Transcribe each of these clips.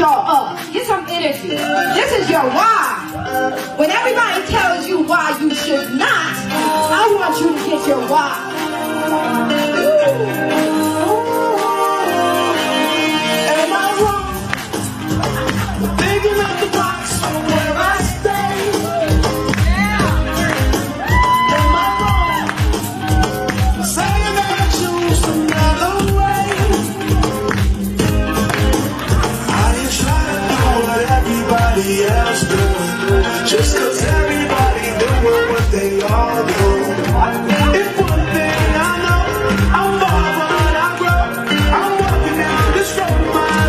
y'all up. Get some energy. This is your why. When everybody tells you why you should not, I want you to get your why. Am I wrong? Thinking of the box from where I stay. Am I wrong? Saying that I choose another way. I ain't trying to do what everybody else does. Just cause everybody doing what they all do. If one thing I know, I'm far when I grow. I'm walking down this road,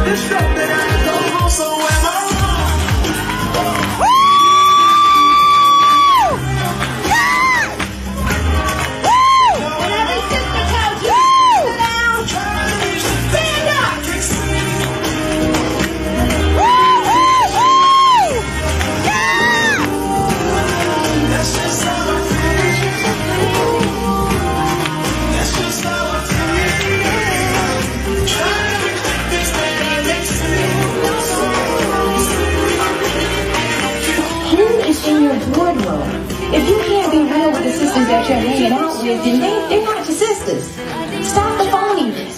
this road that I go home. So am I wrong? When every sister tells you sit down, stand up. That's just how I feel. That's just how I feel. Trying to make this thing make sense. Who is in your boardroom? If you can't be real with the sisters that you're hanging out with, then they're not your sisters. Stop the phoniness.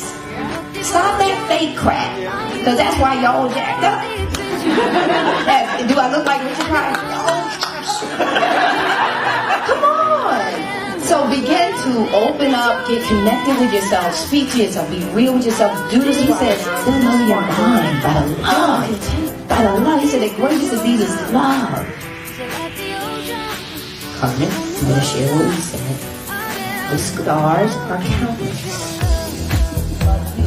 Stop that fake crap. Because that's why y'all jacked up. Do I look like Richard Pryor? Come on. So begin to open up, get connected with yourself, speak to yourself, be real with yourself. Do this. He said, still know your mind by the love. By the love. He said the greatest of these is love. Carmen, I'm going to share what we said. The scars are countless.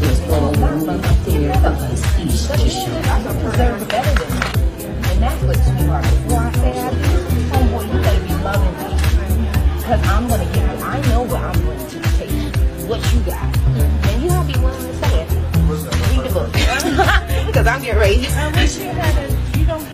There's all one up there of us each to show. I deserve better than that. And that's what you are. Before I say I do, homeboy, you better be loving me. Because I'm going to give you, I know what I'm going to take. What you got. And you have to be willing to say it. Read the book. Because I'm getting ready. I wish you had it. You don't.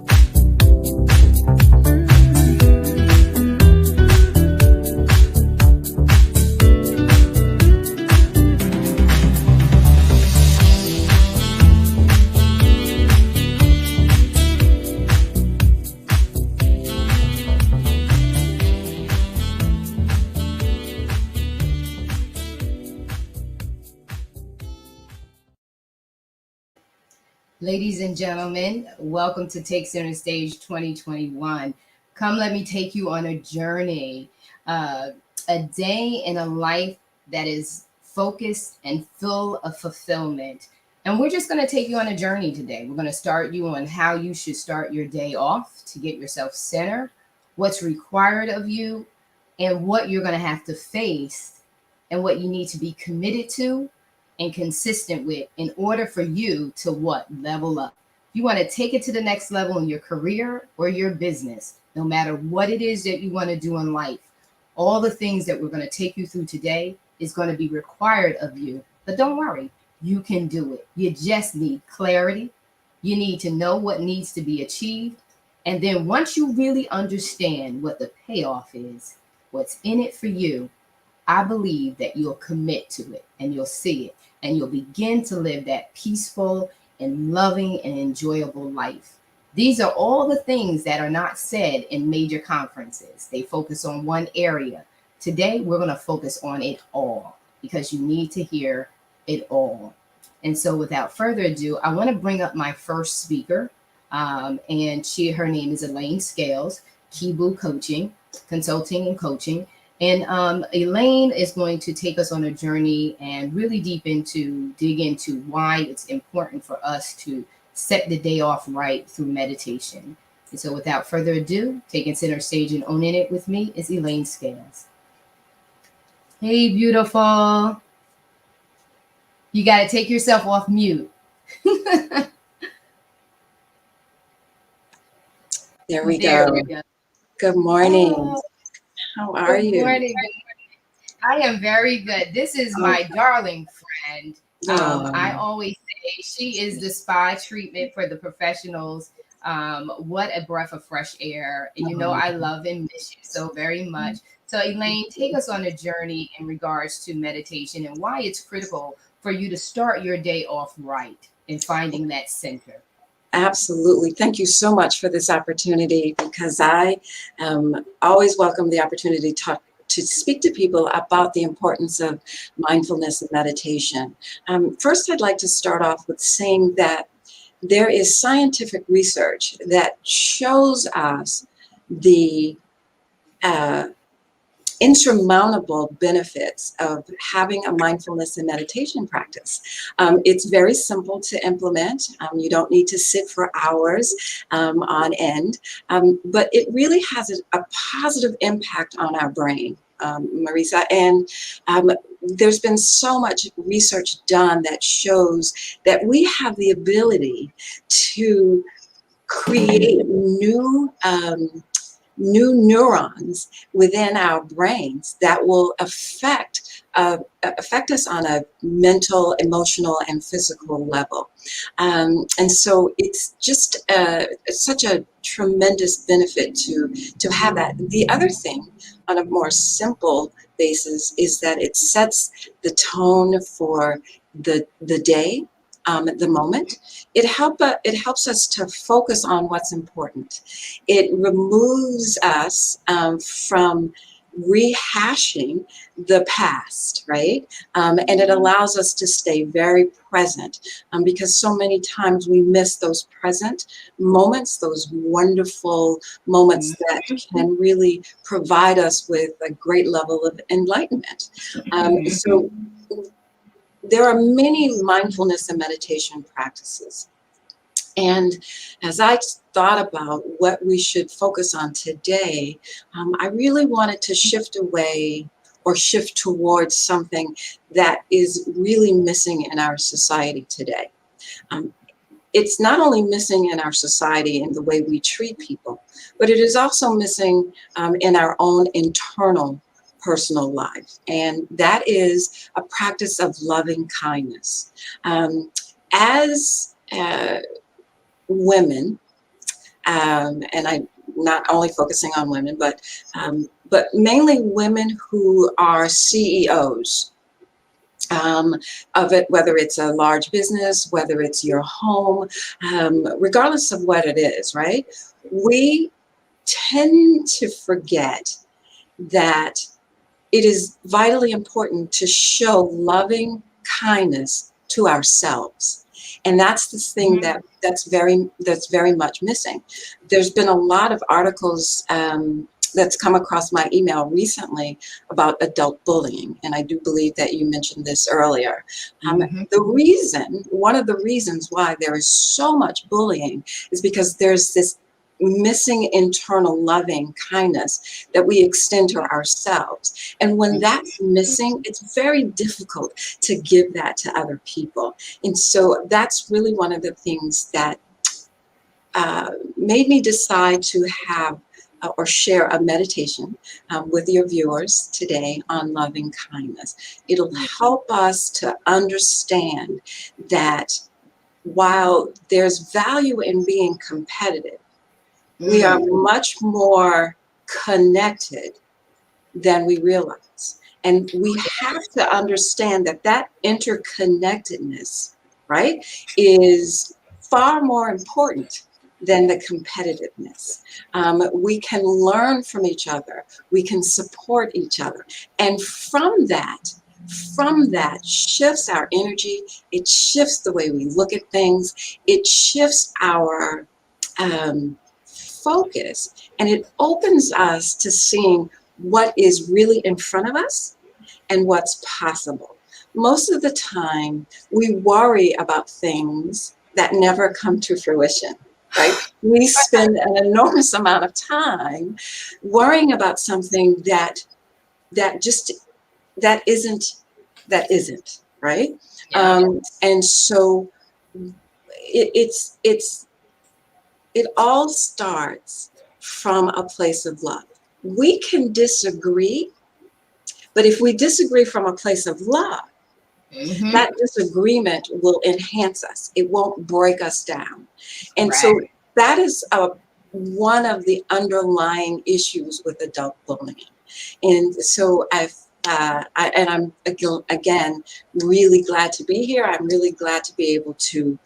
Ladies and gentlemen, welcome to Take Center Stage 2021. Come, let me take you on a journey, a day in a life that is focused and full of fulfillment. And we're just going to take you on a journey today. We're going to start you on how you should start your day off to get yourself centered, what's required of you, and what you're going to have to face, and what you need to be committed to and consistent with in order for you to what? Level up. You want to take it to the next level in your career or your business, no matter what it is that you want to do in life. All the things that we're going to take you through today is going to be required of you. But don't worry, you can do it. You just need clarity. You need to know what needs to be achieved. And then once you really understand what the payoff is, what's in it for you, I believe that you'll commit to it and you'll see it and you'll begin to live that peaceful and loving and enjoyable life. These are all the things that are not said in major conferences. They focus on one area. Today, we're going to focus on it all because you need to hear it all. And so without further ado, I want to bring up my first speaker. And her name is Elaine Scales, Kibu Coaching, Consulting and Coaching. And Elaine is going to take us on a journey and really dig into why it's important for us to set the day off right through meditation. And so without further ado, taking center stage and owning it with me is Elaine Scales. Hey, beautiful. You got to take yourself off mute. There we go. Good morning. How are you? Good morning. I am very good. This is my darling friend. I always say she is the spa treatment for the professionals. What a breath of fresh air. And you know, I love and miss you so very much. So Elaine, take us on a journey in regards to meditation and why it's critical for you to start your day off right in finding that center. Absolutely. Thank you so much for this opportunity, because I always welcome the opportunity to speak to people about the importance of mindfulness and meditation. First, I'd like to start off with saying that there is scientific research that shows us the uh, insurmountable benefits of having a mindfulness and meditation practice. It's very simple to implement. You don't need to sit for hours on end, but it really has a positive impact on our brain, Marisa. And there's been so much research done that shows that we have the ability to create new neurons within our brains that will affect us on a mental, emotional, and physical level. And so it's just such a tremendous benefit to have that. The other thing, on a more simple basis, is that it sets the tone for the day, the moment. It helps us to focus on what's important. It removes us from rehashing the past, right? And it allows us to stay very present, because so many times we miss those present moments, those wonderful moments that can really provide us with a great level of enlightenment. So there are many mindfulness and meditation practices. And as I thought about what we should focus on today, I really wanted to shift away or shift towards something that is really missing in our society today. It's not only missing in our society in the way we treat people, but it is also missing in our own internal personal life. And that is a practice of loving kindness. As women, and I'm not only focusing on women, but mainly women who are CEOs of it, whether it's a large business, whether it's your home, regardless of what it is, right? We tend to forget that it is vitally important to show loving kindness to ourselves. And that's the thing that's very much missing. There's been a lot of articles that's come across my email recently about adult bullying, and I do believe that you mentioned this earlier. One of the reasons why there is so much bullying is because there's this missing internal loving kindness that we extend to ourselves. And when that's missing, it's very difficult to give that to other people. And so that's really one of the things that made me decide to have or share a meditation with your viewers today on loving kindness. It'll help us to understand that while there's value in being competitive, we are much more connected than we realize. And we have to understand that that interconnectedness, right, is far more important than the competitiveness. We can learn from each other. We can support each other. And from that shifts our energy. It shifts the way we look at things. It shifts our focus, and it opens us to seeing what is really in front of us and what's possible. Most of the time, we worry about things that never come to fruition, right? We spend an enormous amount of time worrying about something that isn't, right? And so it all starts from a place of love. We can disagree, but if we disagree from a place of love, that disagreement will enhance us. It won't break us down. And so that is one of the underlying issues with adult bullying. And so And I'm, again, really glad to be here. I'm really glad to be able to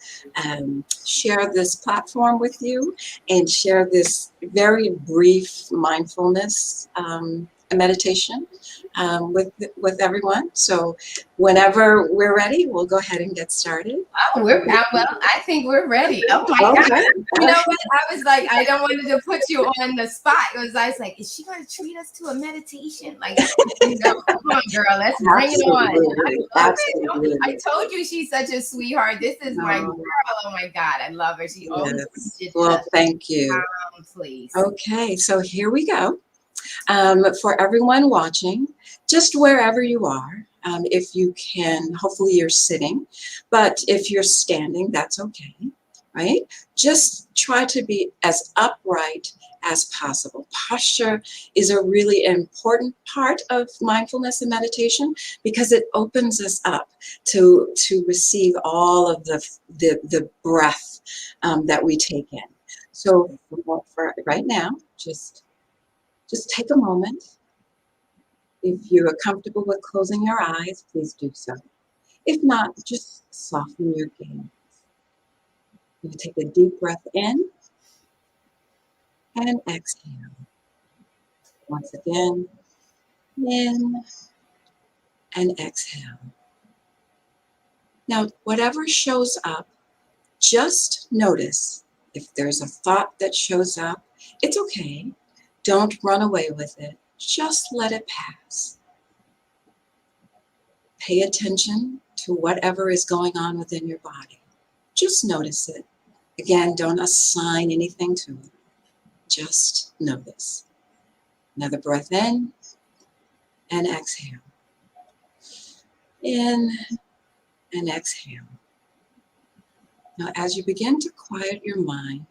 share this platform with you and share this very brief mindfulness meditation with everyone. So whenever we're ready, we'll go ahead and get started. Oh, well, I think we're ready. Oh my God. Okay. You know what? I was like, I don't want to put you on the spot. I was like, is she going to treat us to a meditation? Like, come on, girl, let's bring it on. I love it. I told you she's such a sweetheart. This is my girl. Oh my God, I love her. She always well, thank you. Please. Okay, so here we go. For everyone watching, just wherever you are, if you can, hopefully you're sitting, but if you're standing, that's okay, right? Just try to be as upright as possible. Posture is a really important part of mindfulness and meditation because it opens us up to receive all of the breath that we take in. So for right now, just take a moment. If you are comfortable with closing your eyes, please do so. If not, just soften your gaze. You take a deep breath in and exhale. Once again, in and exhale. Now, whatever shows up, just notice if there's a thought that shows up, it's okay. Don't run away with it. Just let it pass. Pay attention to whatever is going on within your body. Just notice it. Again, don't assign anything to it. Just notice. Another breath in and exhale. In and exhale. Now, as you begin to quiet your mind,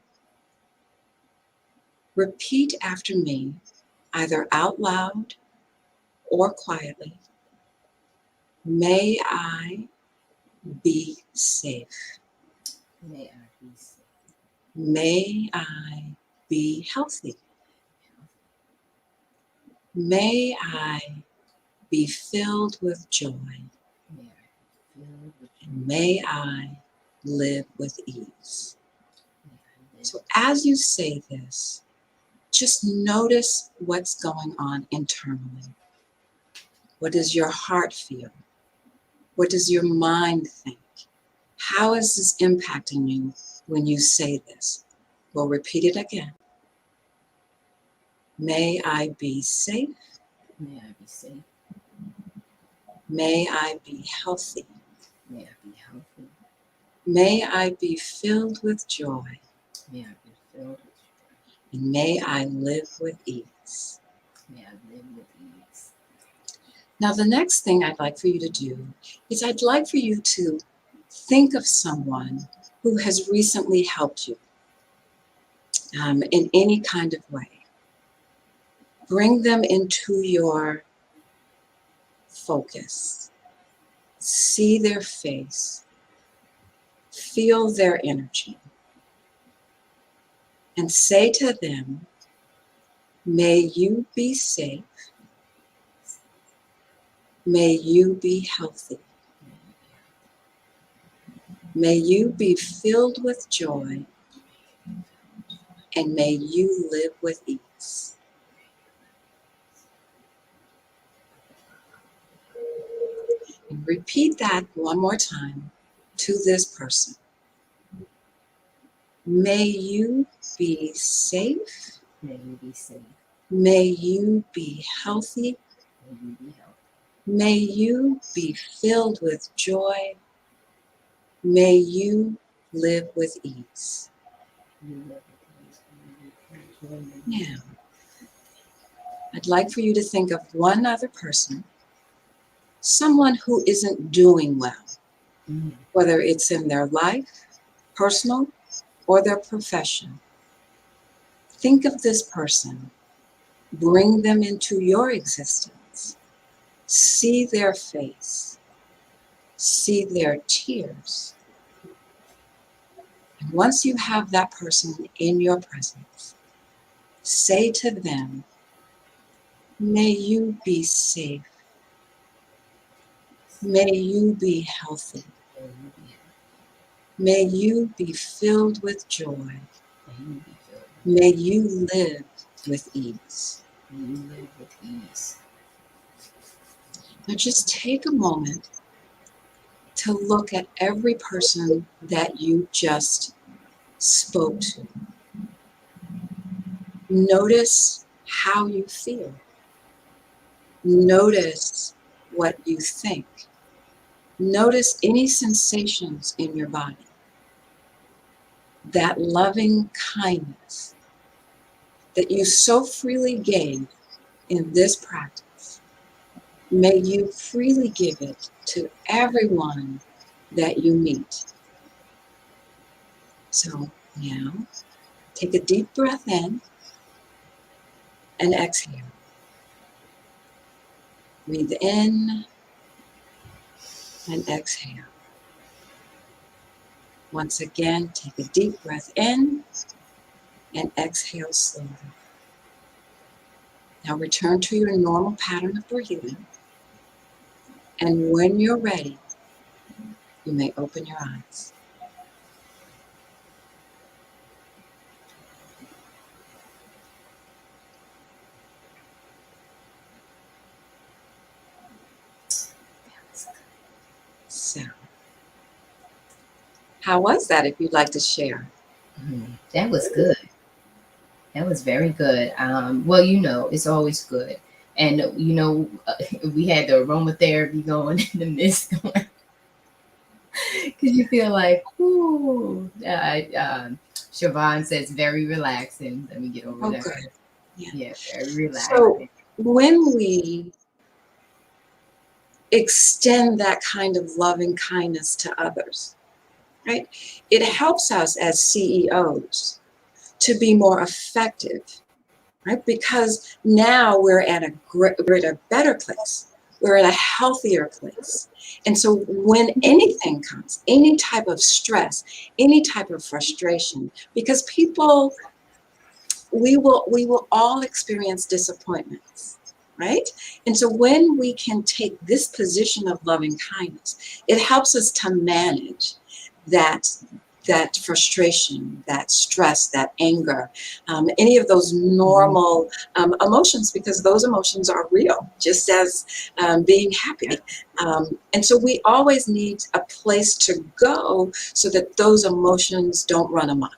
repeat after me, either out loud or quietly. May I be safe. May I be safe. May I be healthy. May I be filled with joy. And may I live with ease. So as you say this, just notice what's going on internally. What does your heart feel? What does your mind think? How is this impacting you when you say this? We'll repeat it again. May I be safe. May I be safe. May I be healthy. May I be healthy. May I be filled with joy. May I be filled with joy. And may I live with ease. May I live with ease. Now, the next thing I'd like for you to do is I'd like for you to think of someone who has recently helped you in any kind of way. Bring them into your focus. See their face. Feel their energy. And say to them, may you be safe. May you be healthy. May you be filled with joy. And may you live with ease. And repeat that one more time to this person. May you be safe. May you be safe. May you be healthy. May you be healthy. May you be filled with joy. May you live with ease. Now, I'd like for you to think of one other person, someone who isn't doing well, whether it's in their life, personal, or their profession. Think of this person. Bring them into your existence. See their face. See their tears. And once you have that person in your presence, say to them, may you be safe. May you be healthy. May you be filled with joy. May you live with ease. Now just take a moment to look at every person that you just spoke to. Notice how you feel. Notice what you think. Notice any sensations in your body. That loving kindness that you so freely gave in this practice, may you freely give it to everyone that you meet. So now, take a deep breath in and exhale. Breathe in and exhale. Once again, take a deep breath in and exhale slowly. Now return to your normal pattern of breathing. And when you're ready, you may open your eyes. So, how was that, if you'd like to share? That was good. That was very good. Well, it's always good. And, we had the aromatherapy going in the midst going. Because you feel like, ooh. Siobhan says very relaxing. Let me get over there. Good. Yeah, very relaxing. So, when we extend that kind of loving kindness to others, right, it helps us as CEOs to be more effective, right? Because now we're at a better place. We're in a healthier place. And so when anything comes, any type of stress, any type of frustration, because people, we will all experience disappointments, right? And so when we can take this position of loving kindness, it helps us to manage that frustration, that stress, that anger, any of those normal emotions, because those emotions are real, just as being happy. And so we always need a place to go so that those emotions don't run amok.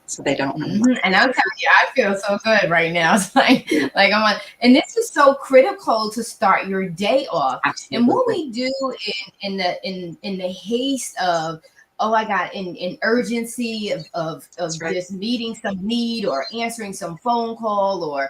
So they don't run amok. And I'm telling you, I feel so good right now. It's like I'm on, and this is so critical to start your day off. Absolutely. And what we do in the haste of, oh, I got in urgency of right. just meeting some need or answering some phone call, or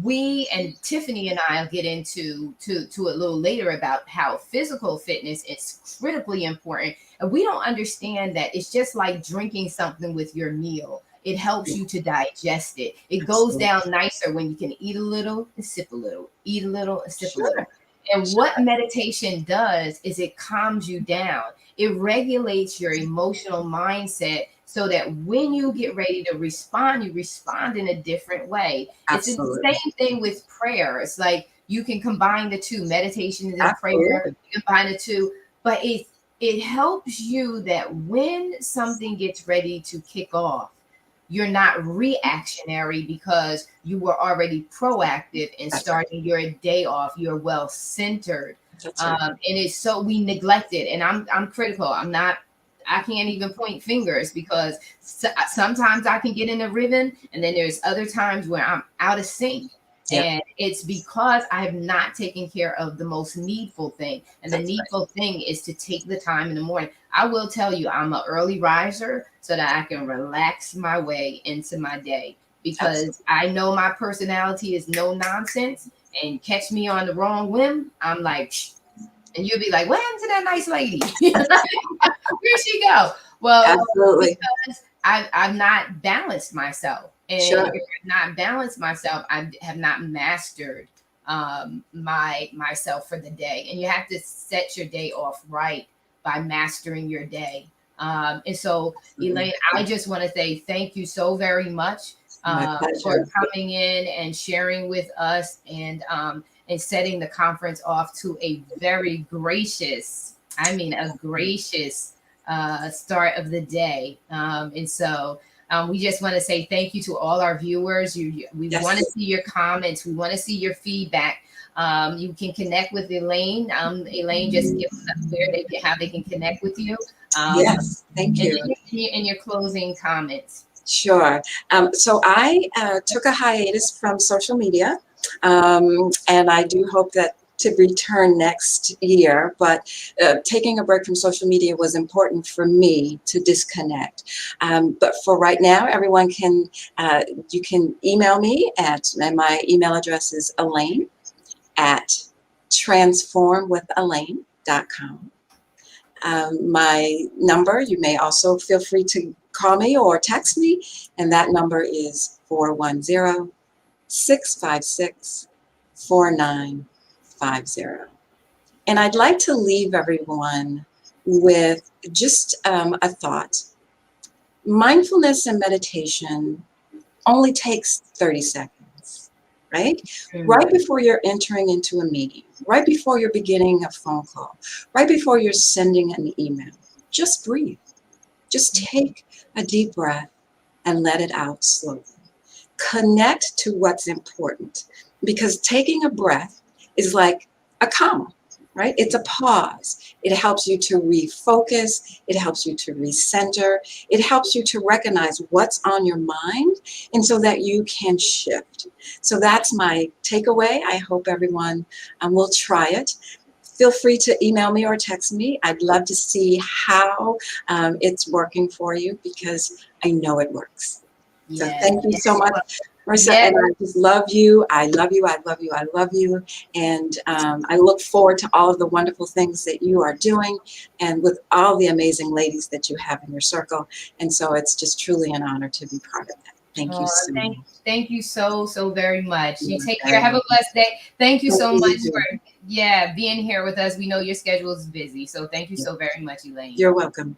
we, and Tiffany and I'll get into a little later about how physical fitness is critically important. And we don't understand that it's just like drinking something with your meal. It helps you to digest it. It goes down nicer when you can eat a little and sip a little, eat a little and sip a little. And what meditation does is it calms you down. It regulates your emotional mindset so that when you get ready to respond, you respond in a different way. Absolutely. It's the same thing with prayer. It's like you can combine the two, meditation and prayer. You combine the two, but it helps you that when something gets ready to kick off, you're not reactionary because you were already proactive in starting your day off. You're well centered. And it's so we neglect it. And I'm critical. I can't even point fingers because sometimes I can get in a rhythm, and then there's other times where I'm out of sync. And it's because I have not taken care of the most needful thing. And the needful thing is to take the time in the morning. I will tell you, I'm an early riser so that I can relax my way into my day, because I know my personality is no nonsense, and catch me on the wrong whim, I'm like, shh. And you'll be like, what happened to that nice lady? Where'd she go? Well, absolutely, because I've not balanced myself. And if I've not balanced myself, I have not mastered myself for the day. And you have to set your day off right by mastering your day. And so, Elaine, I just want to say thank you so very much for coming in and sharing with us, and and setting the conference off to a very gracious, I mean, a gracious start of the day. And so we just want to say thank you to all our viewers. We want to Yes. see your comments. We want to see your feedback. You can connect with Elaine. Elaine just gives us where how they can connect with you. Yes. Thank And you. then in your closing comments. Sure. So I took a hiatus from social media, and I do hope that to return next year. But taking a break from social media was important for me to disconnect. But for right now, everyone can you can email me and my email address is Elaine at transformwithelaine.com. My number, you may also feel free to call me or text me, and that number is 410-656-4950. And I'd like to leave everyone with just a thought. Mindfulness and meditation only takes 30 seconds, right? Right before you're entering into a meeting, right before you're beginning a phone call, right before you're sending an email, just breathe. Just take a deep breath and let it out slowly. Connect to what's important, because taking a breath is like a comma, right? It's a pause. It helps you to refocus. It helps you to recenter. It helps you to recognize what's on your mind, and so that you can shift. So that's my takeaway. I hope everyone will try it. Feel free to email me or text me. I'd love to see how it's working for you, because I know it works. So thank you so much, Marissa, and I just love you. I love you. I love you. I love you. And I look forward to all of the wonderful things that you are doing, and with all the amazing ladies that you have in your circle. And so it's just truly an honor to be part of that. Thank you so much. Thank you so very much. You take care. Have a blessed day. Thank you so much for being here with us. We know your schedule is busy, so thank you so very much, Elaine. You're welcome.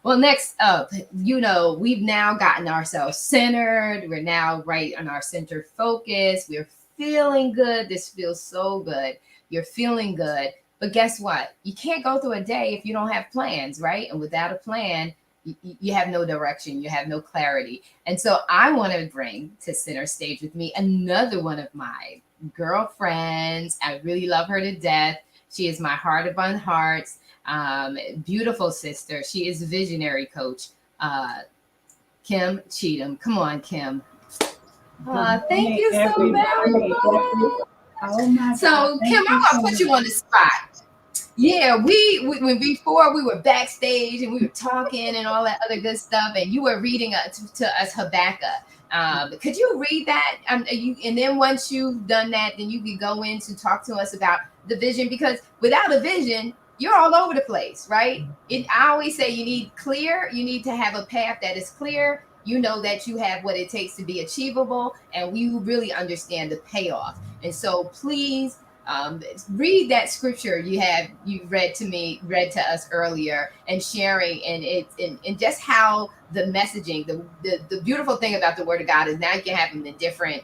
Well, next up, we've now gotten ourselves centered. We're now right on our centered focus. We're feeling good. This feels so good. You're feeling good. But guess what? You can't go through a day if you don't have plans, right? And without a plan, you have no direction. You have no clarity. And so I want to bring to center stage with me another one of my girlfriends. I really love her to death. She is my heart upon hearts. Beautiful sister. She is a visionary coach. Kim Cheatham. Come on, Kim. Thank you so very much. Oh my so, Kim, I'm gonna put you on the spot. Yeah, when before we were backstage and we were talking and all that other good stuff, and you were reading to us Habakkuk. Could you read that? And then once you've done that, then you can go in to talk to us about the vision, because without a vision, you're all over the place, right? I always say you need to have a path that is clear. You know that you have what it takes to be achievable, and we really understand the payoff. And so please read that scripture you read to us earlier, and sharing, and just how the messaging, the beautiful thing about the Word of God is now you can have them in different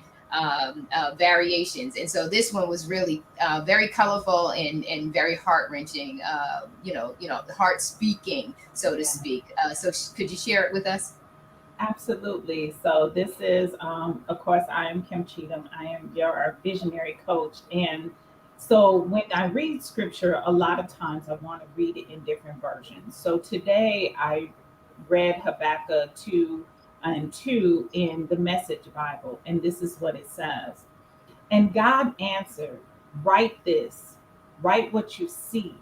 variations. And so this one was really very colorful and very heart-wrenching, heart speaking, so to speak. So could you share it with us? Absolutely. So this is, of course, I am Kim Cheatham. I am your visionary coach. And so when I read scripture, a lot of times I want to read it in different versions. So today I read Habakkuk 2:2 in the Message Bible. And this is what it says. And God answered, write this, write what you see,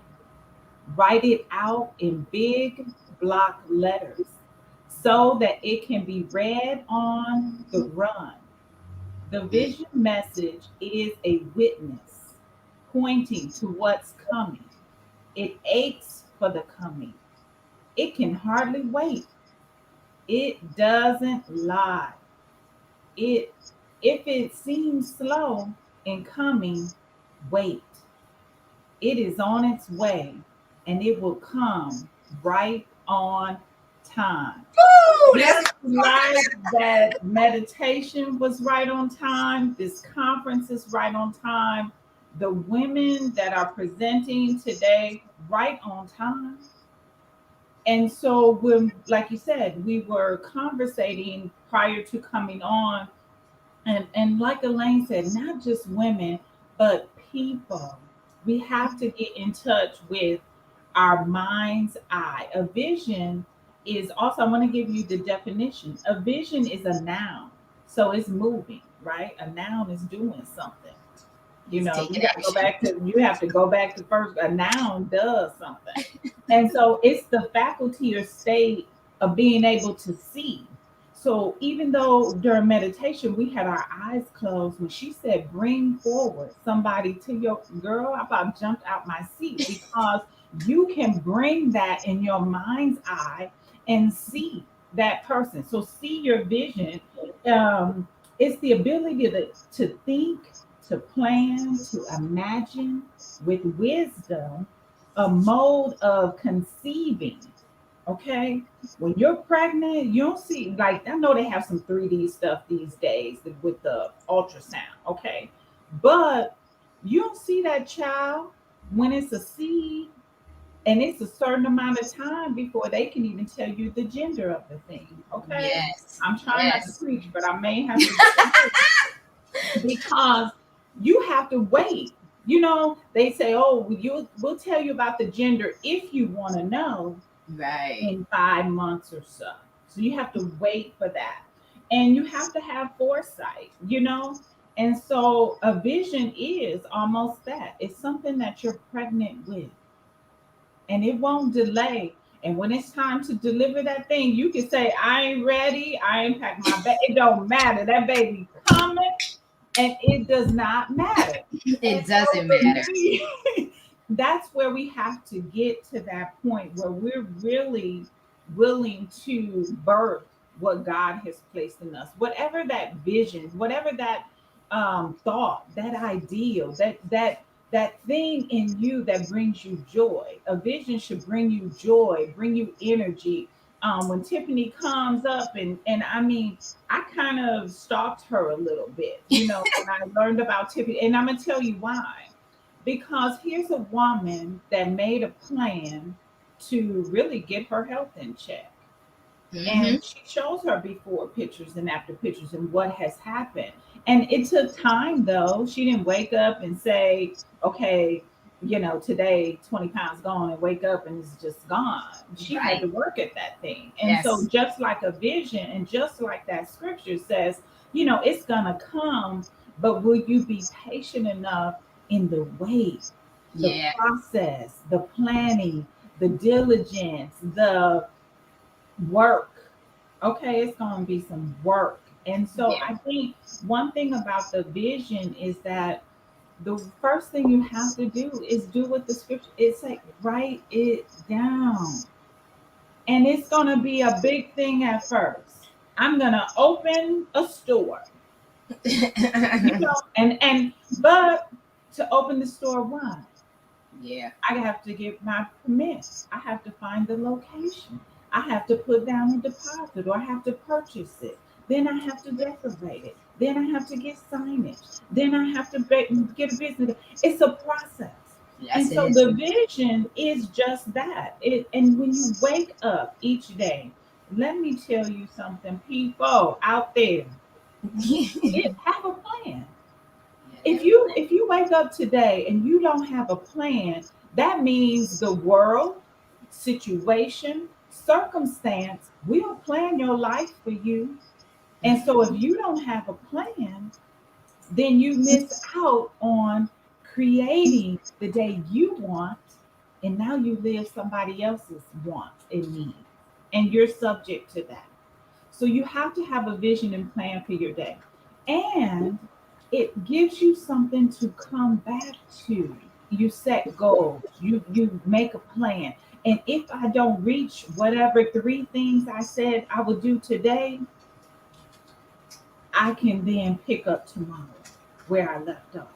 write it out in big block letters, so that it can be read on the run. The vision message is a witness pointing to what's coming. It aches for the coming. It can hardly wait. It doesn't lie. If it seems slow in coming, wait. It is on its way, and it will come right on time. Just like that meditation was right on time, this conference is right on time. The women that are presenting today, right on time. And so when, like you said, we were conversating prior to coming on, and like Elaine said, not just women, but people. We have to get in touch with our mind's eye. A vision is also, I want to give you the definition. A vision is a noun. So it's moving, right? A noun is doing something. You It's know, taking action. you have to go back to first, a noun does something. And so it's the faculty or state of being able to see. So even though during meditation we had our eyes closed, when she said bring forward somebody to your girl, I about jumped out my seat, because you can bring that in your mind's eye and see that person. So see your vision. Um, it's the ability to think, to plan, to imagine with wisdom, a mode of conceiving. Okay. When you're pregnant, you don't see, like, I know they have some 3D stuff these days with the ultrasound. Okay. But you don't see that child when it's a seed, and it's a certain amount of time before they can even tell you the gender of the thing. Okay. Yes. I'm trying not to Yes. preach, but I may have to, because you have to wait. You know, they say, "Oh, we'll tell you about the gender if you want to know Right. in 5 months or so." So you have to wait for that, and you have to have foresight. You know, and so a vision is almost that. It's something that you're pregnant with, and it won't delay. And when it's time to deliver that thing, you can say, "I ain't ready. I ain't packed my bag." It don't matter. That baby coming, and it does not matter. And It so doesn't for matter. me, that's where we have to get to that point where we're really willing to birth what God has placed in us. Whatever that vision, whatever that thought, that ideal, that thing in you that brings you joy. A vision should bring you joy, bring you energy. When Tiffany comes up, and I mean, I kind of stalked her a little bit, you know, when I learned about Tiffany. And I'm going to tell you why. Because here's a woman that made a plan to really get her health in check. Mm-hmm. And she shows her before pictures and after pictures and what has happened. And it took time, though. She didn't wake up and say, okay, you know, today 20 pounds gone, and wake up and it's just gone. She had Right. to work at that thing. And so, Yes. just like a vision, and just like that scripture says, you know, it's going to come, but will you be patient enough in the wait, the Yeah. process, the planning, the diligence, the work? Okay, it's going to be some work. And so Yeah. I think one thing about the vision is that the first thing you have to do is do what the scripture, it's like, write it down. And it's going to be a big thing at first. I'm going to open a store, you know, but to open the store, why? Yeah. I have to get my permit. I have to find the location. I have to put down a deposit, or I have to purchase it. Then I have to decorate it. Then I have to get signage. Then I have to get a business. It's a process. Yes, And it so is. the vision is just that. And when you wake up each day, let me tell you something, people out there, have a plan. Yeah. If you wake up today and you don't have a plan, that means the world, situation, circumstance will plan your life for you. And so if you don't have a plan, then you miss out on creating the day you want, and now you live somebody else's wants and needs, and you're subject to that. So you have to have a vision and plan for your day. And it gives you something to come back to. You set goals, you make a plan. And if I don't reach whatever 3 things I said I would do today, I can then pick up tomorrow where I left off.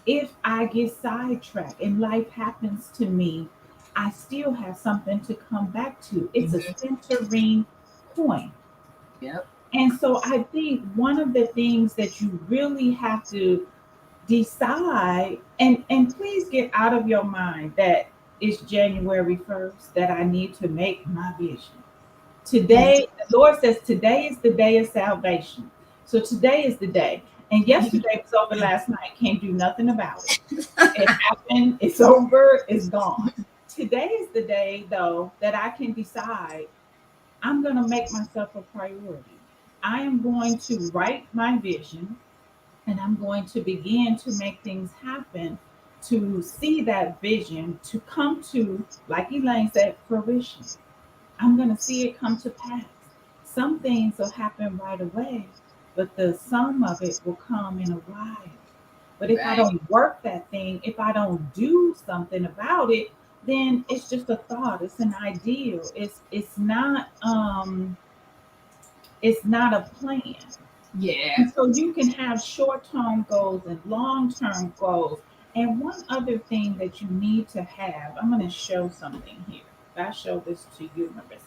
If I get sidetracked and life happens to me, I still have something to come back to. It's a Mhm. centering point. Yep. And so I think one of the things that you really have to decide, and please get out of your mind that it's January 1st that I need to make my vision. Today, the Lord says today is the day of salvation. So today is the day. And yesterday was over last night. Can't do nothing about it. It happened. It's over. It's gone. Today is the day, though, that I can decide I'm going to make myself a priority. I am going to write my vision and I'm going to begin to make things happen to see that vision to come to, like Elaine said, fruition. I'm going to see it come to pass. Some things will happen right away, but the sum of it will come in a while. But if I Right. don't work that thing, if I don't do something about it, then it's just a thought. It's an ideal. It's not a plan. Yeah. And so you can have short-term goals and long-term goals. And one other thing that you need to have, I'm going to show something here. I show this to you, Marissa.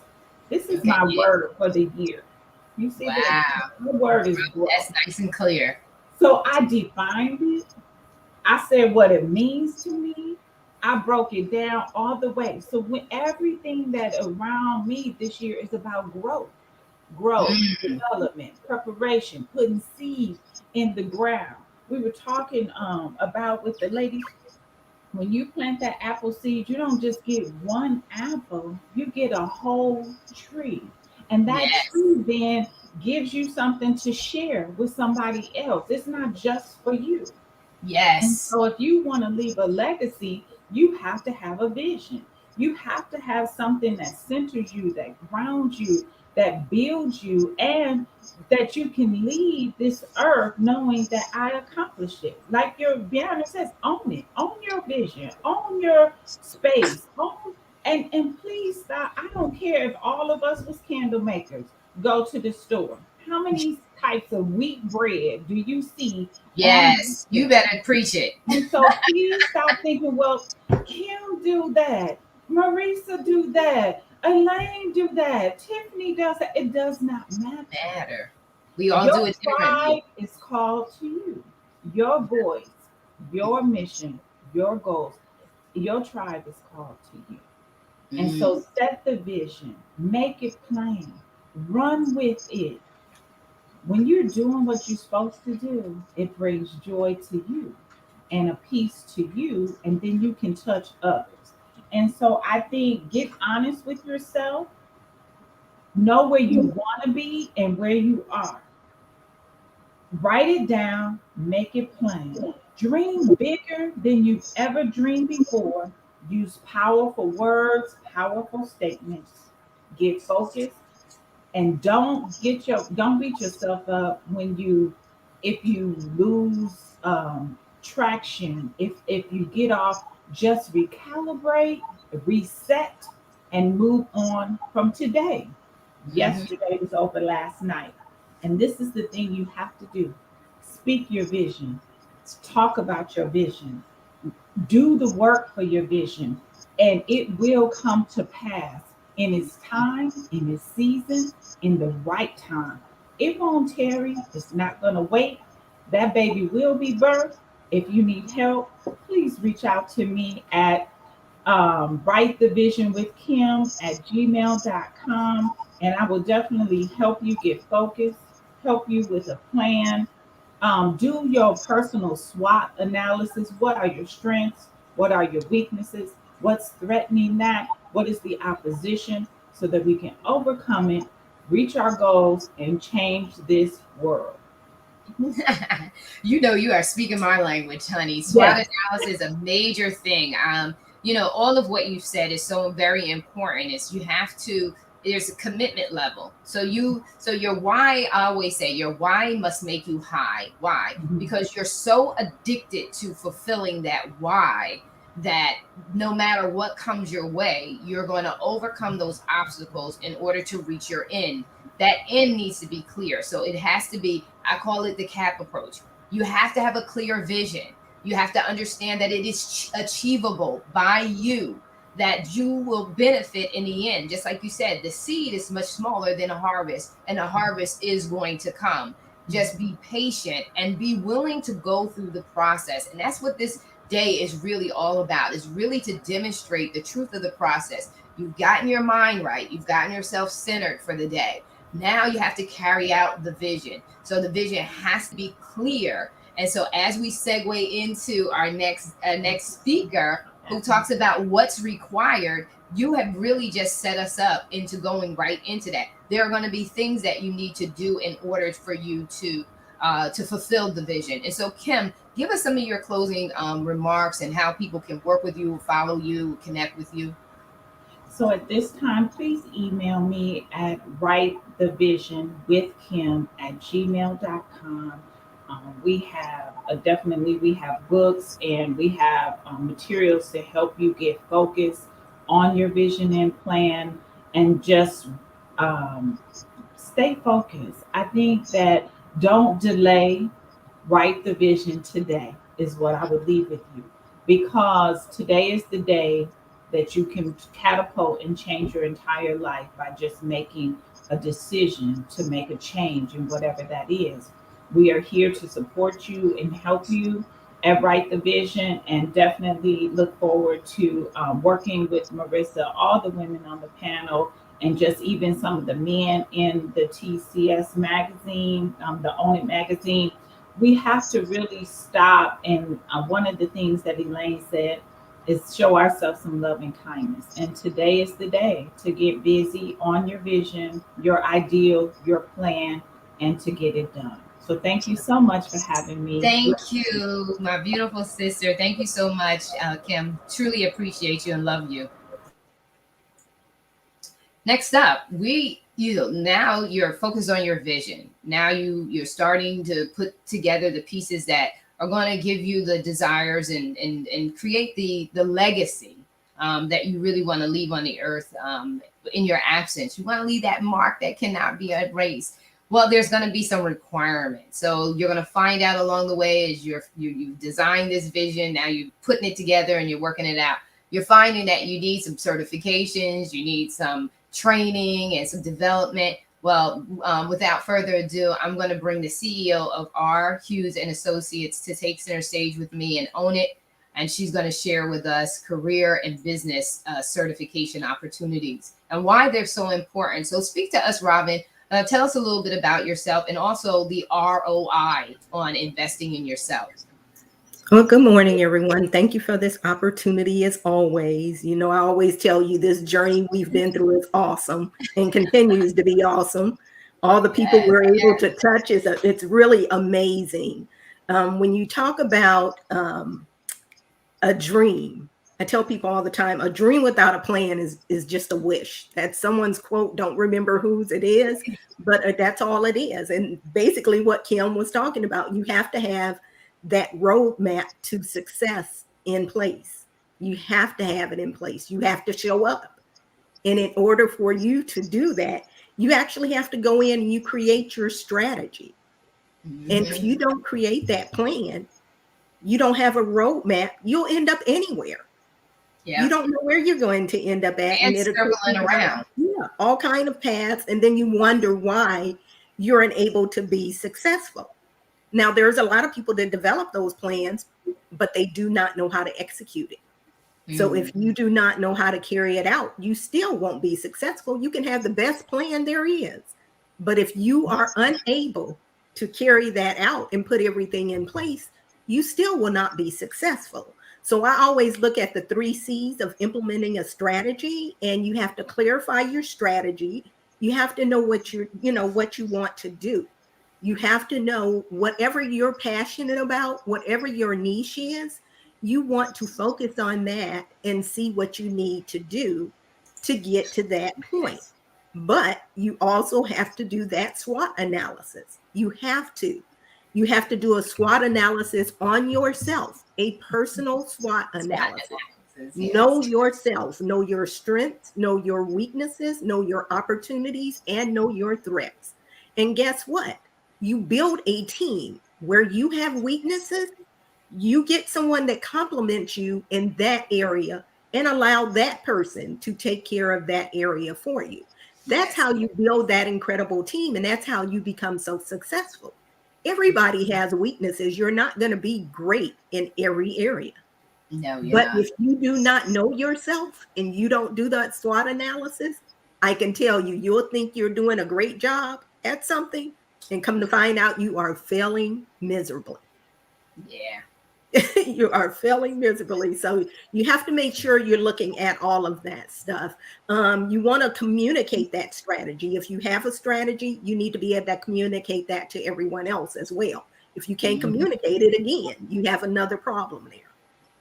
This is Okay. my Yeah. word for the year. You see this? Wow. My word is growth. That's nice and clear. So I defined it. I said what it means to me. I broke it down all the way. So when everything that around me this year is about growth, Mm. development, preparation, putting seed in the ground. We were talking about with the lady, when you plant that apple seed, you don't just get one apple, you get a whole tree. And that Yes. tree then gives you something to share with somebody else. It's not just for you. And Yes. so, if you want to leave a legacy, you have to have a vision. You have to have something that centers you, that grounds you, that builds you, and that you can leave this earth knowing that I accomplished it. Like your banner says, own it, own your vision, own your space, own. And please stop. I don't care if all of us was candle makers. Go to the store. How many types of wheat bread do you see on Yes. You there? better preach it. And so please stop thinking, well, Kim do that, Marisa do that, Elaine do that, Tiffany does that. It does not matter. Matter. We all Your do it differently. tribe is called to you. Your voice, your mission, your goals. Your tribe is called to you. And Mm. so set the vision, make it plain, run with it. When you're doing what you're supposed to do, it brings joy to you and a peace to you, and then you can touch others. And so I think get honest with yourself, know where you want to be and where you are. Write it down, make it plain. Dream bigger than you've ever dreamed before. Use powerful words, powerful statements. Get focused and don't beat yourself up when you if you lose traction, if you get off. Just recalibrate, reset, and move on from today. Mhm. Yesterday was over last night, and this is the thing you have to do: speak your vision, talk about your vision, do the work for your vision, and it will come to pass in its time, in its season, in the right time. It won't tarry, it's not going to wait. That baby will be birthed. If you need help, please reach out to me at write the vision with Kim at gmail.com, and I will definitely help you get focused, help you with a plan. Do your personal SWOT analysis. What are your strengths? What are your weaknesses? What's threatening that? What is the opposition? So that we can overcome it, reach our goals, and change this world. You know, you are speaking my language, honey. SWOT Yes. analysis is a major thing. You know, all of what you've said is so very important. Is you have to. There's a commitment level. So your why. I always say your why must make you high. Why? Mhm. Because you're so addicted to fulfilling that why that no matter what comes your way, you're going to overcome those obstacles in order to reach your end. That end needs to be clear. So it has to be, I call it the cap approach. You have to have a clear vision. You have to understand that it is achievable by you. that you will benefit in the end. Just like you said, the seed is much smaller than a harvest, and a harvest is going to come. Just be patient and be willing to go through the process. And that's what this day is really all about, is really to demonstrate the truth of the process. You've gotten your mind right, you've gotten yourself centered for the day. Now you have to carry out the vision. So the vision has to be clear. And so as we segue into our next speaker, who talks about what's required, you have really just set us up into going right into that. There are going to be things that you need to do in order for you to fulfill the vision. And so, Kim, give us some of your closing remarks and how people can work with you, follow you, connect with you. So at this time, please email me at writethevisionwithkim@gmail.com. We have definitely we have books and we have materials to help you get focused on your vision and plan, and just um, stay focused. I think that don't delay, write the vision today is what I would leave with you, because today is the day that you can catapult and change your entire life by just making a decision to make a change in whatever that is. We are here to support you and help you and write the vision, and definitely look forward to working with Marissa, all the women on the panel, and just even some of the men in the TCS magazine, the Own It magazine. We have to really stop. And one of the things that Elaine said is show ourselves some love and kindness. And today is the day to get busy on your vision, your ideal, your plan, and to get it done. So thank you so much for having me. Thank you, my beautiful sister. Thank you so much, Kim. Truly appreciate you and love you. Next up, now you're focused on your vision. Now you're starting to put together the pieces that are going to give you the desires and create the legacy that you really want to leave on the earth in your absence. You want to leave that mark that cannot be erased. Well, there's going to be some requirements. So you're going to find out along the way as you design this vision. Now you're putting it together and you're working it out. You're finding that you need some certifications, you need some training and some development. Well, without further ado, I'm going to bring the CEO of R. Hughes and Associates to take center stage with me and Own It. And she's going to share with us career and business certification opportunities and why they're so important. So speak to us, Robin. Tell us a little bit about yourself and also the ROI on investing in yourself. Well, good morning, everyone. Thank you for this opportunity as always. You know, I always tell you this journey we've been through is awesome and continues to be awesome. All the people we're able to touch it's really amazing. When you talk about a dream, I tell people all the time, a dream without a plan is just a wish. That's someone's quote. Don't remember whose it is, but that's all it is. And basically what Kim was talking about, you have to have that roadmap to success in place. You have to have it in place. You have to show up. And in order for you to do that, you actually have to go in and you create your strategy. And if you don't create that plan, you don't have a roadmap, you'll end up anywhere. Yeah. You don't know where you're going to end up at. And it'll circling around. Yeah, all kind of paths. And then you wonder why you're unable to be successful. Now, there's a lot of people that develop those plans, but they do not know how to execute it. So if you do not know how to carry it out, you still won't be successful. You can have the best plan there is, but if you are unable to carry that out and put everything in place, you still will not be successful. So I always look at the 3 C's of implementing a strategy, and you have to clarify your strategy. You have to know what you want to do. You have to know whatever you're passionate about, whatever your niche is, you want to focus on that and see what you need to do to get to that point. But you also have to do that SWOT analysis. You have to do a SWOT analysis on yourself, a personal SWOT analysis. Yes. Know yourself, know your strengths, know your weaknesses, know your opportunities, and know your threats. And guess what? You build a team where you have weaknesses, you get someone that complements you in that area, and allow that person to take care of that area for you. That's Yes. how you build that incredible team, and that's how you become so successful. Everybody has weaknesses. You're not going to be great in every area. No, you're But not. if you do not know yourself and you don't do that SWOT analysis, I can tell you, you'll think you're doing a great job at something and come to find out you are failing miserably. Yeah. You are failing miserably. So you have to make sure you're looking at all of that stuff. You want to communicate that strategy. If you have a strategy, you need to be able to communicate that to everyone else as well. If you can't Mhm. communicate it, again, you have another problem there.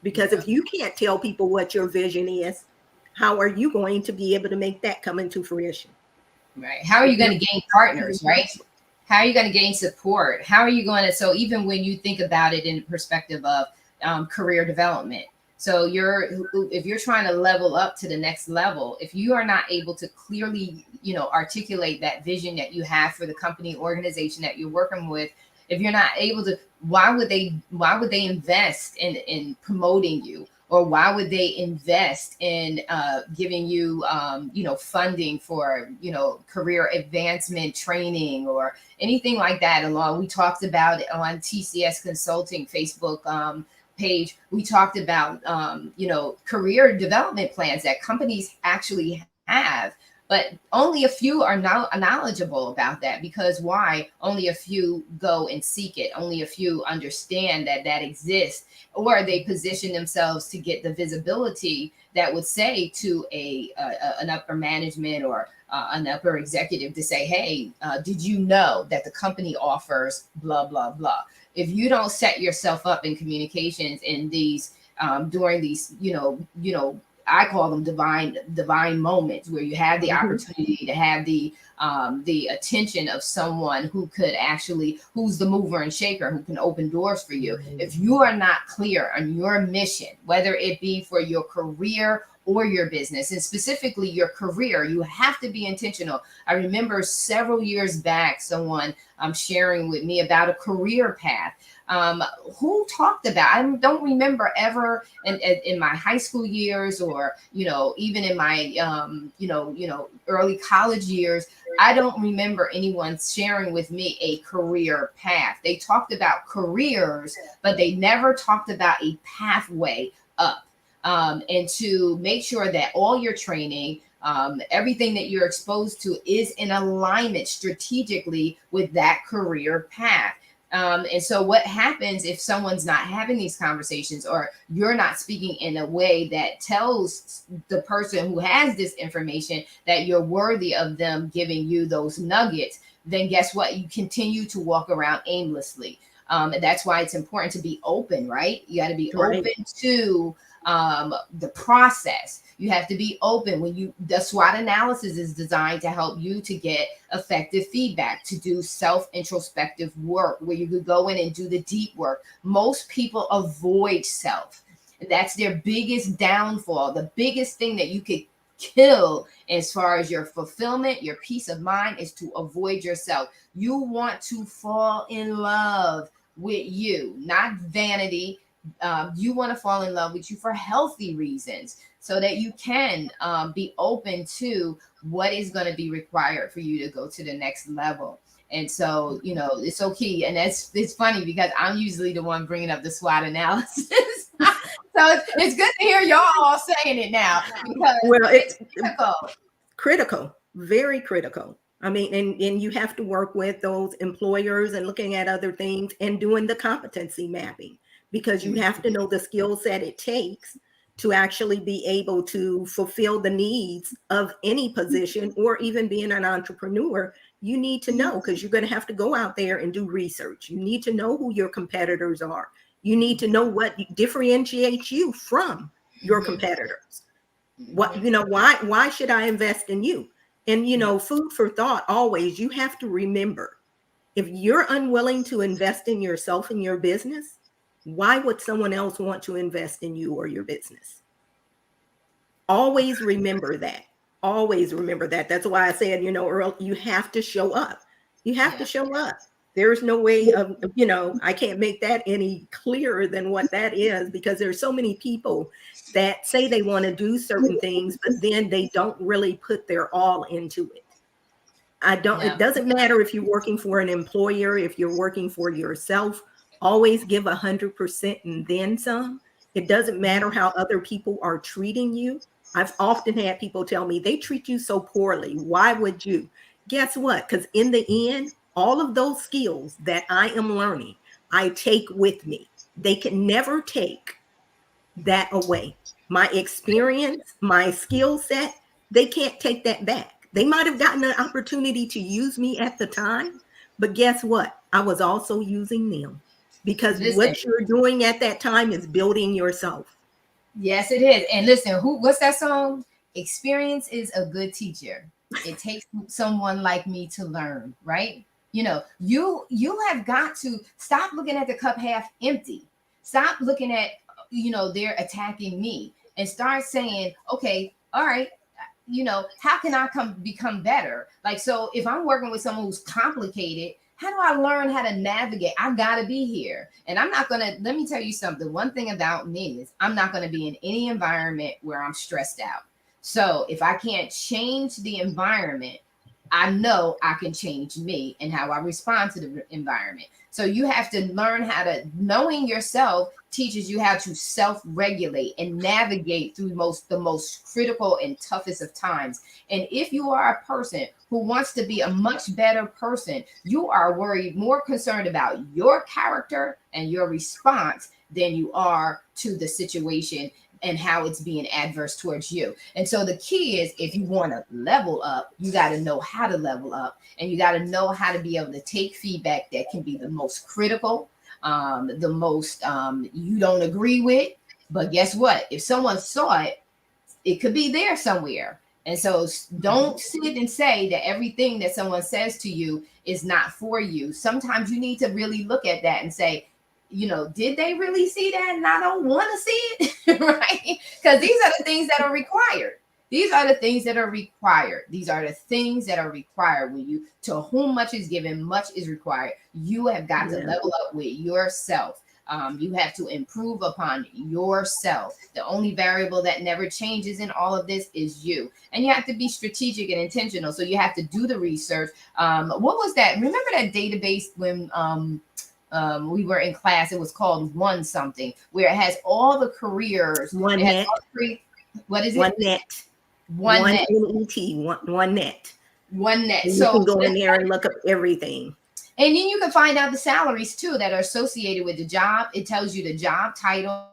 Because Yeah. if you can't tell people what your vision is, how are you going to be able to make that come into fruition? Right. How are If you going you're to gain partners, right? How are you going to gain support? How are you going to, so even when you think about it in the perspective of career development, so if you're trying to level up to the next level, if you are not able to clearly, articulate that vision that you have for the company organization that you're working with, if you're not able to, why would they invest in promoting you? Or why would they invest in giving you, funding for, career advancement training or anything like that? Along, we talked about it on TCS Consulting Facebook page. We talked about, career development plans that companies actually have, but only a few are now knowledgeable about that. Because why? Only a few go and seek it. Only a few understand that that exists, or they position themselves to get the visibility that would say to an upper management or an upper executive to say, hey, did you know that the company offers blah blah blah? If you don't set yourself up in communications in these during these, I call them divine moments, where you have the Mhm. opportunity to have the attention of someone who could actually, who's the mover and shaker, who can open doors for you. If you are not clear on your mission, whether it be for your career or your business, and specifically your career, you have to be intentional. I remember several years back, someone sharing with me about a career path. Who talked about, I don't remember ever in my high school years, or even in my early college years, I don't remember anyone sharing with me a career path. They talked about careers, but they never talked about a pathway up. And to make sure that all your training, everything that you're exposed to, is in alignment strategically with that career path. And so what happens if someone's not having these conversations, or you're not speaking in a way that tells the person who has this information that you're worthy of them giving you those nuggets? Then guess what? You continue to walk around aimlessly. And that's why it's important to be open, right? You got to be Right. open to the process. You have to be open. The SWOT analysis is designed to help you to get effective feedback, to do self-introspective work, where you could go in and do the deep work. Most people avoid self. That's their biggest downfall. The biggest thing that you could kill as far as your fulfillment, your peace of mind, is to avoid yourself. You want to fall in love with you, not vanity. You want to fall in love with you for healthy reasons, so that you can be open to what is going to be required for you to go to the next level. And so, it's so key. And it's funny because I'm usually the one bringing up the SWOT analysis. So it's good to hear y'all all saying it now, because Well, it's it's critical. critical, very critical. I mean, and you have to work with those employers and looking at other things and doing the competency mapping, because you have to know the skill set it takes to actually be able to fulfill the needs of any position, or even being an entrepreneur. You need to know, because you're going to have to go out there and do research. You need to know who your competitors are. You need to know what differentiates you from your competitors. Why should I invest in you? And food for thought always. You have to remember, if you're unwilling to invest in yourself and your business, why would someone else want to invest in you or your business? Always remember that. Always remember that. That's why I said, Earl, you have to show up. You have to Yeah. show up. There's no way of, I can't make that any clearer than what that is, because there's so many people that say they want to do certain things, but then they don't really put their all into it. It doesn't matter if you're working for an employer, if you're working for yourself, always give 100% and then some. It doesn't matter how other people are treating you. I've often had people tell me they treat you so poorly. Why would you? Guess what? Because in the end, all of those skills that I am learning, I take with me. They can never take that away. My experience, my skill set, they can't take that back. They might have gotten an opportunity to use me at the time, but guess what? I was also using them, because Listen, what you're doing at that time is building yourself. yes, it is. And listen, what's that song? Experience is a good teacher. It takes someone like me to learn, right? You have got to stop looking at the cup half empty. Stop looking at, they're attacking me, and start saying, okay, all right, how can I become better? Like, so if I'm working with someone who's complicated, how do I learn how to navigate? I gotta be here. And let me tell you something. One thing about me is I'm not gonna be in any environment where I'm stressed out. So if I can't change the environment, I know I can change me and how I respond to the environment. So you have to learn knowing yourself teaches you how to self-regulate and navigate through the most critical and toughest of times. And if you are a person who wants to be a much better person, you are more concerned about your character and your response than you are to the situation and how it's being adverse towards you. And so the key is, if you want to level up, you got to know how to level up, and you got to know how to be able to take feedback that can be the most critical, the most you don't agree with. But guess what? If someone saw it, it could be there somewhere. And so don't sit and say that everything that someone says to you is not for you. Sometimes you need to really look at that and say, did they really see that? And I don't want to see it, right? Because these are the things that are required. These are the things that are required. These are the things that are required. To whom much is given, much is required. You have got to level up with yourself. You have to improve upon yourself. The only variable that never changes in all of this is you. And you have to be strategic and intentional. So you have to do the research. What was that? Remember that database when we were in class? It was called One Something, where it has all the careers. What is it? OneNet. OneNet. OneNet. So you can go in there and look up everything. And then you can find out the salaries too that are associated with the job. It tells you the job title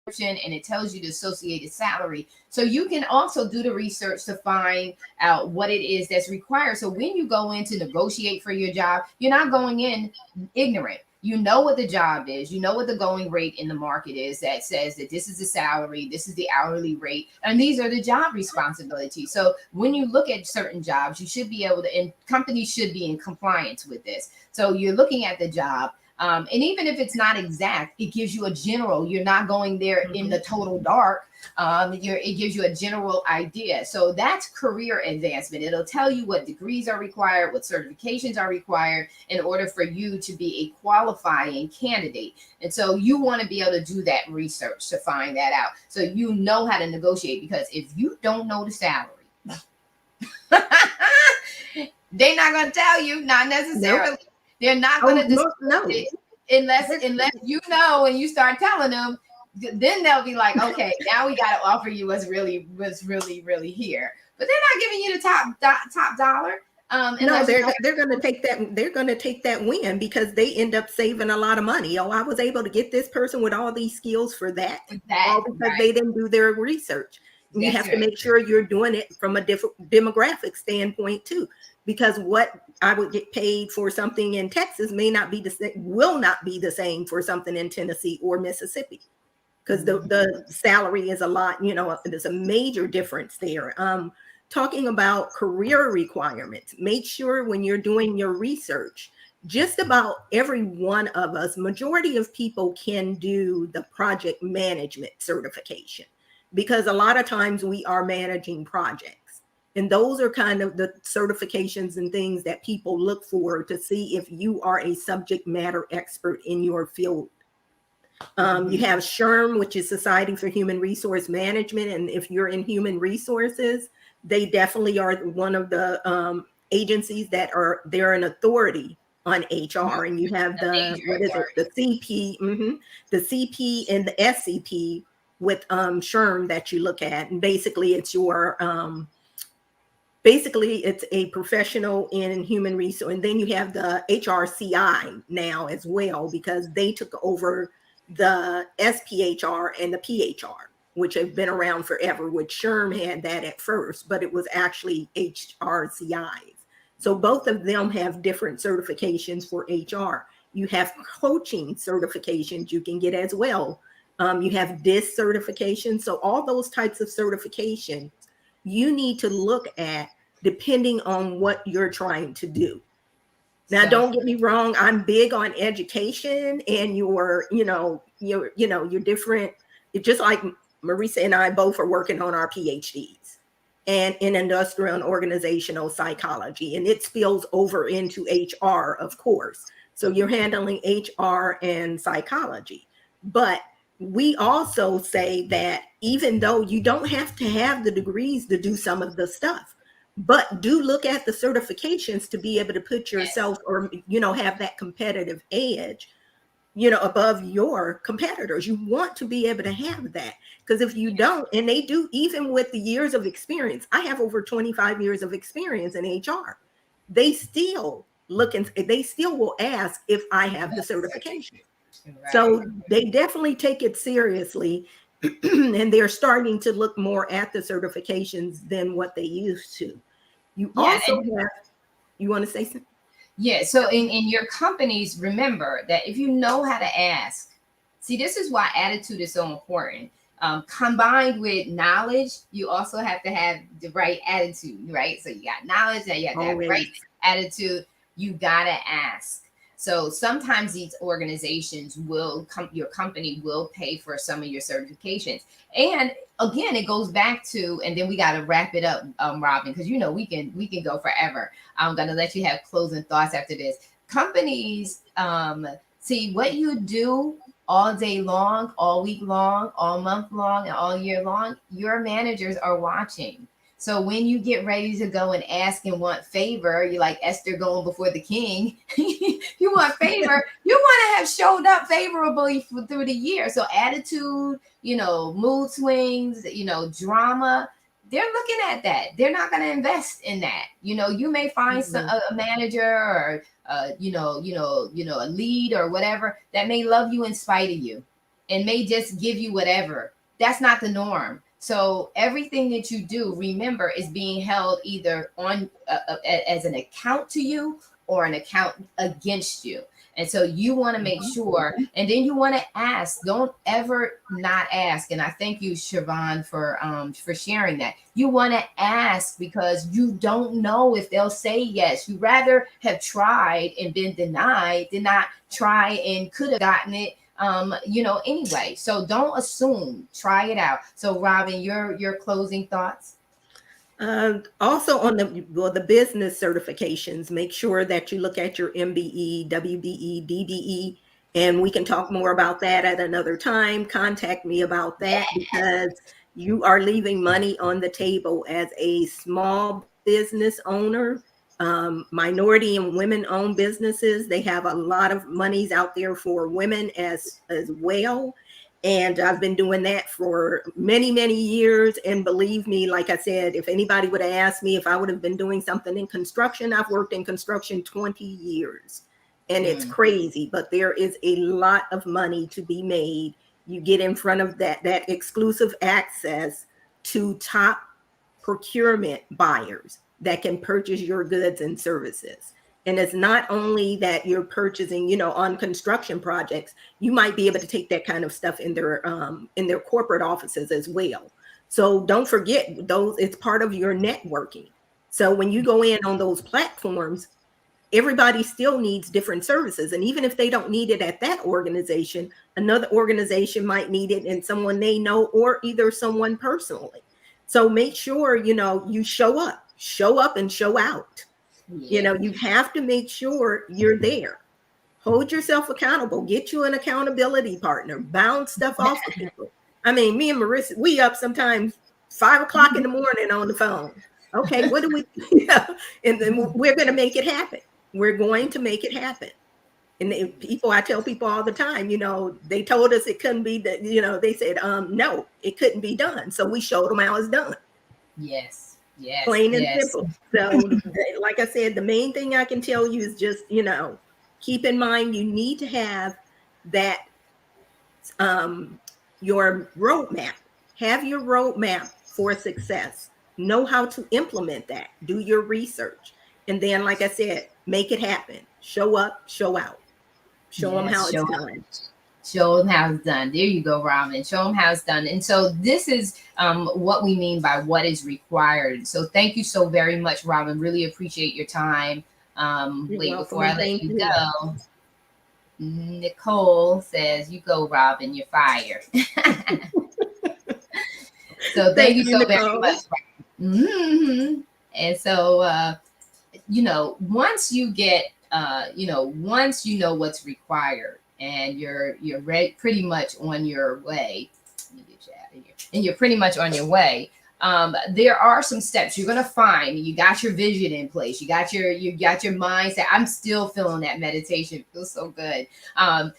and it tells you the associated salary. So you can also do the research to find out what it is that's required. So when you go in to negotiate for your job, you're not going in ignorant. You know what the job is. You know what the going rate in the market is that says that this is the salary, this is the hourly rate, and these are the job responsibilities. So when you look at certain jobs, you should be able to, and companies should be in compliance with this. So you're looking at the job. And even if it's not exact, it gives you a general. You're not going there in the total dark. It gives you a general idea. So that's career advancement. It'll tell you what degrees are required, what certifications are required in order for you to be a qualifying candidate. And so you want to be able to do that research to find that out, so you know how to negotiate. Because if you don't know the salary, they're not going to tell you, not necessarily. Nope. They're not going to discuss it unless you know and you start telling them. Then they'll be like, okay, now we got to offer you what's really here. But they're not giving you the top dollar. No, they're going to take that. They're going to take that win, because they end up saving a lot of money. Oh, I was able to get this person with all these skills for that all because they didn't do their research. And you have to make sure you're doing it from a different demographic standpoint too, because what I would get paid for something in Texas will not be the same for something in Tennessee or Mississippi, because the salary is a lot. There's a major difference there. Talking about career requirements, make sure when you're doing your research, just about every one of us, majority of people can do the project management certification, because a lot of times we are managing projects. And those are kind of the certifications and things that people look for to see if you are a subject matter expert in your field. You have SHRM, which is Society for Human Resource Management. And if you're in human resources, they definitely are one of the agencies that they're an authority on HR. And you have the, what is it, the CP, the CP and the SCP with SHRM that you look at. And basically it's your, it's a professional in human resource. And then you have the HRCI now as well, because they took over the SPHR and the PHR, which have been around forever, which SHRM had that at first, but it was actually HRCIs. So both of them have different certifications for HR. You have coaching certifications you can get as well. You have DIS certification. So all those types of certifications you need to look at depending on what you're trying to do. Now, don't get me wrong. I'm big on education and your different, it's just like Marisa and I both are working on our PhDs and in industrial and organizational psychology, and it spills over into HR, of course. So you're handling HR and psychology, but we also say that even though you don't have to have the degrees to do some of the stuff, but do look at the certifications to be able to put yourself or, have that competitive edge, above your competitors. You want to be able to have that, because if you don't, and they do, even with the years of experience, I have over 25 years of experience in HR. They still they still will ask if I have the certification. Right. So they definitely take it seriously. And they're starting to look more at the certifications than what they used to. You also have, you want to say something? Yeah. So in your companies, remember that if you know how to ask, see, this is why attitude is so important. Combined with knowledge, you also have to have the right attitude, right? So you got knowledge, and you have to have right attitude. You gotta ask. So sometimes these organizations your company will pay for some of your certifications. And again, it goes back to, and then we got to wrap it up, Robin, because we can go forever. I'm going to let you have closing thoughts after this. Companies, see what you do all day long, all week long, all month long, and all year long, your managers are watching. So when you get ready to go and ask and want favor, you're like Esther going before the king. You want favor. You want to have showed up favorably through the year. So attitude, mood swings, drama. They're looking at that. They're not going to invest in that. You may find a manager or a lead or whatever that may love you in spite of you and may just give you whatever. That's not the norm. So everything that you do, remember, is being held either on as an account to you or an account against you. And so you want to make sure, and then you want to ask. Don't ever not ask. And I thank you, Siobhan, for sharing that. You want to ask because you don't know if they'll say yes. You rather have tried and been denied than not try and could have gotten it. Anyway, so don't assume, try it out. So Robin, your closing thoughts? Also on the business certifications, make sure that you look at your MBE, WBE, DBE, and we can talk more about that at another time. Contact me about that because you are leaving money on the table as a small business owner. Minority and women-owned businesses, they have a lot of monies out there for women as well. And I've been doing that for many, many years. And believe me, like I said, if anybody would have asked me if I would have been doing something in construction, I've worked in construction 20 years. And it's crazy, but there is a lot of money to be made. You get in front of that exclusive access to top procurement buyers that can purchase your goods and services. And it's not only that you're purchasing, on construction projects, you might be able to take that kind of stuff in their corporate offices as well. So don't forget those, it's part of your networking. So when you go in on those platforms, everybody still needs different services. And even if they don't need it at that organization, another organization might need it in someone they know or either someone personally. So make sure, you show up. show up and show out. You Yeah. know, you have to make sure you're there. Hold yourself accountable. Get you an accountability partner. Bounce stuff off of people. I mean, me and Marissa, we up sometimes 5 o'clock in the morning on the phone. Okay, what do we? Yeah, and then we're going to make it happen. We're going to make it happen. And people, I tell people all the time, you know, they told us it couldn't be that. You know, they said, no, it couldn't be done. So we showed them how it's done, Yes. Yes. plain and Yes. simple. So, like I said, the main thing I can tell you is just, you know, keep in mind you need to have that your roadmap. Have your roadmap for success. Know how to implement that. Do your research. And then, like I said, make it happen. Show up, show out. Show them how Yes. it's done. Show them how it's done. There you go, Robin. Show them how it's done. And so this is what we mean by what is required. So thank you so very much, Robin. Really appreciate your time. You're Wait, welcome, before I and let thank you you. go, Nicole says, "You go, Robin. You're fired." So thank Thank you you, so very Nicole. much. Hmm. And so you know, once you get once you know what's required and you're pretty much on your way. Let me get you out of here. And you're pretty much on your way. There are some steps you're gonna find. You got your vision in place. You got your mindset. I'm still feeling that meditation. It feels so good.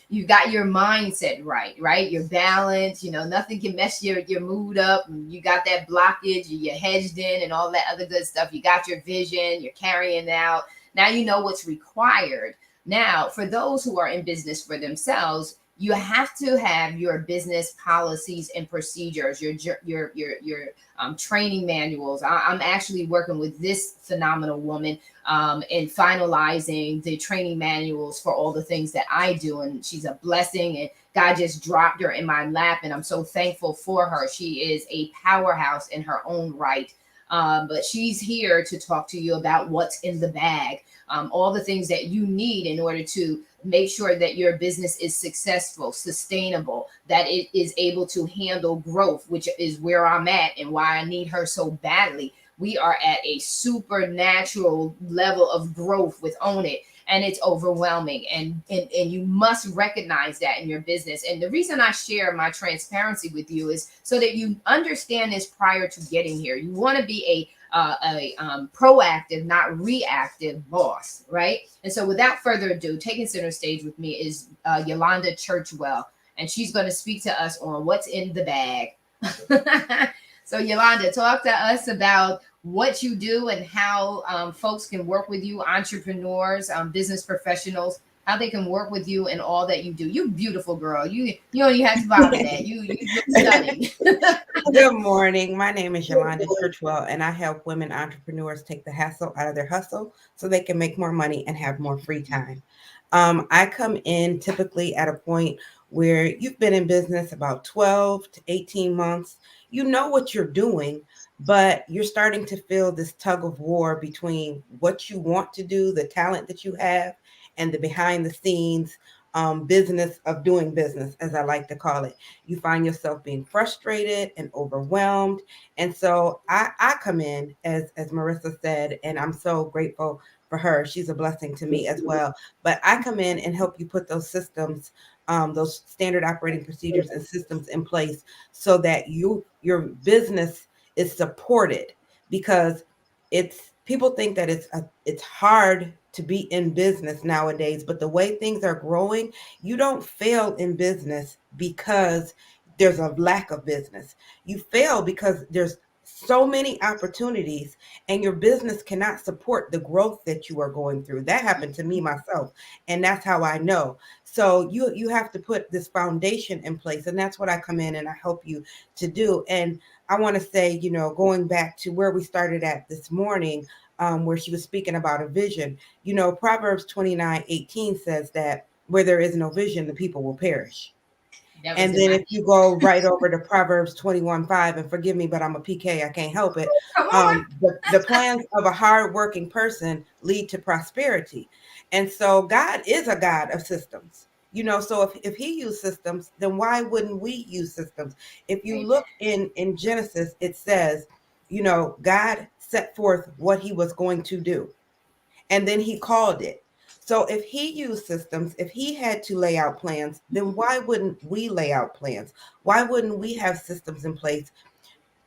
You got your mindset right? Your balance. You know, nothing can mess your mood up. You got that blockage. You're hedged in, and all that other good stuff. You got your vision. You're carrying it out. Now you know what's required. Now, for those who are in business for themselves, you have to have your business policies and procedures, your training manuals. I'm actually working with this phenomenal woman in finalizing the training manuals for all the things that I do, and she's a blessing. And God just dropped her in my lap, and I'm so thankful for her. She is a powerhouse in her own right. But she's here to talk to you about what's in the bag, all the things that you need in order to make sure that your business is successful, sustainable, that it is able to handle growth, which is where I'm at and why I need her so badly. We are at a supernatural level of growth with Own It, and it's overwhelming. And you must recognize that in your business. And the reason I share my transparency with you is so that you understand this prior to getting here. You want to be a proactive, not reactive boss, right? And so, without further ado, taking center stage with me is Yolanda Churchwell, and she's going to speak to us on what's in the bag. So, Yolanda, talk to us about what you do and how folks can work with you, entrepreneurs, business professionals, how they can work with you and all that you do. You beautiful girl. You don't even have to bother that. You look stunning. Good morning. My name is Yolanda Churchwell, and I help women entrepreneurs take the hassle out of their hustle so they can make more money and have more free time. I come in typically at a point where you've been in business about 12 to 18 months. You know what you're doing, but you're starting to feel this tug of war between what you want to do, the talent that you have, and the behind the scenes business of doing business, as I like to call it. You find yourself being frustrated and overwhelmed. And so I come in, as Marissa said, and I'm so grateful for her. She's a blessing to me as well. But I come in and help you put those systems, those standard operating procedures and systems in place so that your business is supported, because people think that it's hard to be in business nowadays, but the way things are growing, you don't fail in business because there's a lack of business. You fail because there's so many opportunities and your business cannot support the growth that you are going through. That happened to me myself, and that's how I know. So you have to put this foundation in place, and that's what I come in and I help you to do. And I want to say, going back to where we started at this morning, where she was speaking about a vision, Proverbs 29:18 says that where there is no vision, the people will perish. That was And in then my if you go right over to Proverbs 21:5, and forgive me, but I'm a PK, I can't help it. come on. The plans of a hardworking person lead to prosperity. And so God is a God of systems. So if he used systems, then why wouldn't we use systems? If you Amen. look in Genesis, it says, God set forth what he was going to do, and then he called it. So if he used systems, if he had to lay out plans, then why wouldn't we lay out plans? Why wouldn't we have systems in place?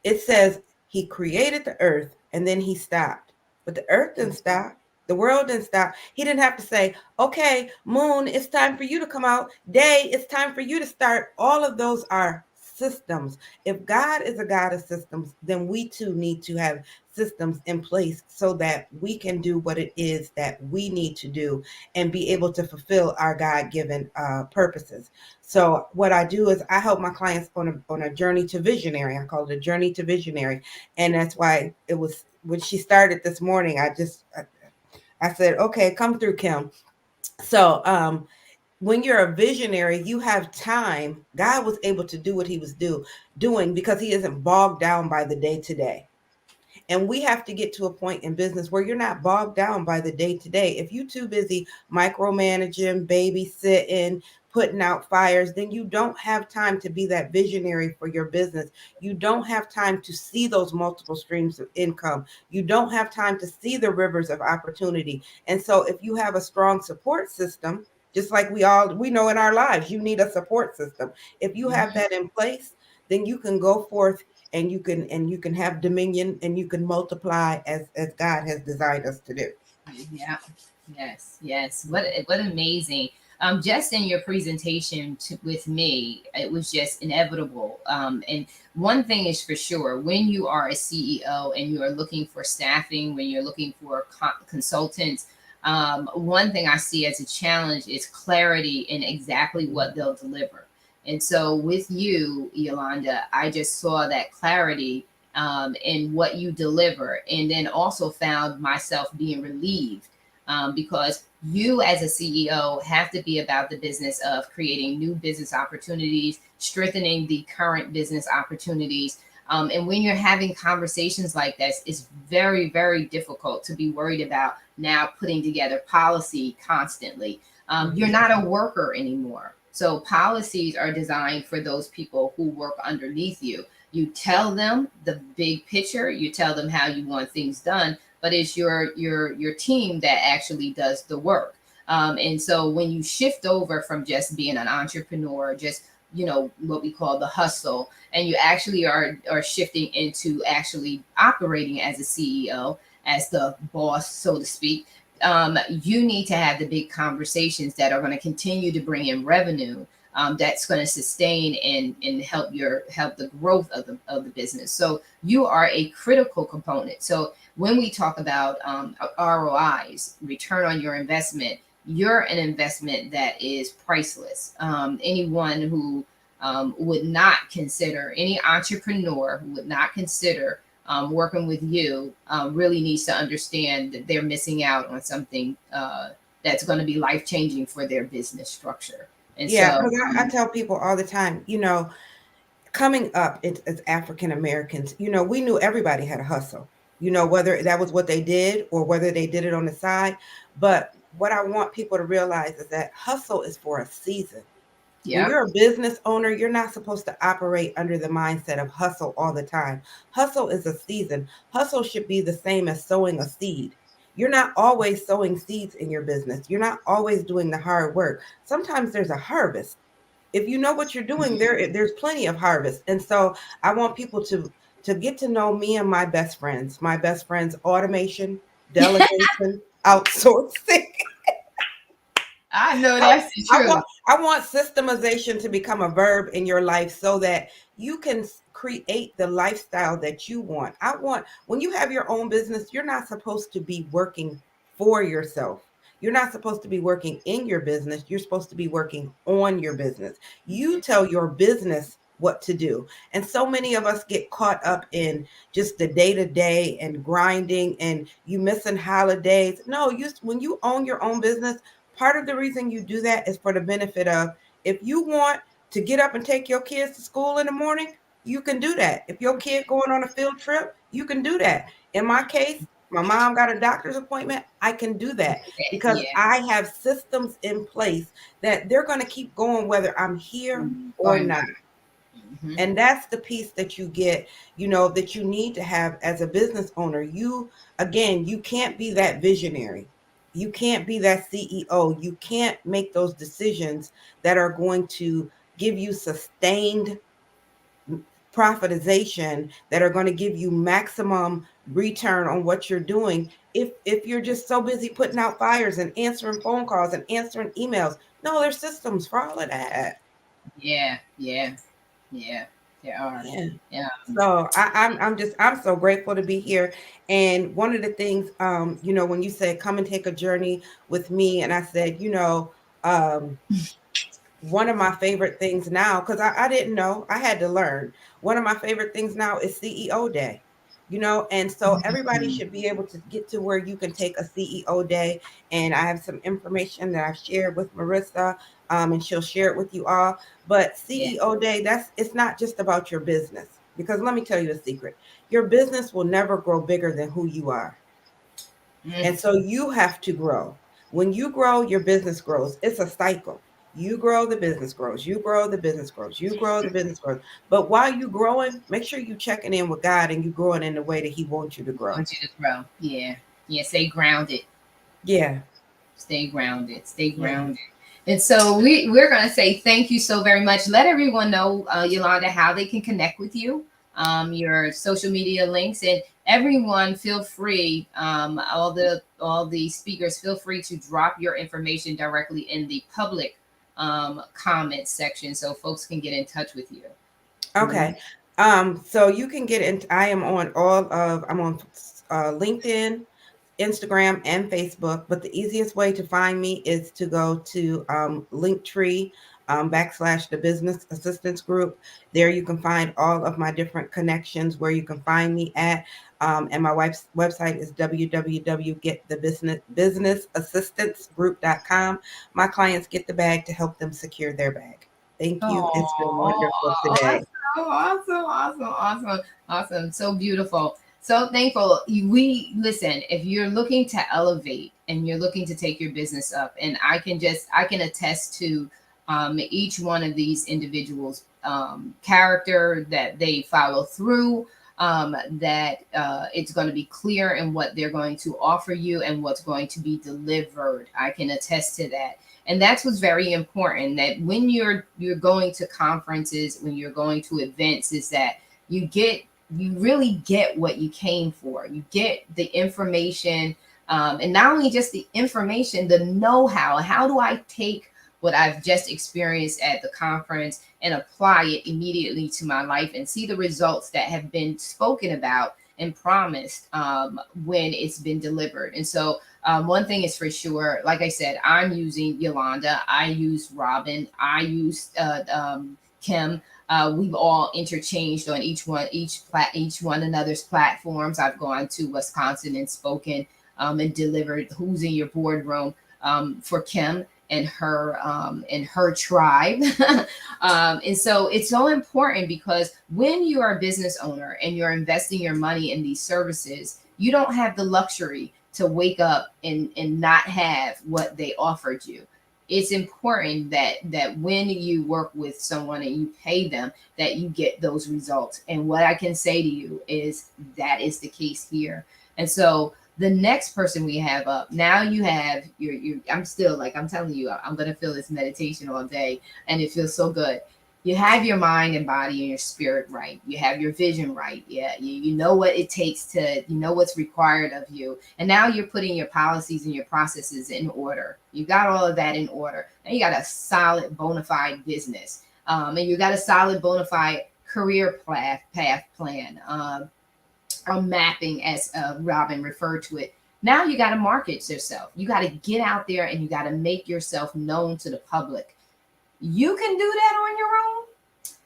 It says he created the earth and then he stopped. But the earth didn't stop. The world didn't stop. He didn't have to say, okay, moon, it's time for you to come out. Day, it's time for you to start. All of those are systems. If God is a God of systems, then we too need to have systems in place so that we can do what it is that we need to do and be able to fulfill our God-given purposes. So what I do is I help my clients on a journey to visionary. I call it a journey to visionary, and that's why it was when she started this morning. I said, okay, come through, Kim. So when you're a visionary, you have time. God was able to do what he was doing because he isn't bogged down by the day to day. And we have to get to a point in business where you're not bogged down by the day to day. If you're too busy micromanaging, babysitting, putting out fires, then you don't have time to be that visionary for your business. You don't have time to see those multiple streams of income. You don't have time to see the rivers of opportunity. And so if you have a strong support system, just like we know in our lives, you need a support system. If you have that in place, then you can go forth and you can have dominion and you can multiply as God has designed us to do. Yeah. Yes. Yes. What amazing. Just in your presentation with me, it was just inevitable. And one thing is for sure, when you are a CEO and you are looking for staffing, when you're looking for consultants, one thing I see as a challenge is clarity in exactly what they'll deliver. And so with you, Yolanda, I just saw that clarity in what you deliver, and then also found myself being relieved because you, as a CEO, have to be about the business of creating new business opportunities, strengthening the current business opportunities. And when you're having conversations like this, it's very, very difficult to be worried about now putting together policy constantly. You're not a worker anymore. So policies are designed for those people who work underneath you. You tell them the big picture, you tell them how you want things done, but it's your team that actually does the work. And so when you shift over from just being an entrepreneur, just what we call the hustle, and you actually are shifting into actually operating as a CEO, as the boss, so to speak, you need to have the big conversations that are going to continue to bring in revenue, that's going to sustain and help the growth of the business. So you are a critical component. So when we talk about ROIs, return on your investment, you're an investment that is priceless. Anyone who would not consider, any entrepreneur who would not consider working with you really needs to understand that they're missing out on something that's going to be life changing for their business structure. And Yeah, so, because I tell people all the time, coming up as African Americans, we knew everybody had a hustle, whether that was what they did or whether they did it on the side. But what I want people to realize is that hustle is for a season. When yeah, you're a business owner, you're not supposed to operate under the mindset of hustle all the time. Hustle is a season. Hustle should be the same as sowing a seed. You're not always sowing seeds in your business. You're not always doing the hard work. Sometimes there's a harvest. If you know what you're doing, there's plenty of harvest. And so I want people to get to know me and my best friends. My best friends, automation, delegation, outsourcing. I know I, that's the I truth. want I want systemization to become a verb in your life so that you can create the lifestyle that you want. I want when you have your own business, you're not supposed to be working for yourself. You're not supposed to be working in your business. You're supposed to be working on your business. You tell your business what to do. And so many of us get caught up in just the day to day and grinding and you missing holidays. No, when you own your own business, part of the reason you do that is for the benefit of if you want to get up and take your kids to school in the morning, you can do that. If your kid going on a field trip, you can do that. In my case, my mom got a doctor's appointment, I can do that because Yeah, I have systems in place that they're going to keep going whether I'm here or or not. Mhm. And that's the piece that you get, that you need to have as a business owner. Again, you can't be that visionary. You can't be that CEO. You can't make those decisions that are going to give you sustained profitization, that are going to give you maximum return on what you're doing, if you're just so busy putting out fires and answering phone calls and answering emails. No, there's systems for all of that. Yeah, yeah, yeah. There are. Yeah. Yeah. So I'm so grateful to be here. And one of the things, when you said come and take a journey with me, and I said, um, one of my favorite things now, because I didn't know, I had to learn. One of my favorite things now is CEO Day, and so everybody Mhm. should be able to get to where you can take a CEO Day. And I have some information that I've shared with Marissa, and she'll share it with you all. But Yeah. CEO Day, it's not just about your business, because let me tell you a secret. Your business will never grow bigger than who you are. Mm. And so you have to grow. When you grow, your business grows. It's a cycle. You grow, the business grows. You grow, the business grows. You grow, the business grows. But while you growing, make sure you checking in with God and you growing in the way that He wants you to I grow. want you to grow. Yeah. Yeah. Stay grounded. Yeah. Stay grounded. Stay Yeah. grounded. And so we're going to say thank you so very much. Let everyone know, Yolanda, how they can connect with you, your social media links, and everyone feel free. All the speakers feel free to drop your information directly in the public comment section so folks can get in touch with you. Mhm. Okay. So you can get in. I'm on LinkedIn, Instagram, and Facebook. But the easiest way to find me is to go to Linktree / the Business Assistance Group. There you can find all of my different connections where you can find me at. And my wife's website is www.getthebusinessassistancegroup.com. My clients get the bag to help them secure their bag. Thank you. It's been Oh, wonderful awesome, today. awesome. So beautiful. So thankful. We listen, if you're looking to elevate and you're looking to take your business up, and I can attest to each one of these individuals' character, that they follow through, that it's going to be clear in what they're going to offer you and what's going to be delivered. I can attest to that. And that's what's very important, that when you're going to conferences, when you're going to events, is that you really get what you came for. You get the information, and not only just the information, the know-how. How do I take what I've just experienced at the conference and apply it immediately to my life and see the results that have been spoken about and promised, when it's been delivered? And so one thing is for sure, like I said, I'm using Yolanda, I use Robin, I use Kim. We've all interchanged on each one another's platforms. I've gone to Wisconsin and spoken, and delivered Who's in Your Boardroom, for Kim and her tribe. And so it's so important, because when you're a business owner and you're investing your money in these services, you don't have the luxury to wake up and not have what they offered you. It's important that when you work with someone and you pay them, that you get those results. And what I can say to you is that is the case here. And so the next person we have up, now you have your I'm still, like I'm telling you, I'm gonna feel this meditation all day, and it feels so good. You have your mind and body and your spirit right. You have your vision right. Yeah, you know what it takes to, you know what's required of you. And now you're putting your policies and your processes in order. You got all of that in order. And you got a solid bona fide business. And you got a solid bona fide career path plan. Or mapping, as Robin referred to it. Now you got to market yourself. You got to get out there and you got to make yourself known to the public. You can do that on your own,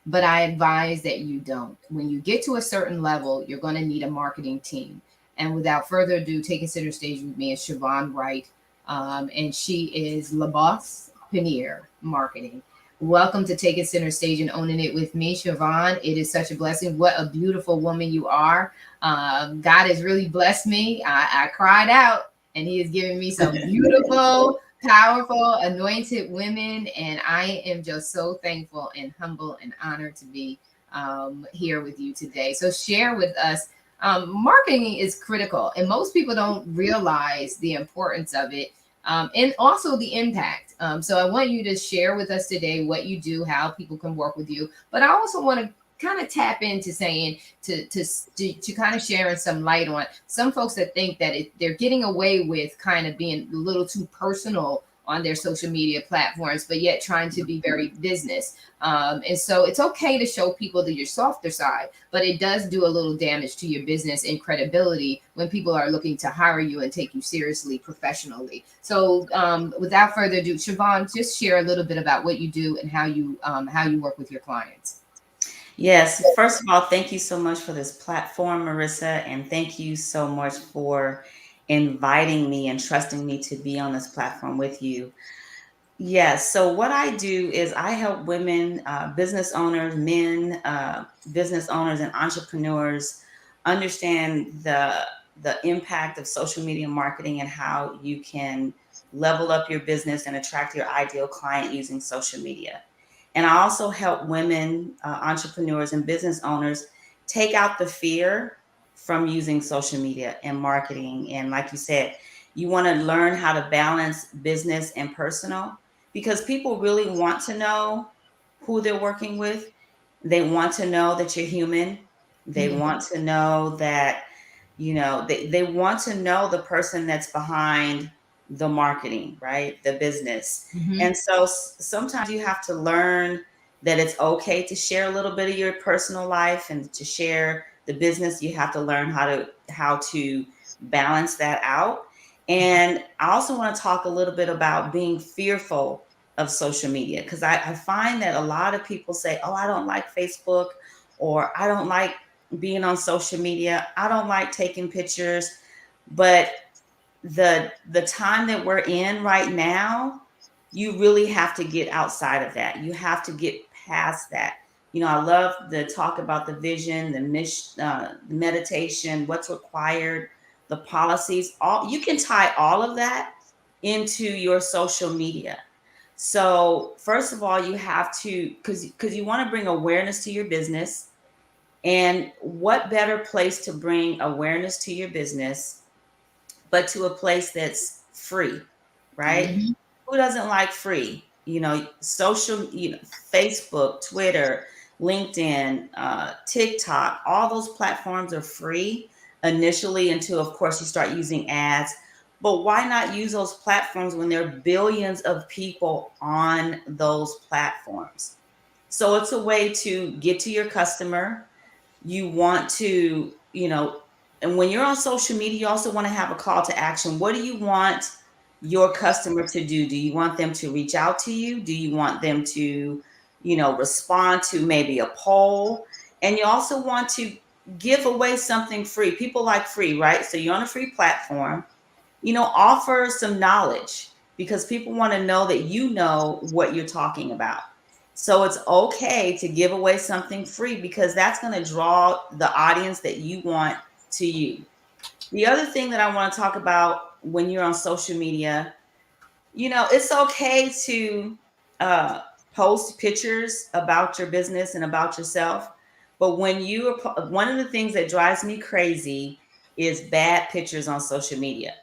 but I advise that you don't. When you get to a certain level, you're going to need a marketing team. And without further ado, taking center stage with me is Siobhan Wright, and she is La Boss Panier Marketing. Welcome to Taking Center Stage and Owning It with me, Siobhan. It is such a blessing. What a beautiful woman you are. God has really blessed me. I cried out, and He has given me some beautiful, powerful, anointed women. And I am just so thankful and humble and honored to be here with you today. So share with us. Marketing is critical, and most people don't realize the importance of it, and also the impact. So I want you to share with us today what you do, how people can work with you. But I also want to kind of tap into saying to kind of sharing some light on some folks that think that they're getting away with kind of being a little too personal on their social media platforms, but yet trying to be very business. And so it's okay to show people your softer side, but it does do a little damage to your business and credibility when people are looking to hire you and take you seriously professionally. So without further ado, Siobhan, just share a little bit about what you do and how you work with your clients. Yes, first of all, thank you so much for this platform, Marissa, and thank you so much for inviting me and trusting me to be on this platform with you. Yes, so what I do is I help women, business owners, men, business owners, and entrepreneurs understand the impact of social media marketing and how you can level up your business and attract your ideal client using social media. And I also help women, entrepreneurs, and business owners take out the fear from using social media and marketing. And like you said, you want to learn how to balance business and personal because people really want to know who they're working with. They want to know that you're human. They want to know that, they want to know the person that's behind the marketing, right? The business. Mm-hmm. And so sometimes you have to learn that it's okay to share a little bit of your personal life and to share the business. You have to learn how to balance that out. And I also want to talk a little bit about being fearful of social media because I find that a lot of people say, oh, I don't like Facebook, or I don't like being on social media. I don't like taking pictures. But the time that we're in right now, you really have to get outside of that. You have to get past that. I love the talk about the vision, the meditation, what's required, the policies. All you can tie all of that into your social media. So first of all, you have to, because you want to bring awareness to your business. And what better place to bring awareness to your business but to a place that's free, right? Mm-hmm. Who doesn't like free? Social, Facebook, Twitter, LinkedIn, TikTok, all those platforms are free initially until, of course, you start using ads. But why not use those platforms when there are billions of people on those platforms? So it's a way to get to your customer. You want to, and when you're on social media, you also want to have a call to action. What do you want your customer to do? Do you want them to reach out to you? Do you want them to, respond to maybe a poll? And you also want to give away something free. People like free, right? So you're on a free platform, offer some knowledge because people want to know that you know what you're talking about. So it's okay to give away something free because that's going to draw the audience that you want to you. The other thing that I want to talk about when you're on social media, it's okay to post pictures about your business and about yourself. But one of the things that drives me crazy is bad pictures on social media.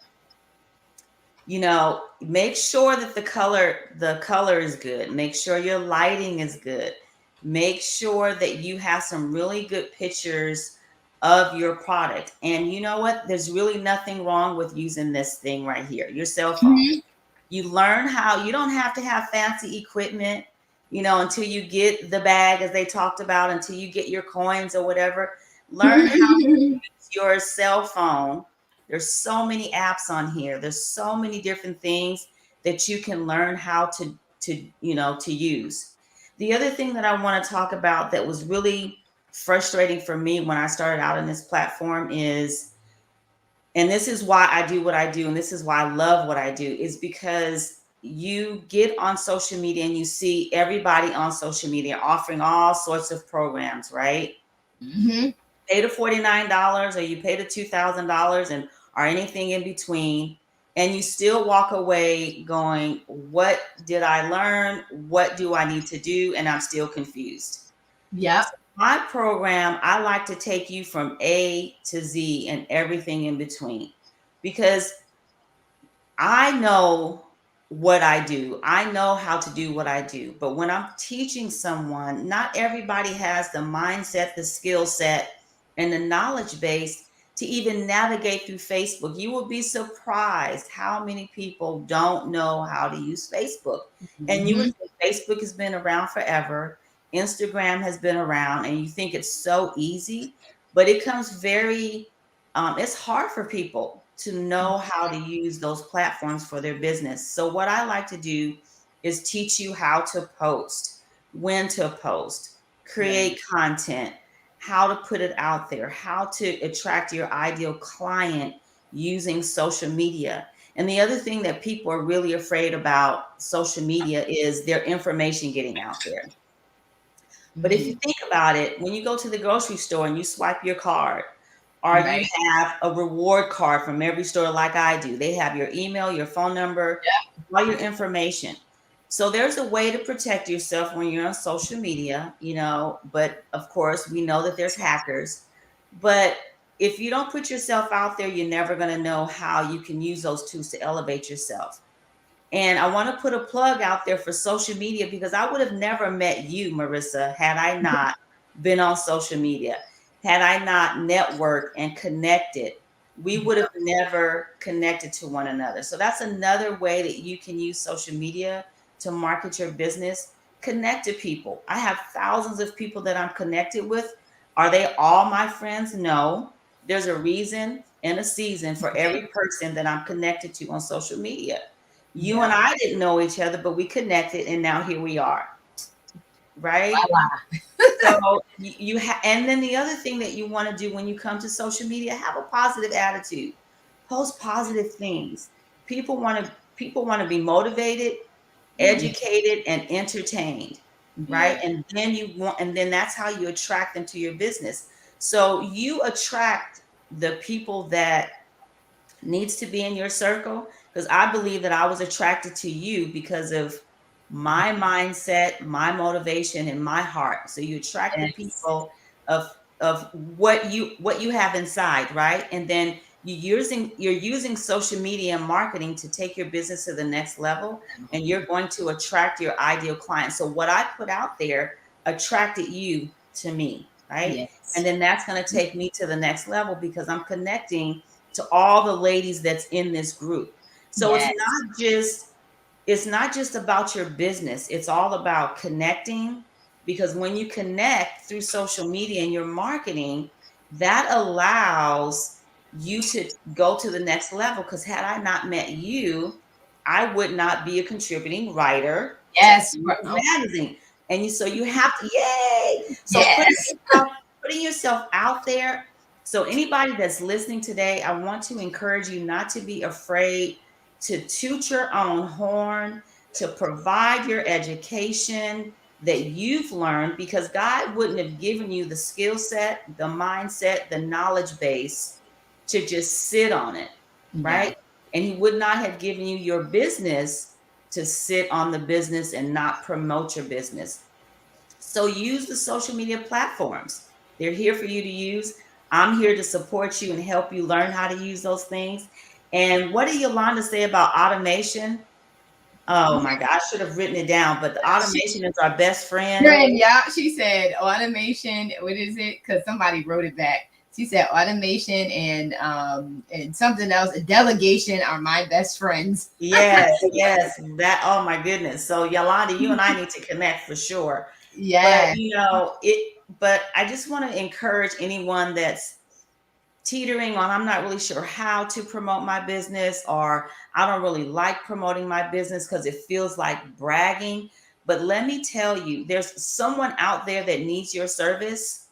Make sure that the color is good. Make sure your lighting is good. Make sure that you have some really good pictures of your product. And you know what? There's really nothing wrong with using this thing right here, your cell phone. Mm-hmm. You learn how you don't have to have fancy equipment, until you get the bag, as they talked about, until you get your coins or whatever. Learn how to use your cell phone. There's so many apps on here. There's so many different things that you can learn how to use. The other thing that I want to talk about that was really frustrating for me when I started out in this platform is, and this is why I do what I do, and this is why I love what I do, is because you get on social media and you see everybody on social media offering all sorts of programs, right? Mm-hmm. Pay the $49 or you pay the $2,000 and or anything in between, and you still walk away going, what did I learn? What do I need to do? And I'm still confused. Yep. My program, I like to take you from A to Z and everything in between, because I know what I do. I know how to do what I do. But when I'm teaching someone, not everybody has the mindset, the skill set, and the knowledge base to even navigate through Facebook. You will be surprised how many people don't know how to use Facebook. And you would Mhm. think Facebook has been around forever, Instagram has been around, and you think it's so easy, but it comes very it's hard for people to know how to use those platforms for their business. So, what I like to do is teach you how to post, when to post, Right. create content, how to put it out there, how to attract your ideal client using social media. And the other thing that people are really afraid about social media is their information getting out there. But if you Mhm. think about it, when you go to the grocery store and you swipe your card, or you Right. have a reward card from every store like I do, they have your email, your phone number, all your information. So there's a way to protect yourself when you're on social media, but of course, we know that there's hackers. But if you don't put yourself out there, you're never going to know how you can use those tools to elevate yourself. And I want to put a plug out there for social media, because I would have never met you, Marissa, had I not been on social media, had I not networked and connected. We would have never connected to one another. So that's another way that you can use social media to market your business. Connect to people. I have thousands of people that I'm connected with. Are they all my friends? No. There's a reason and a season for every person that I'm connected to on social media. You and Yeah. I didn't know each other, but we connected, and now here we are, right? Voila. So and then the other thing that you want to do when you come to social media, have a positive attitude, post positive things. People want to be motivated, Yeah. educated, and entertained, right? Yeah. And then that's how you attract them to your business. So you attract the people that needs to be in your circle, because I believe that I was attracted to you because of my mindset, my motivation, and my heart. So you attract the Yes. people of what you have inside, right? And then you're using social media and marketing to take your business to the next level, and you're going to attract your ideal client. So what I put out there attracted you to me, right? And Yes. then that's going to take me to the next level, because I'm connecting to all the ladies that's in this group. So it's Yes. not just about your business. It's all about connecting, because when you connect through social media and your marketing, that allows you to go to the next level, because had I not met you, I would not be a contributing writer to Yes. Oh, magazine. So you have to, yay. So yes. putting yourself out there. So anybody that's listening today, I want to encourage you not to be afraid to toot your own horn, to provide your education that you've learned, because God wouldn't have given you the skill set, the mindset, the knowledge base to just sit on it, Yeah. right? And He would not have given you your business to sit on the business and not promote your business. So use the social media platforms. They're here for you to use. I'm here to support you and help you learn how to use those things. And what did Yolanda say about automation? Oh my God, I should have written it down, but the automation is our best friend. And yeah, she said automation. What is it? Because somebody wrote it back. She said automation and something else. Delegation are my best friends. Yes, yes, that, oh my goodness. So Yolanda, you and I need to connect for sure. But Yes. but I just want to encourage anyone that's teetering on, I'm not really sure how to promote my business, or I don't really like promoting my business because it feels like bragging. But let me tell you, there's someone out there that needs your service.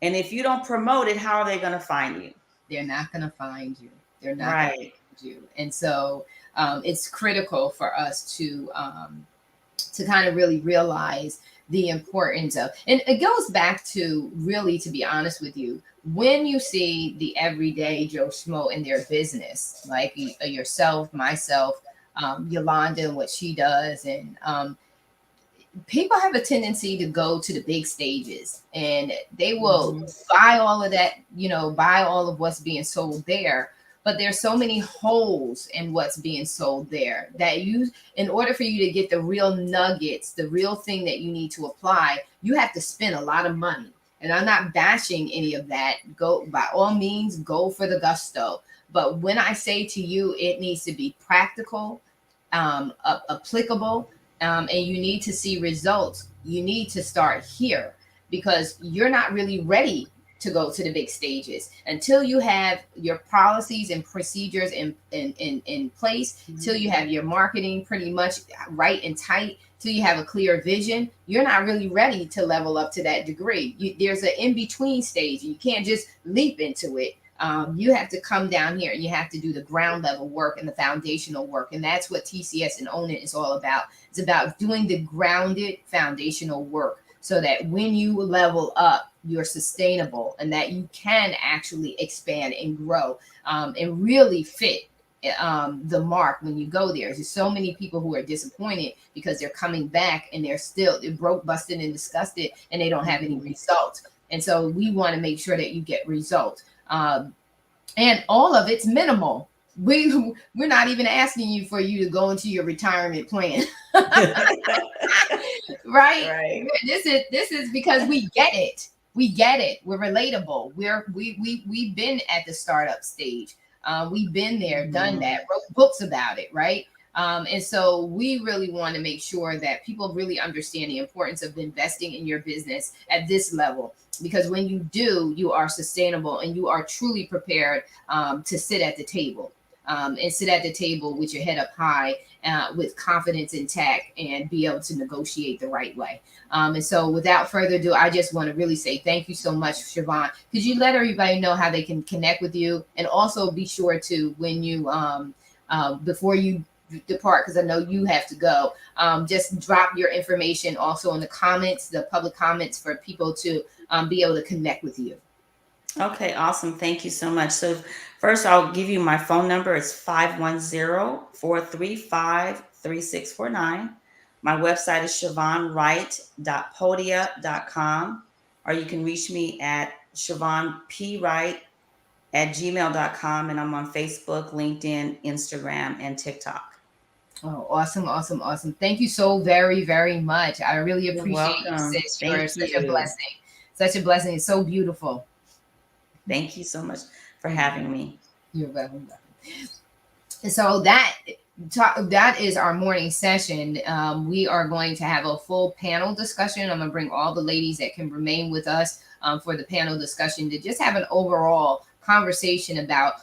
And if you don't promote it, how are they going to find you? They're not going to find you. They're not going to Right. find you. And so it's critical for us to kind of really realize the importance of, and it goes back to really, to be honest with you, when you see the everyday Joe Schmo in their business, like yourself, myself, Yolanda, and what she does, and people have a tendency to go to the big stages and they will buy all of that, buy all of what's being sold there. But there's so many holes in what's being sold there that in order for you to get the real nuggets, the real thing that you need to apply, you have to spend a lot of money. And I'm not bashing any of that. Go, by all means, go for the gusto. But when I say to you, it needs to be practical, applicable, and you need to see results, you need to start here, because you're not really ready to go to the big stages until you have your policies and procedures in place, till you have your marketing pretty much right and tight, till you have a clear vision. You're not really ready to level up to that degree. There's an in-between stage. You can't just leap into it. You have to come down here and you have to do the ground level work and the foundational work. And that's what TCS and Own It is all about. It's about doing the grounded foundational work so that when you level up, you're sustainable and that you can actually expand and grow and really fit the mark when you go there. There's so many people who are disappointed because they're coming back and they're broke, busted, and disgusted, and they don't have any results. And so we want to make sure that you get results. And all of it's minimal. We're not even asking you for you to go into your retirement plan. Right? This is because we get it. We get it. We're relatable. We've been at the startup stage. We've been there, done that, wrote books about it, right? And so we really want to make sure that people really understand the importance of investing in your business at this level, because when you do, you are sustainable and you are truly prepared to sit at the table and sit at the table with your head up high, with confidence intact, and be able to negotiate the right way. And so without further ado, I just want to really say thank you so much, Siobhan. Could you let everybody know how they can connect with you? And also be sure to, when you, before you depart, because I know you have to go, just drop your information also in the comments, the public comments, for people to be able to connect with you. Okay, awesome. Thank you so much. So first, I'll give you my phone number. It's 510-435-3649. My website is siobhanwright.podia.com, or you can reach me at siobhanpwright@gmail.com, and I'm on Facebook, LinkedIn, Instagram, and TikTok. Oh, awesome, awesome, awesome. Thank you so very, very much. I really appreciate you, sis. You're such a blessing. Such a blessing. It's so beautiful. Thank you so much for having me. You're welcome. So that is our morning session. We are going to have a full panel discussion. I'm going to bring all the ladies that can remain with us for the panel discussion to just have an overall conversation about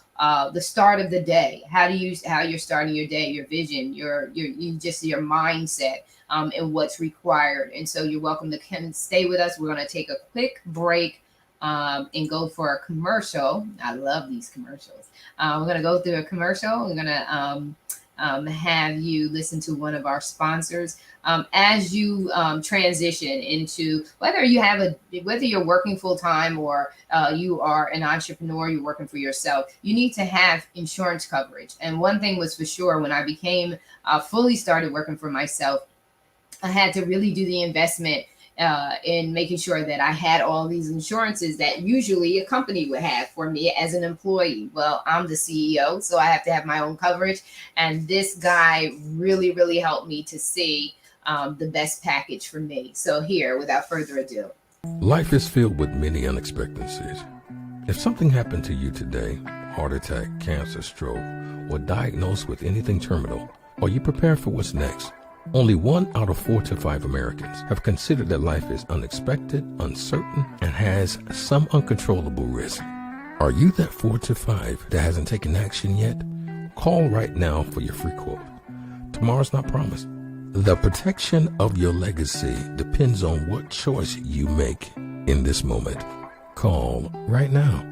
the start of the day. How you're starting your day, your vision, your mindset, and what's required. And so you're welcome to come and stay with us. We're going to take a quick break and go for a commercial. I love these commercials. We're going to go through a commercial. We're going to have you listen to one of our sponsors as you transition into whether you're working full time or you are an entrepreneur, you're working for yourself. You need to have insurance coverage. And one thing was for sure, when I became fully started working for myself, I had to really do the investment in making sure that I had all these insurances that usually a company would have for me as an employee. Well, I'm the CEO, so I have to have my own coverage. And this guy really, really helped me to see the best package for me. So here, without further ado. Life is filled with many unexpectancies. If something happened to you today, heart attack, cancer, stroke, or diagnosed with anything terminal, are you prepared for what's next? Only 1 out of 4 to 5 Americans have considered that life is unexpected, uncertain, and has some uncontrollable risk. Are you that 4 to 5 that hasn't taken action yet? Call right now for your free quote. Tomorrow's not promised. The protection of your legacy depends on what choice you make in this moment. Call right now.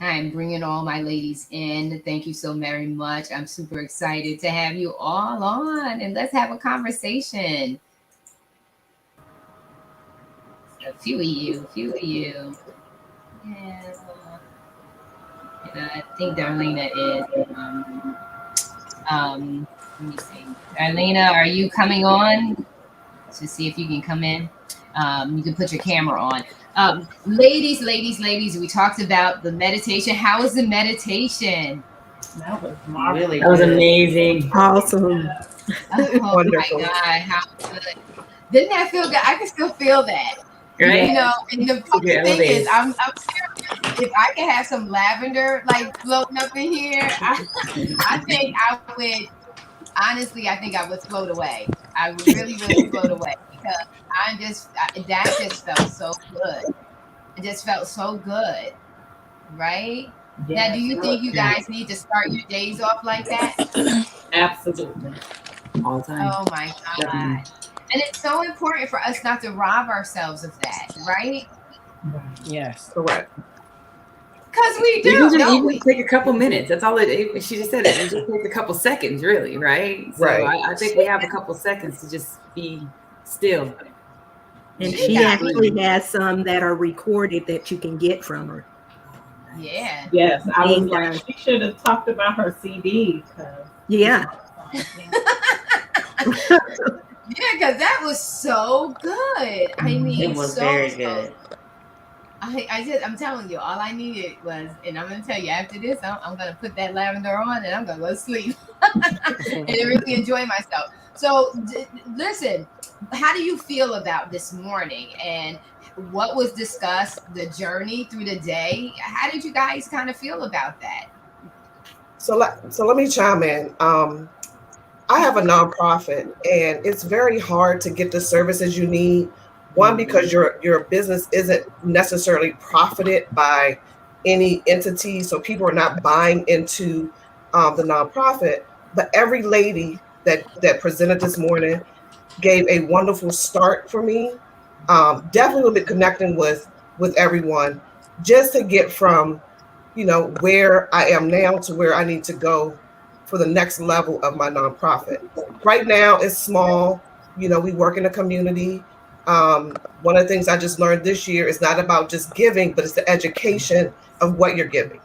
I'm bringing all my ladies in. Thank you so very much. I'm super excited to have you all on, and let's have a conversation. A few of you. Yeah. And I think Darlena is. Let me see. Darlena, are you coming on to see if you can come in? You can put your camera on. Ladies, we talked about the meditation. How was the meditation? That was marvelous. Really That was good. amazing. Awesome. Oh Wonderful. my God, how good. Didn't that feel good? I can still feel that. Right? You know, and the funny Super thing is, elevated. I'm serious. If I could have some lavender like floating up in here, I think I would. Honestly, I think I would float away. I would really, really float away because that just felt so good. It just felt so good, right? Now, do you think you guys need to start your days off like that? Absolutely. All the time. Oh my God. Definitely. And it's so important for us not to rob ourselves of that, right? Yes. Correct. Because we do, don't we? Take a couple minutes. That's all she just said. It just takes a couple seconds, really, right? So Right. I think we have a couple seconds to just be still. And she actually has some that are recorded that you can get from her. Yeah. Yes, I was And, like, she should have talked about her CD. Yeah. Yeah, because that was so good. I mean, It was so very so good. I'm telling you, all I needed was, and I'm gonna tell you after this, I'm gonna put that lavender on and I'm gonna go to sleep and really enjoy myself. So, listen, how do you feel about this morning and what was discussed, the journey through the day? How did you guys kind of feel about that? So let me chime in. I have a nonprofit, and it's very hard to get the services you need. One, because your business isn't necessarily profited by any entity, so people are not buying into the nonprofit. But every lady that presented this morning gave a wonderful start for me. Definitely will be connecting with everyone just to get from where I am now to where I need to go for the next level of my nonprofit. Right now, it's small. We work in a community. One of the things I just learned this year is not about just giving, but it's the education of what you're giving.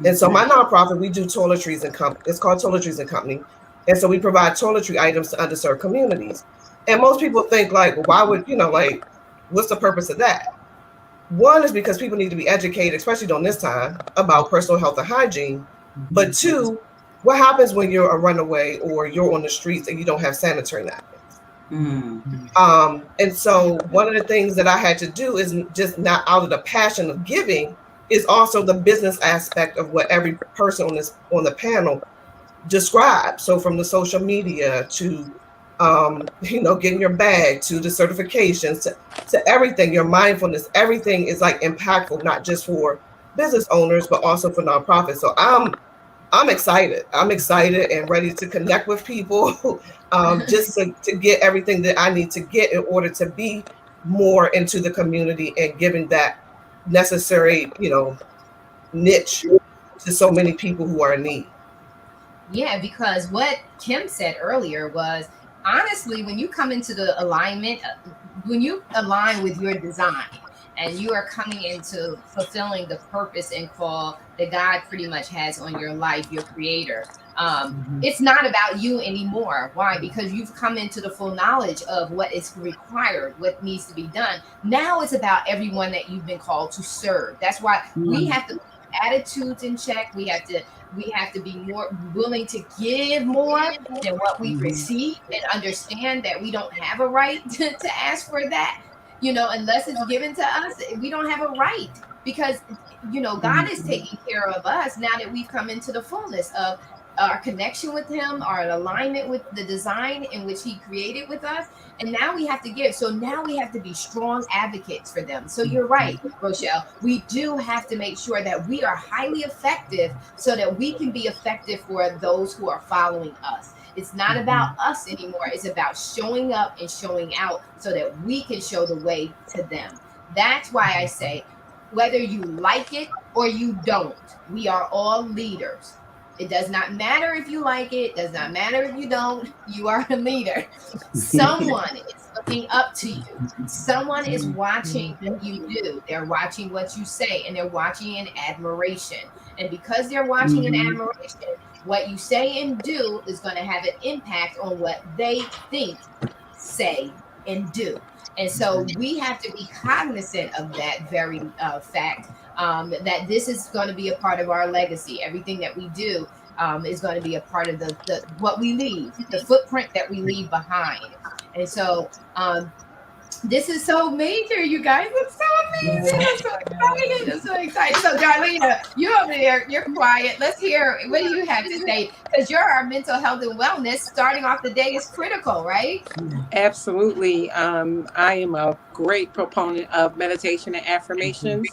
And so my nonprofit, we do toiletries and company. It's called Toiletries and Company. And so we provide toiletry items to underserved communities. And most people think like, well, why would, what's the purpose of that? One is because people need to be educated, especially during this time, about personal health and hygiene. But two, what happens when you're a runaway or you're on the streets and you don't have sanitary napkins? And so one of the things that I had to do is just not out of the passion of giving is also the business aspect of what every person on the panel described. So from the social media to getting your bag, to the certifications, to everything, your mindfulness, everything is like impactful, not just for business owners, but also for nonprofits. So I'm excited. I'm excited and ready to connect with people, just to get everything that I need to get in order to be more into the community and giving that necessary, niche to so many people who are in need. Yeah, because what Kim said earlier was, honestly, when you come into the alignment, when you align with your design and you are coming into fulfilling the purpose and call that God pretty much has on your life, your creator, it's not about you anymore. Why? Because you've come into the full knowledge of what is required, what needs to be done. Now it's about everyone that you've been called to serve. That's why we have to put attitudes in check. We have to be more willing to give more than what we receive, and understand that we don't have a right to ask for that, unless it's given to us. We don't have a right, because God is taking care of us now that we've come into the fullness of our connection with him, our alignment with the design in which he created with us. And now we have to give. So now we have to be strong advocates for them. So you're right, Rochelle. We do have to make sure that we are highly effective so that we can be effective for those who are following us. It's not about us anymore. It's about showing up and showing out so that we can show the way to them. That's why I say, whether you like it or you don't, we are all leaders. It does not matter if you like it. Does not matter if you don't. You are a leader. Someone is looking up to you. Someone is watching what you do. They're watching what you say, and they're watching in admiration. And because they're watching in admiration, what you say and do is going to have an impact on what they think, say, and do. And so we have to be cognizant of that very fact, that this is going to be a part of our legacy. Everything that we do is going to be a part of the what we leave, the footprint that we leave behind. And so this is so major, you guys. It's so amazing. I'm so excited. I'm so excited. So, Darlena, you over there, you're quiet. Let's hear what do you have to say? Because you're our mental health and wellness. Starting off the day is critical, right? Absolutely. I am a great proponent of meditation and affirmations.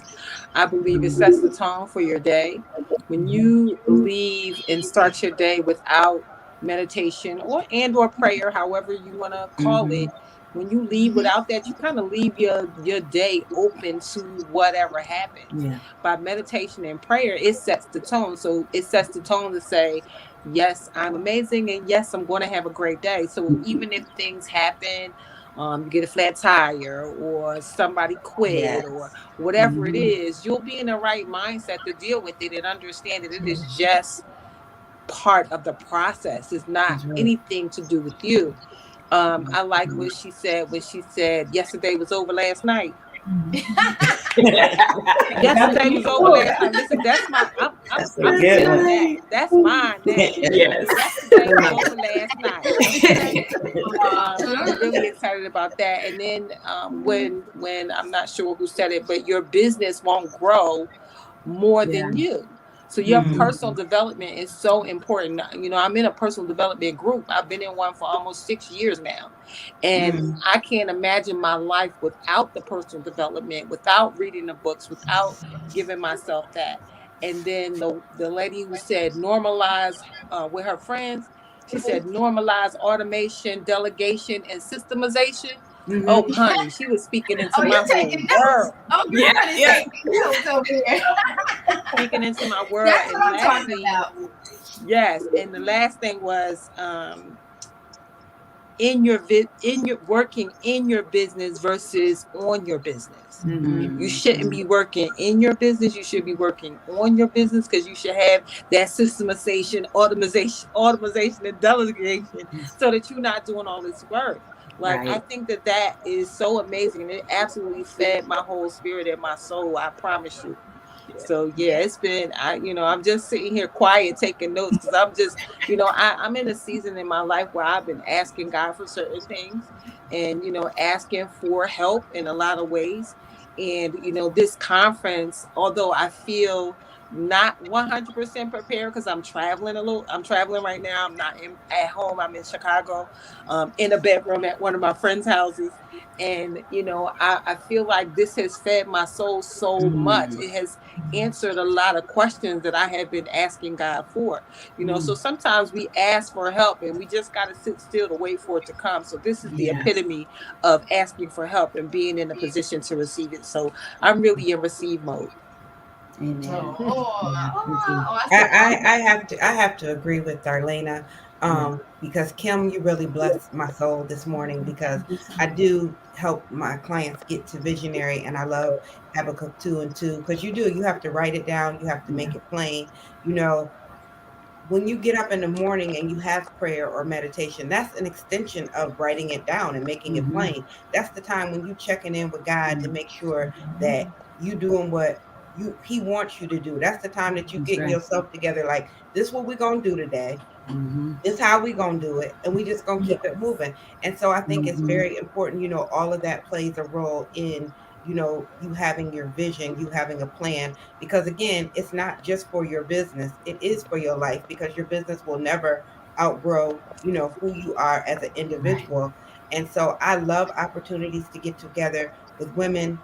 I believe it sets the tone for your day. When you leave and start your day without meditation or prayer, however you want to call it, when you leave without that, you kind of leave your day open to whatever happens. Yeah. By meditation and prayer, it sets the tone. So it sets the tone to say, yes, I'm amazing, and yes, I'm going to have a great day. So even if things happen, you get a flat tire or somebody quit or whatever it is, you'll be in the right mindset to deal with it and understand that it is just part of the process. It's not anything to do with you. I like what she said when she said yesterday was over last night. Yesterday was over last night. Listen, that's my. I'm stealing that. That's mine now. Yes. Yesterday was over last night. Okay? I'm really excited about that. And then when I'm not sure who said it, but your business won't grow more than you. So your personal development is so important. You know, I'm in a personal development group. I've been in one for almost 6 years now. And I can't imagine my life without the personal development, without reading the books, without giving myself that. And then the lady who said normalize with her friends, she said normalize automation, delegation, and systemization. Oh, honey, she was speaking into my whole world. Oh, you're going to say pills over here. Speaking into my world. That's what I'm talking about. Yes, and the last thing was in your working in your business versus on your business. You shouldn't be working in your business. You should be working on your business, because you should have that systemization, automation, and delegation, so that you're not doing all this work. Like, I think that is so amazing, and it absolutely fed my whole spirit and my soul. I promise you. So yeah, it's been, I'm just sitting here quiet taking notes, because I'm just, I'm in a season in my life where I've been asking God for certain things, and asking for help in a lot of ways. And this conference, although I feel not 100% prepared, because I'm traveling right now. I'm not at home. I'm in Chicago, in a bedroom at one of my friends' houses. And I feel like this has fed my soul so much. It has answered a lot of questions that I have been asking God for. So sometimes we ask for help and we just got to sit still to wait for it to come. So this is the epitome of asking for help and being in a position to receive it. So I'm really in receive mode. Amen. I have to agree with Darlena, because Kim, you really blessed my soul this morning, because I do help my clients get to visionary, and I love Habakkuk 2 and 2, because you have to write it down, you have to make it plain. When you get up in the morning and you have prayer or meditation, that's an extension of writing it down and making it plain. That's the time when you checking in with God to make sure that you doing what he wants you to do. That's the time that you getting yourself together, like, this is what we're gonna do today. This is how we gonna do it, and we just gonna keep it moving. And so I think it's very important, all of that plays a role in you having your vision, you having a plan, because again, it's not just for your business, it is for your life, because your business will never outgrow who you are as an individual. And so I love opportunities to get together with women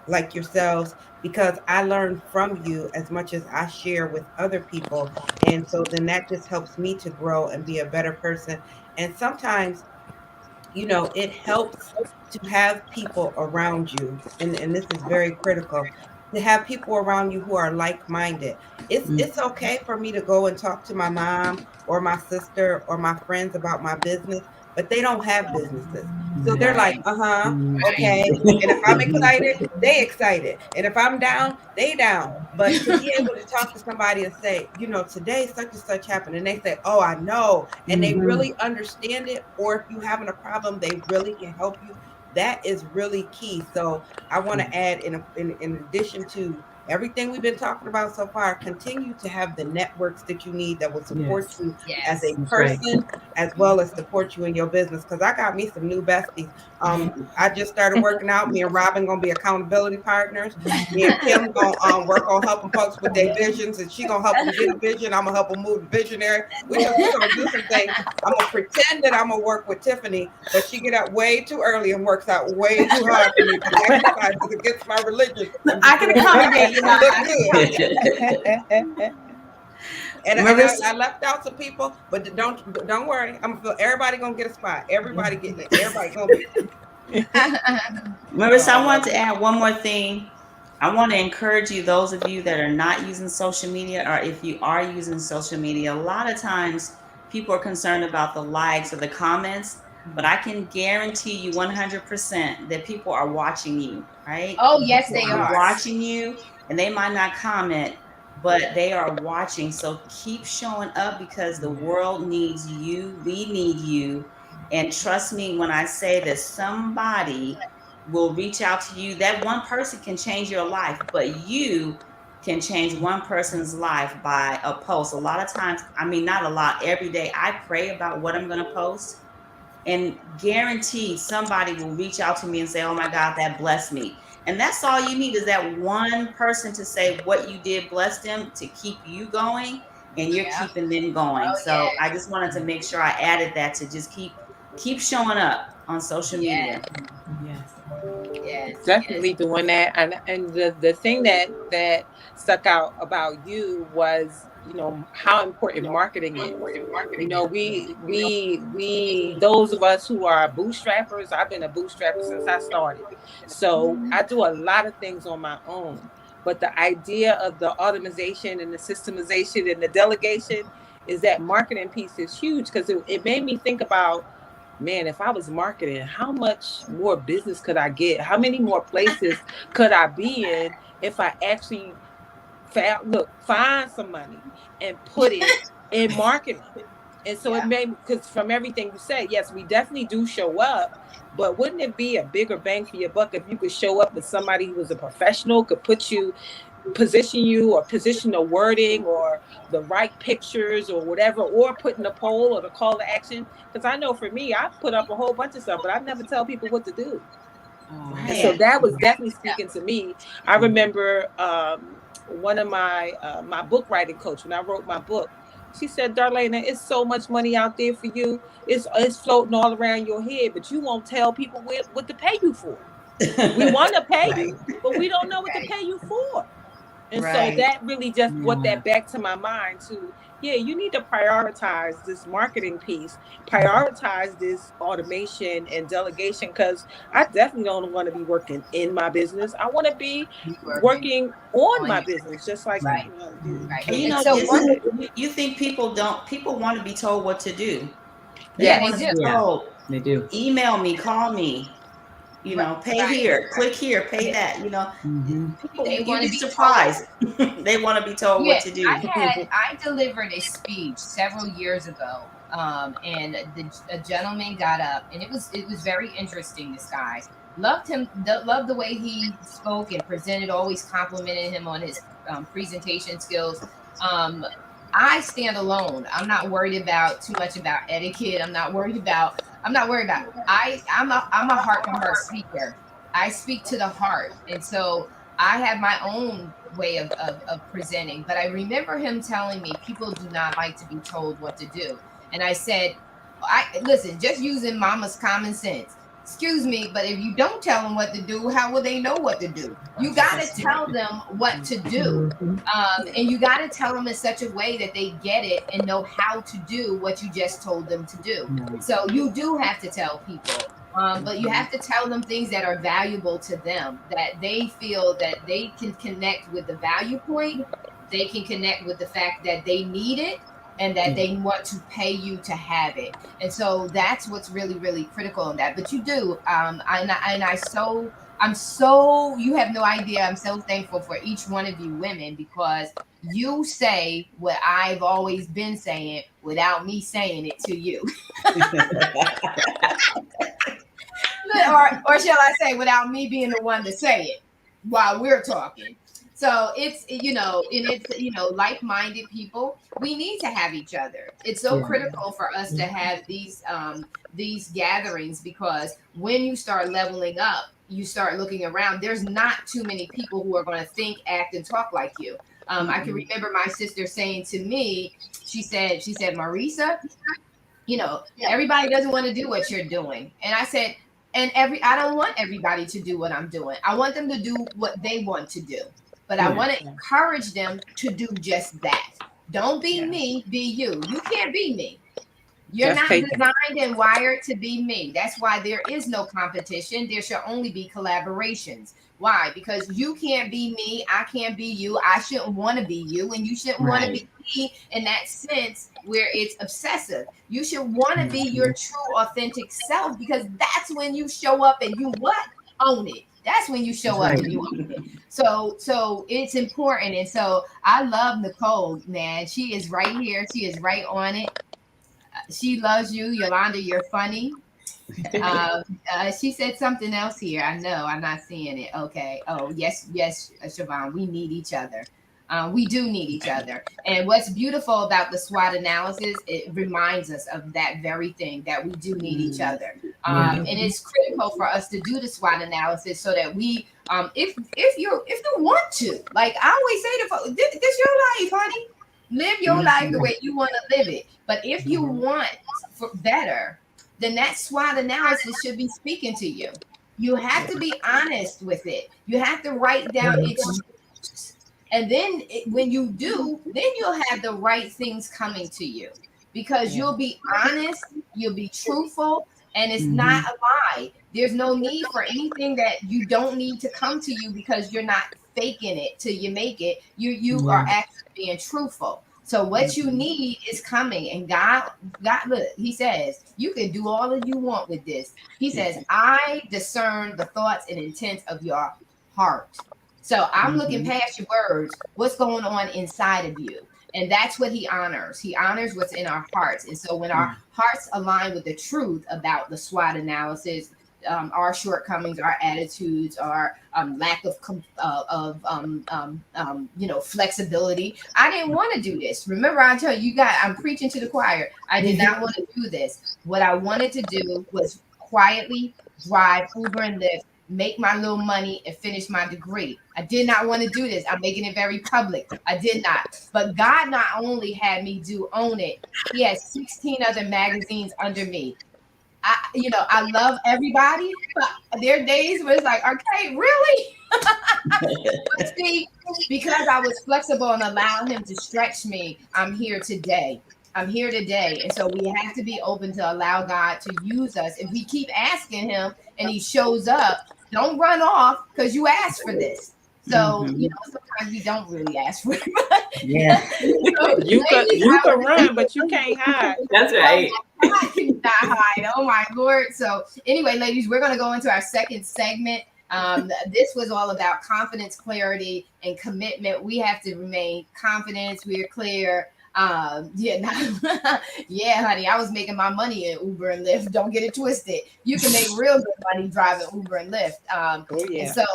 like yourselves, because I learn from you as much as I share with other people. And so then that just helps me to grow and be a better person. And sometimes, it helps to have people around you. And this is very critical, to have people around you who are like-minded. It's okay for me to go and talk to my mom or my sister or my friends about my business, but they don't have businesses. So they're like, okay. And if I'm excited, they excited. And if I'm down, they down. But to be able to talk to somebody and say, you know, today such and such happened, and they say, oh, I know, and they really understand it, or if you're having a problem, they really can help you. That is really key. So I want to add, in addition to everything we've been talking about so far, continue to have the networks that you need that will support you as a person, as well as support you in your business. Because I got me some new besties. I just started working out. Me and Robin gonna be accountability partners. Me and Kim gonna work on helping folks with their visions, and she gonna help them get a vision. I'm gonna help them move the visionary. We gonna do some things. I'm gonna pretend that I'm gonna work with Tiffany, but she get up way too early and works out way too hard for me. Exercise is against my religion. I can accommodate you. Look good. And I left out some people, but don't worry. Everybody gonna get a spot. Everybody getting it. Everybody gonna be. Marissa, I want to add one more thing. I want to encourage you, those of you that are not using social media, or if you are using social media, a lot of times people are concerned about the likes or the comments, but I can guarantee you 100% that people are watching you, right? Oh, yes, they People are. watching you, and they might not comment, but they are watching. So keep showing up, because the world needs you. We need you. And trust me when I say that somebody will reach out to you. That one person can change your life, but you can change one person's life by a post. A lot of times, I mean, not a lot, every day I pray about what I'm going to post, and guaranteed somebody will reach out to me and say, oh my God, that blessed me. And that's all you need, is that one person to say what you did blessed them, to keep you going, and you're keeping them going. So I just wanted to make sure I added that, to just keep showing up on social media. Yes. Definitely doing that. And the thing that stuck out about you was, you know, how important marketing is. You know, we those of us who are bootstrappers, I've been a bootstrapper since I started. So I do a lot of things on my own. But the idea of the automation and the systemization and the delegation is that marketing piece is huge, because it made me think about, man, if I was marketing, how much more business could I get? How many more places could I be in if I actually find some money and put it in marketing? And so it made, because from everything you said, yes, we definitely do show up, but wouldn't it be a bigger bang for your buck if you could show up with somebody who was a professional, could position you or position the wording or the right pictures or whatever, or put in a poll or the call to action? Because I know for me, I put up a whole bunch of stuff, but I never tell people what to do. And so that was definitely speaking to me. I remember one of my book writing coach, when I wrote my book, she said, Darlene, it's so much money out there for you. It's floating all around your head, but you won't tell people what to pay you for. We want to pay you, but we don't know what to pay you for. And so that really just brought that back to my mind to, you need to prioritize this marketing piece, prioritize this automation and delegation, because I definitely don't want to be working in my business. I want to be working on my business, just like you want to do. And you know, you think people want to be told what to do. They want to be told, they do. Email me, call me. You know, pay here, click here, pay that. You know, people, They want to be surprised. They want to be told what to do. I delivered a speech several years ago, and a gentleman got up, and it was very interesting. This guy loved the way he spoke and presented. Always complimented him on his presentation skills. I stand alone. I'm not worried about too much about etiquette. I'm not worried about. I'm a heart-to-heart speaker. I speak to the heart, and so I have my own way of presenting. But I remember him telling me people do not like to be told what to do, and I said, listen, just using mama's common sense. Excuse me, but if you don't tell them what to do, how will they know what to do? You got to tell them what to do. And you got to tell them in such a way that they get it and know how to do what you just told them to do. So you do have to tell people, but you have to tell them things that are valuable to them, that they feel that they can connect with the value point. They can connect with the fact that they need it. and that they want to pay you to have it. And so that's what's really, really critical in that. But you do, I'm so, you have no idea. I'm so thankful for each one of you women, because you say what I've always been saying without me saying it to you. or shall I say, without me being the one to say it while we're talking. So it's, and it's, like-minded people, we need to have each other. It's so critical for us to have these gatherings, because when you start leveling up, you start looking around, there's not too many people who are going to think, act, and talk like you. I can remember my sister saying to me, she said, Marisa, everybody doesn't want to do what you're doing. And I said, I don't want everybody to do what I'm doing. I want them to do what they want to do. But I want to encourage them to do just that. Don't be me, be you. You can't be me. You're not designed and wired to be me. That's why there is no competition. There should only be collaborations. Why? Because you can't be me. I can't be you. I shouldn't want to be you. And you shouldn't want to be me in that sense where it's obsessive. You should want to be your true, authentic self, because that's when you show up and you own it. That's when you show up and you own it. So it's important. And so I love Nicole, man. She is right here. She is right on it. She loves you, Yolanda. You're funny. She said something else here. I know I'm not seeing it. Okay. Oh, yes, Siobhan. We need each other. We do need each other. And what's beautiful about the SWOT analysis, it reminds us of that very thing, that we do need each other. And it's critical for us to do the SWOT analysis so that we, if you want to, like I always say to folks, this your life, honey. Live your life the way you want to live it. But if you want for better, then that SWOT analysis should be speaking to you. You have to be honest with it. You have to write down its truths. And then when you do, then you'll have the right things coming to you, because you'll be honest, you'll be truthful, and it's not a lie. There's no need for anything that you don't need to come to you, because you're not faking it till you make it. You are actually being truthful. So what you need is coming. And God, look, he says, you can do all that you want with this. He says, I discern the thoughts and intents of your heart. So I'm looking past your words. What's going on inside of you? And that's what he honors. He honors what's in our hearts. And so when our hearts align with the truth about the SWOT analysis, our shortcomings, our attitudes, our lack of flexibility. I didn't want to do this. Remember, I tell you guys, I'm preaching to the choir. I did not want to do this. What I wanted to do was quietly drive Uber and Lyft, make my little money, and finish my degree. I did not want to do this. I'm making it very public. I did not. But God not only had me own it, he has 16 other magazines under me. I love everybody, but there are days where it's like, okay, really? But see, because I was flexible and allowed him to stretch me, I'm here today. And so we have to be open to allow God to use us. If we keep asking him and he shows up, don't run off, because you asked for this. So, sometimes we don't really ask for it. You can run, but you can't hide. That's right. I cannot hide. Oh my Lord. So anyway, ladies, we're going to go into our second segment. This was all about confidence, clarity, and commitment. We have to remain confident. We're clear. Yeah, honey, I was making my money in Uber and Lyft. Don't get it twisted. You can make real good money driving Uber and Lyft. And so,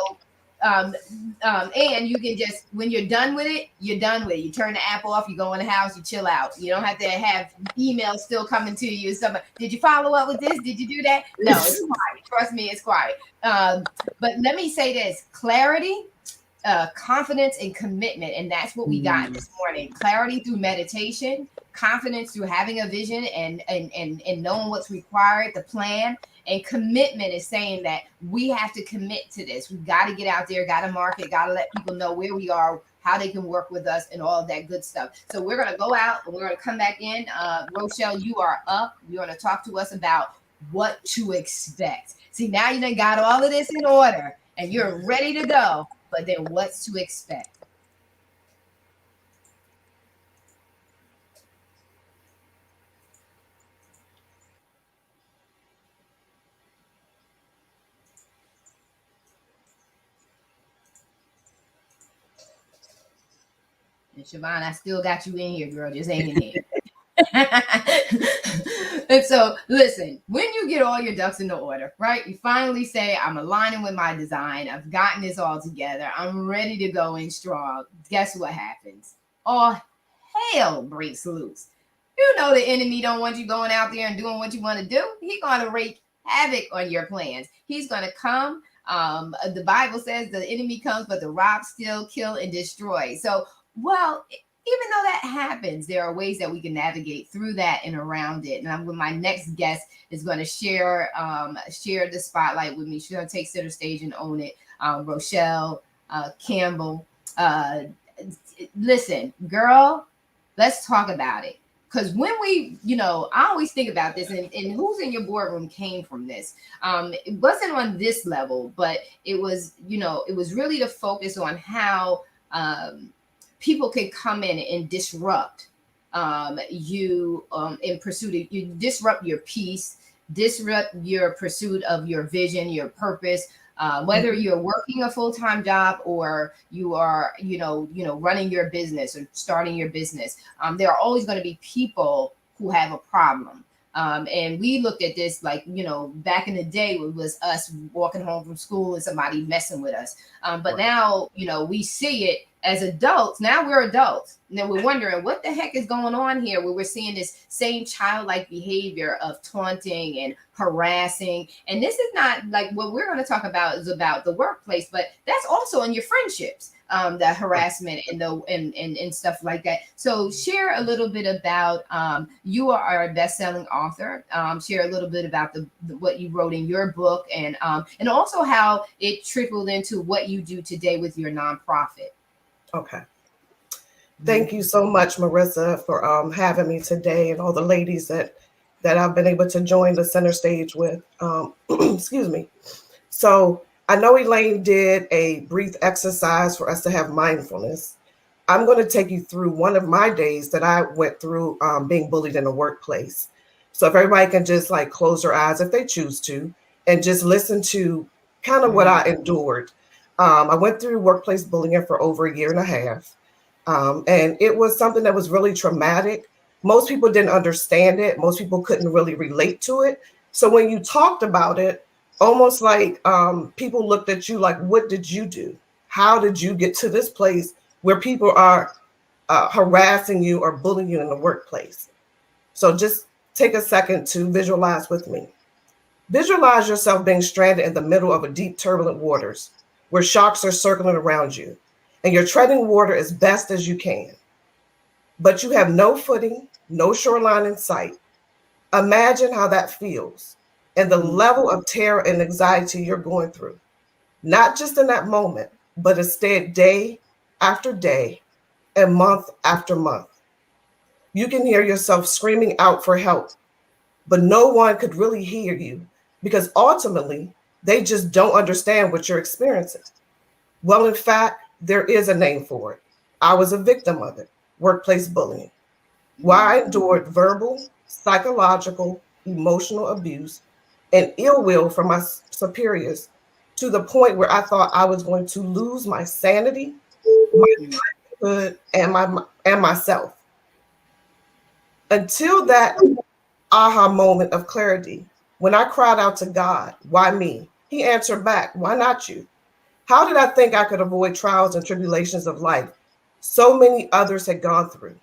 and you can just, when you're done with it, you're done with it. You turn the app off, you go in the house, you chill out. You don't have to have emails still coming to you. Did you follow up with this? Did you do that? No, it's quiet. Trust me, it's quiet. But let me say this: clarity, confidence, and commitment. And that's what we got this morning. Clarity through meditation, confidence through having a vision and knowing what's required, the plan. And commitment is saying that we have to commit to this. We've got to get out there, got to market, got to let people know where we are, how they can work with us, and all of that good stuff. So we're going to go out and we're going to come back in. Rochelle, you are up. You're going to talk to us about what to expect. See, now you done got all of this in order and you're ready to go. But then what's to expect? And Siobhan, I still got you in here, girl. Just hang in there. And so, listen, when you get all your ducks in the order, right? You finally say, I'm aligning with my design. I've gotten this all together. I'm ready to go in strong. Guess what happens? All hell breaks loose. You know the enemy don't want you going out there and doing what you want to do. He's going to wreak havoc on your plans. He's going to come. The Bible says the enemy comes, but the rob, steal, kill, and destroy. So, well, even though that happens, there are ways that we can navigate through that and around it. And my next guest is going to share the spotlight with me. She's going to take center stage and own it. Rochelle Campbell. Listen, girl, let's talk about it. Because when we, I always think about this, and who's in your boardroom came from this. It wasn't on this level, but it was, it was really to focus on how people can come in and disrupt you in pursuit of, you disrupt your peace, disrupt your pursuit of your vision, your purpose. Whether you're working a full-time job or you are, running your business or starting your business, there are always going to be people who have a problem. And we looked at this like, back in the day, it was us walking home from school and somebody messing with us. But now, we see it as adults. Now we're adults. And then we're wondering what the heck is going on here, where we're seeing this same childlike behavior of taunting and harassing. And this is not like what we're going to talk about is about the workplace, but that's also in your friendships, the harassment and stuff like that. So share a little bit about, you are a best-selling author. Share a little bit about what you wrote in your book and also how it trickled into what you do today with your nonprofit. Okay. Thank you so much, Marissa, for having me today, and all the ladies that I've been able to join the center stage with. Excuse me. So I know Elaine did a brief exercise for us to have mindfulness. I'm going to take you through one of my days that I went through being bullied in the workplace. So if everybody can just like close their eyes if they choose to, and just listen to kind of what I endured. I went through workplace bullying for over a year and a half. And it was something that was really traumatic. Most people didn't understand it. Most people couldn't really relate to it. So when you talked about it, almost like people looked at you like, what did you do? How did you get to this place where people are harassing you or bullying you in the workplace? So just take a second to visualize with me. Visualize yourself being stranded in the middle of a deep, turbulent waters where sharks are circling around you, and you're treading water as best as you can. But you have no footing, no shoreline in sight. Imagine how that feels and the level of terror and anxiety you're going through, not just in that moment, but instead day after day and month after month. You can hear yourself screaming out for help, but no one could really hear you because ultimately they just don't understand what you're experiencing. Well, in fact, there is a name for it. I was a victim of it, workplace bullying, where I endured verbal, psychological, emotional abuse, and ill will from my superiors to the point where I thought I was going to lose my sanity, my livelihood, and myself. Until that aha moment of clarity, when I cried out to God, why me? He answered back, why not you? How did I think I could avoid trials and tribulations of life so many others had gone through?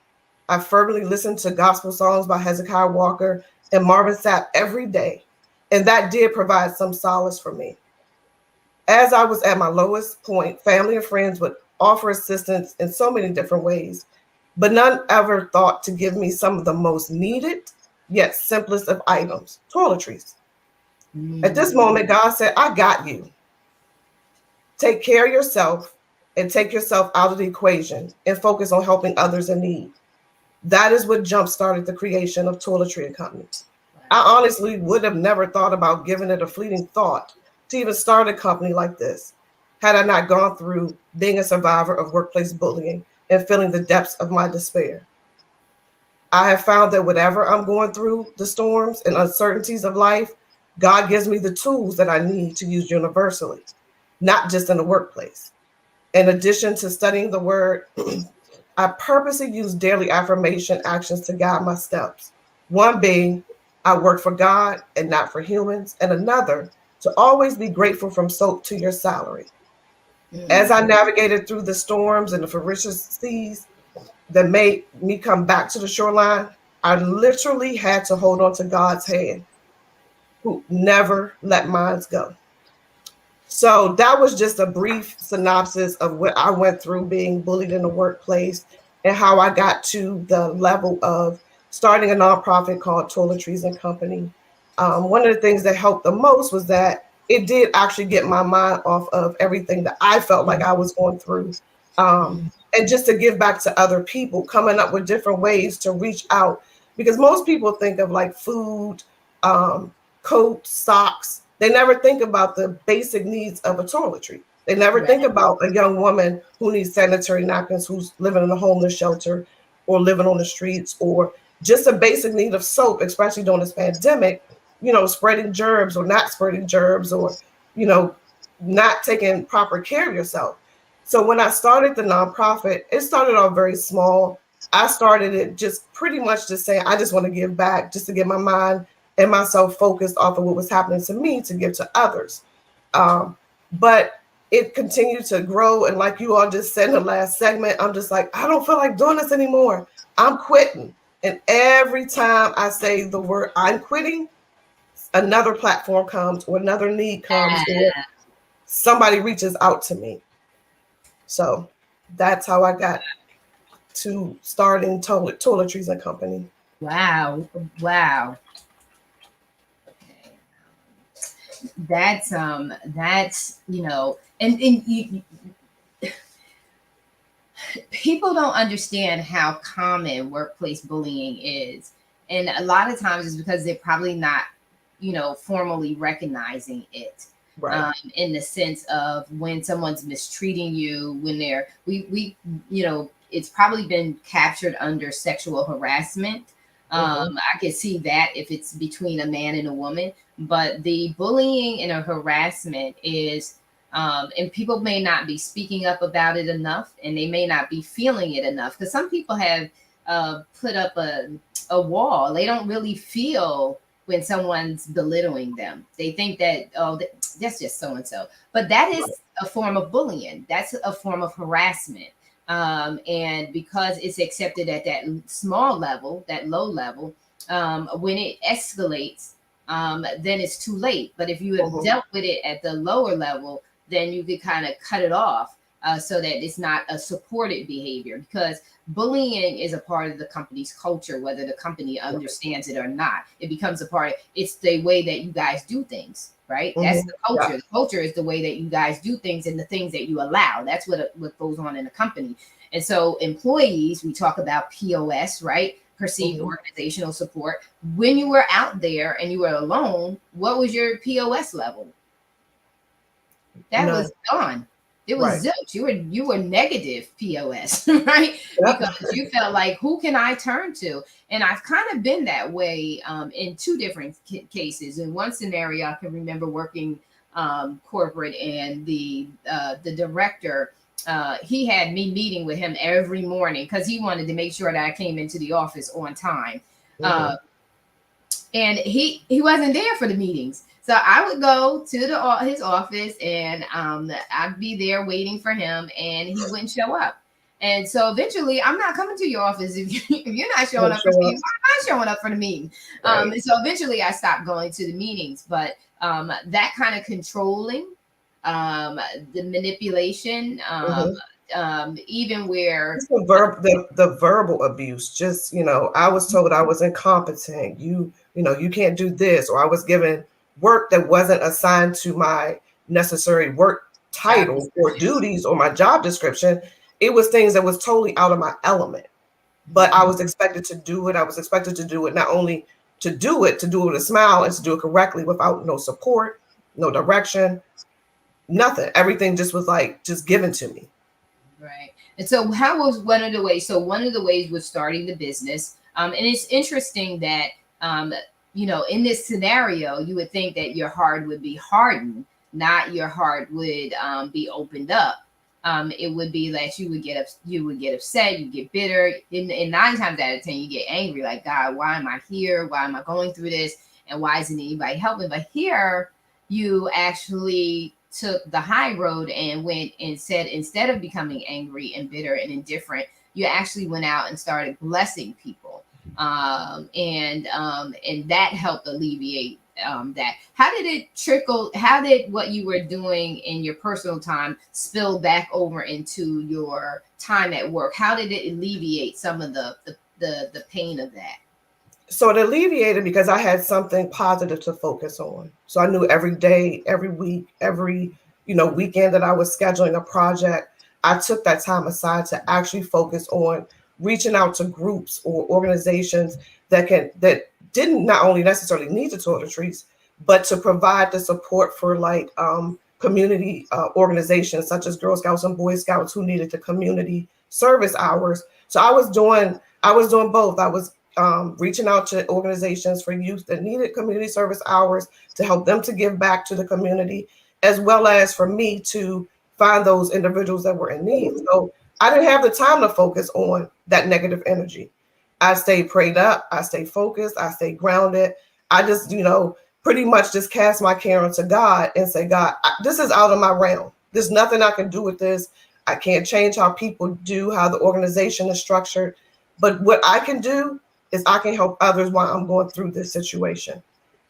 I fervently listened to gospel songs by Hezekiah Walker and Marvin Sapp every day, and that did provide some solace for me. As I was at my lowest point, family and friends would offer assistance in so many different ways, but none ever thought to give me some of the most needed yet simplest of items, toiletries. At this moment, God said, I got you. Take care of yourself and take yourself out of the equation and focus on helping others in need. That is what jump-started the creation of Toiletry Company. I honestly would have never thought about giving it a fleeting thought to even start a company like this had I not gone through being a survivor of workplace bullying and feeling the depths of my despair. I have found that whatever I'm going through, the storms and uncertainties of life, God gives me the tools that I need to use universally, not just in the workplace. In addition to studying the word, I purposely use daily affirmation actions to guide my steps. One being, I work for God and not for humans, and another, to always be grateful from soap to your salary. As I navigated through the storms and the ferocious seas that made me come back to the shoreline, I literally had to hold on to God's hand, who never let mine go. So that was just a brief synopsis of what I went through being bullied in the workplace and how I got to the level of starting a nonprofit called Toiletries and Company. One of the things that helped the most was that it did actually get my mind off of everything that I felt like I was going through. And just to give back to other people, coming up with different ways to reach out. Because most people think of like food, coat, socks. They never think about the basic needs of a toiletry. They never think about a young woman who needs sanitary napkins, who's living in a homeless shelter or living on the streets, or just a basic need of soap, especially during this pandemic, you know, spreading germs or not spreading germs, or, you know, not taking proper care of yourself. So when I started the nonprofit, it started off very small. I started it just pretty much just saying, I just want to give back, just to get my mind and myself focused off of what was happening to me to give to others. But it continued to grow. And like you all just said in the last segment, I'm just like, I don't feel like doing this anymore. I'm quitting. And every time I say the word I'm quitting, another platform comes or another need comes or somebody reaches out to me. So that's how I got to starting Toiletries and Company. Wow. Wow. That's you know, and you, people don't understand how common workplace bullying is. And a lot of times it's because they're probably not, you know, formally recognizing it. Right. In the sense of when someone's mistreating you, when they're, we, you know, it's probably been captured under sexual harassment. I can see that if it's between a man and a woman, but the bullying and a harassment is, and people may not be speaking up about it enough, and they may not be feeling it enough, because some people have put up a wall. They don't really feel when someone's belittling them. They think that, oh, that's just so and so. But that is a form of bullying. That's a form of harassment. And because it's accepted at that small level, that low level, when it escalates, then it's too late. But if you have dealt with it at the lower level, then you could kind of cut it off so that it's not a supported behavior, because bullying is a part of the company's culture, whether the company understands it or not. It becomes a part, it's the way that you guys do things, right? That's the culture. The culture is the way that you guys do things and the things that you allow. That's what goes on in a company. And so employees, we talk about POS, right? Perceived organizational support. When you were out there and you were alone, what was your POS level? That was gone. It was zilch. You were negative POS, right? Because you felt like, who can I turn to? And I've kind of been that way in two different cases. In one scenario, I can remember working corporate, and the director, he had me meeting with him every morning because he wanted to make sure that I came into the office on time. And he wasn't there for the meetings. So I would go to his office, and I'd be there waiting for him, and he wouldn't show up. And so eventually, I'm not coming to your office if you're not showing up for the meeting. Why am I showing up for the meeting? And so eventually, I stopped going to the meetings. But that kind of controlling, the manipulation, even where the verbal abuse, just, you know, I was told I was incompetent. You know, you can't do this, or I was given work that wasn't assigned to my necessary work title or duties or my job description. It was things that was totally out of my element, but I was expected to do it. I was expected to do it, not only to do it with a smile and to do it correctly without no support, no direction, nothing. Everything just was like just given to me. Right. And so how was one of the ways? So one of the ways was starting the business. And it's interesting that, you know, in this scenario, you would think that your heart would be hardened, not your heart would be opened up. it would be that you would get upset, you get bitter, and 9 times out of 10 you get angry, like, God, why am I here? Why am I going through this? And why isn't anybody helping? But here you actually took the high road and went and said, instead of becoming angry and bitter and indifferent, you actually went out and started blessing people, and that helped alleviate that. How did it trickle? How did what you were doing in your personal time spill back over into your time at work? How did it alleviate some of the pain of that? So it alleviated because I had something positive to focus on. So I knew every day, every week, every weekend that I was scheduling a project, I took that time aside to actually focus on reaching out to groups or organizations that didn't not only necessarily need the toiletries, but to provide the support for like community organizations such as Girl Scouts and Boy Scouts who needed the community service hours. So I was doing both. I was reaching out to organizations for youth that needed community service hours to help them to give back to the community, as well as for me to find those individuals that were in need. So I didn't have the time to focus on that negative energy. I stayed prayed up. I stayed focused. I stayed grounded. I just, pretty much just cast my care onto God and say, God, this is out of my realm. There's nothing I can do with this. I can't change how people do, how the organization is structured. But what I can do is I can help others while I'm going through this situation.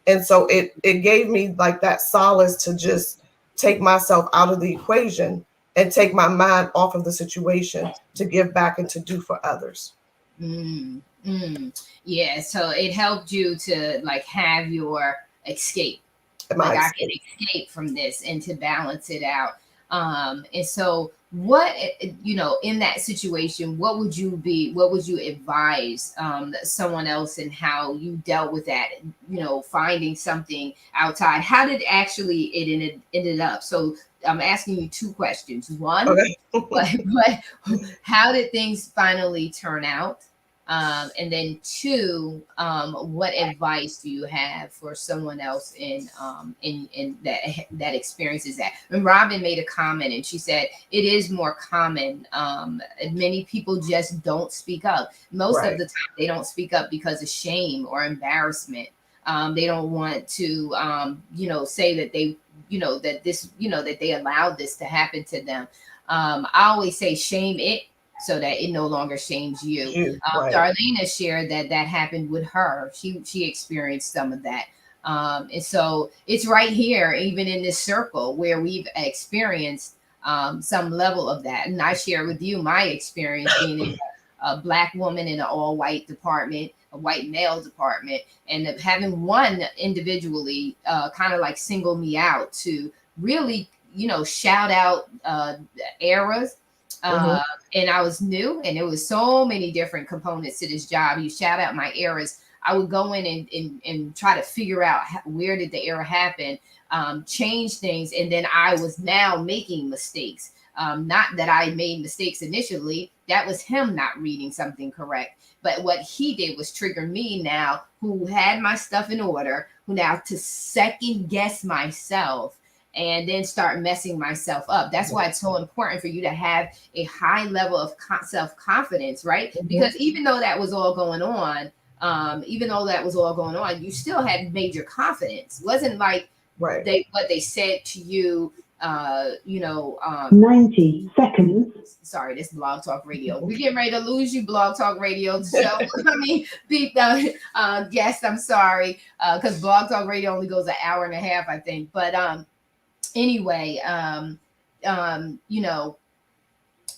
And so it gave me like that solace to just take myself out of the equation and take my mind off of the situation to give back and to do for others. Yeah, so it helped you to like have your escape. Like I can escape from this and to balance it out. And so what, in that situation, what would you advise someone else and how you dealt with that, finding something outside? How did actually it ended up? So I'm asking you 2 questions. One, okay. but how did things finally turn out? And then 2, what advice do you have for someone else in that experiences that? And Robin made a comment and she said it is more common. Many people just don't speak up. Most of the time, they don't speak up because of shame or embarrassment. They don't want to, say that they, that they allowed this to happen to them. I always say shame it, so that it no longer shames you. Darlena shared that happened with her. She experienced some of that. And so it's right here, even in this circle where we've experienced some level of that. And I share with you my experience being a Black woman in an all-white department, a white male department, and having one individually kind of like single me out to really, shout out errors. And I was new, and there was so many different components to this job. You shout out my errors. I would go in and try to figure out where did the error happen, change things, and then I was now making mistakes. Not that I made mistakes initially. That was him not reading something correct. But what he did was trigger me now, who had my stuff in order, who now to second guess myself and then start messing myself up. That's why it's so important for you to have a high level of self-confidence, right? Because even though that was all going on, you still had major confidence. It wasn't like what they said to you, 90 seconds. Sorry, this Blog Talk Radio. We're getting ready to lose you, Blog Talk Radio. So, yes, I'm sorry, because Blog Talk Radio only goes an hour and a half, I think. But anyway,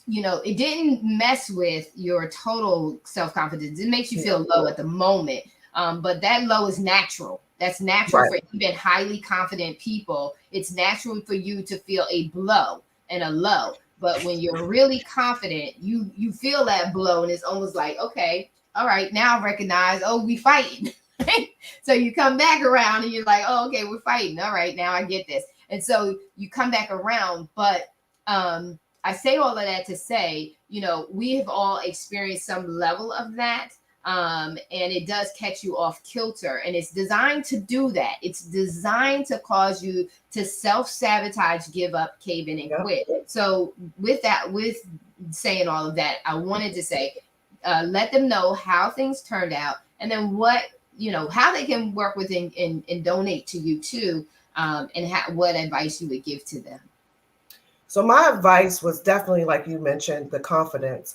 it didn't mess with your total self-confidence. It makes you feel low at the moment. But that low is natural. That's natural for even highly confident people. It's natural for you to feel a blow and a low. But when you're really confident, you feel that blow, and it's almost like, okay, all right, now I recognize, we fighting. So you come back around and you're like, oh, okay, we're fighting. All right, now I get this. And so you come back around. But I say all of that to say, we have all experienced some level of that. and it does catch you off kilter, and it's designed to do that. It's designed to cause you to self-sabotage, give up, cave in, and quit. So with saying all of that, I wanted to say, let them know how things turned out, and then how they can work with and donate to you too, and what advice you would give to them. So my advice was definitely, like you mentioned, the confidence.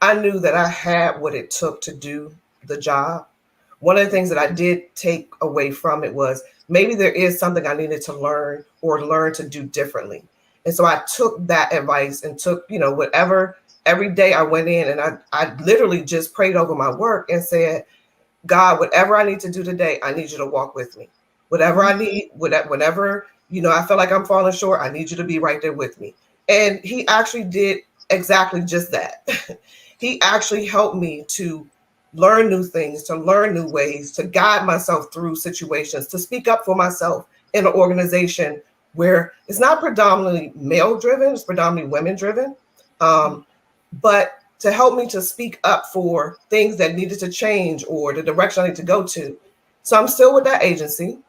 I knew that I had what it took to do the job. One of the things that I did take away from it was maybe there is something I needed to learn or learn to do differently. And so I took that advice and took, whatever, every day I went in and I literally just prayed over my work and said, God, whatever I need to do today, I need you to walk with me. Whatever I need, whenever, I feel like I'm falling short, I need you to be right there with me. And he actually did exactly just that. He actually helped me to learn new things, to learn new ways, to guide myself through situations, to speak up for myself in an organization where it's not predominantly male driven, it's predominantly women driven. But to help me to speak up for things that needed to change or the direction I need to go to. So I'm still with that agency.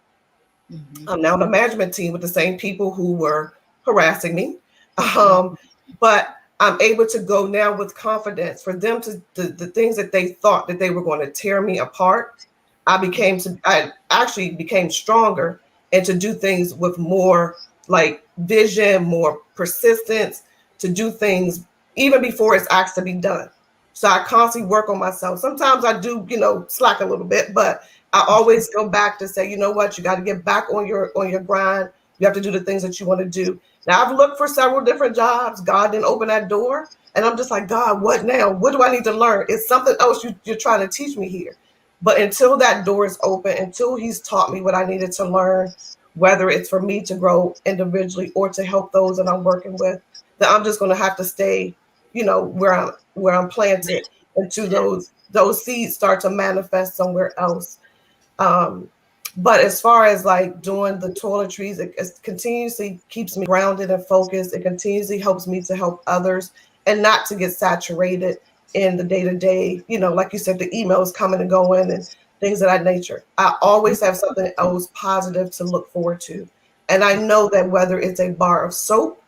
I'm now on the management team with the same people who were harassing me. But I'm able to go now with confidence for them to the things that they thought that they were going to tear me apart. I actually became stronger, and to do things with more like vision, more persistence, to do things even before it's asked to be done. So I constantly work on myself. Sometimes I do, slack a little bit, but I always go back to say, you know what, you got to get back on your grind. You have to do the things that you want to do. Now I've looked for several different jobs. God didn't open that door. And I'm just like, God, what now? What do I need to learn? It's something else you're trying to teach me here. But until that door is open, until he's taught me what I needed to learn, whether it's for me to grow individually or to help those that I'm working with, then I'm just going to have to stay, where I'm planted until those seeds start to manifest somewhere else. But as far as like doing the toiletries, it continuously keeps me grounded and focused. It continuously helps me to help others and not to get saturated in the day-to-day, like you said, the emails coming and going and things of that nature. I always have something else positive to look forward to. And I know that whether it's a bar of soap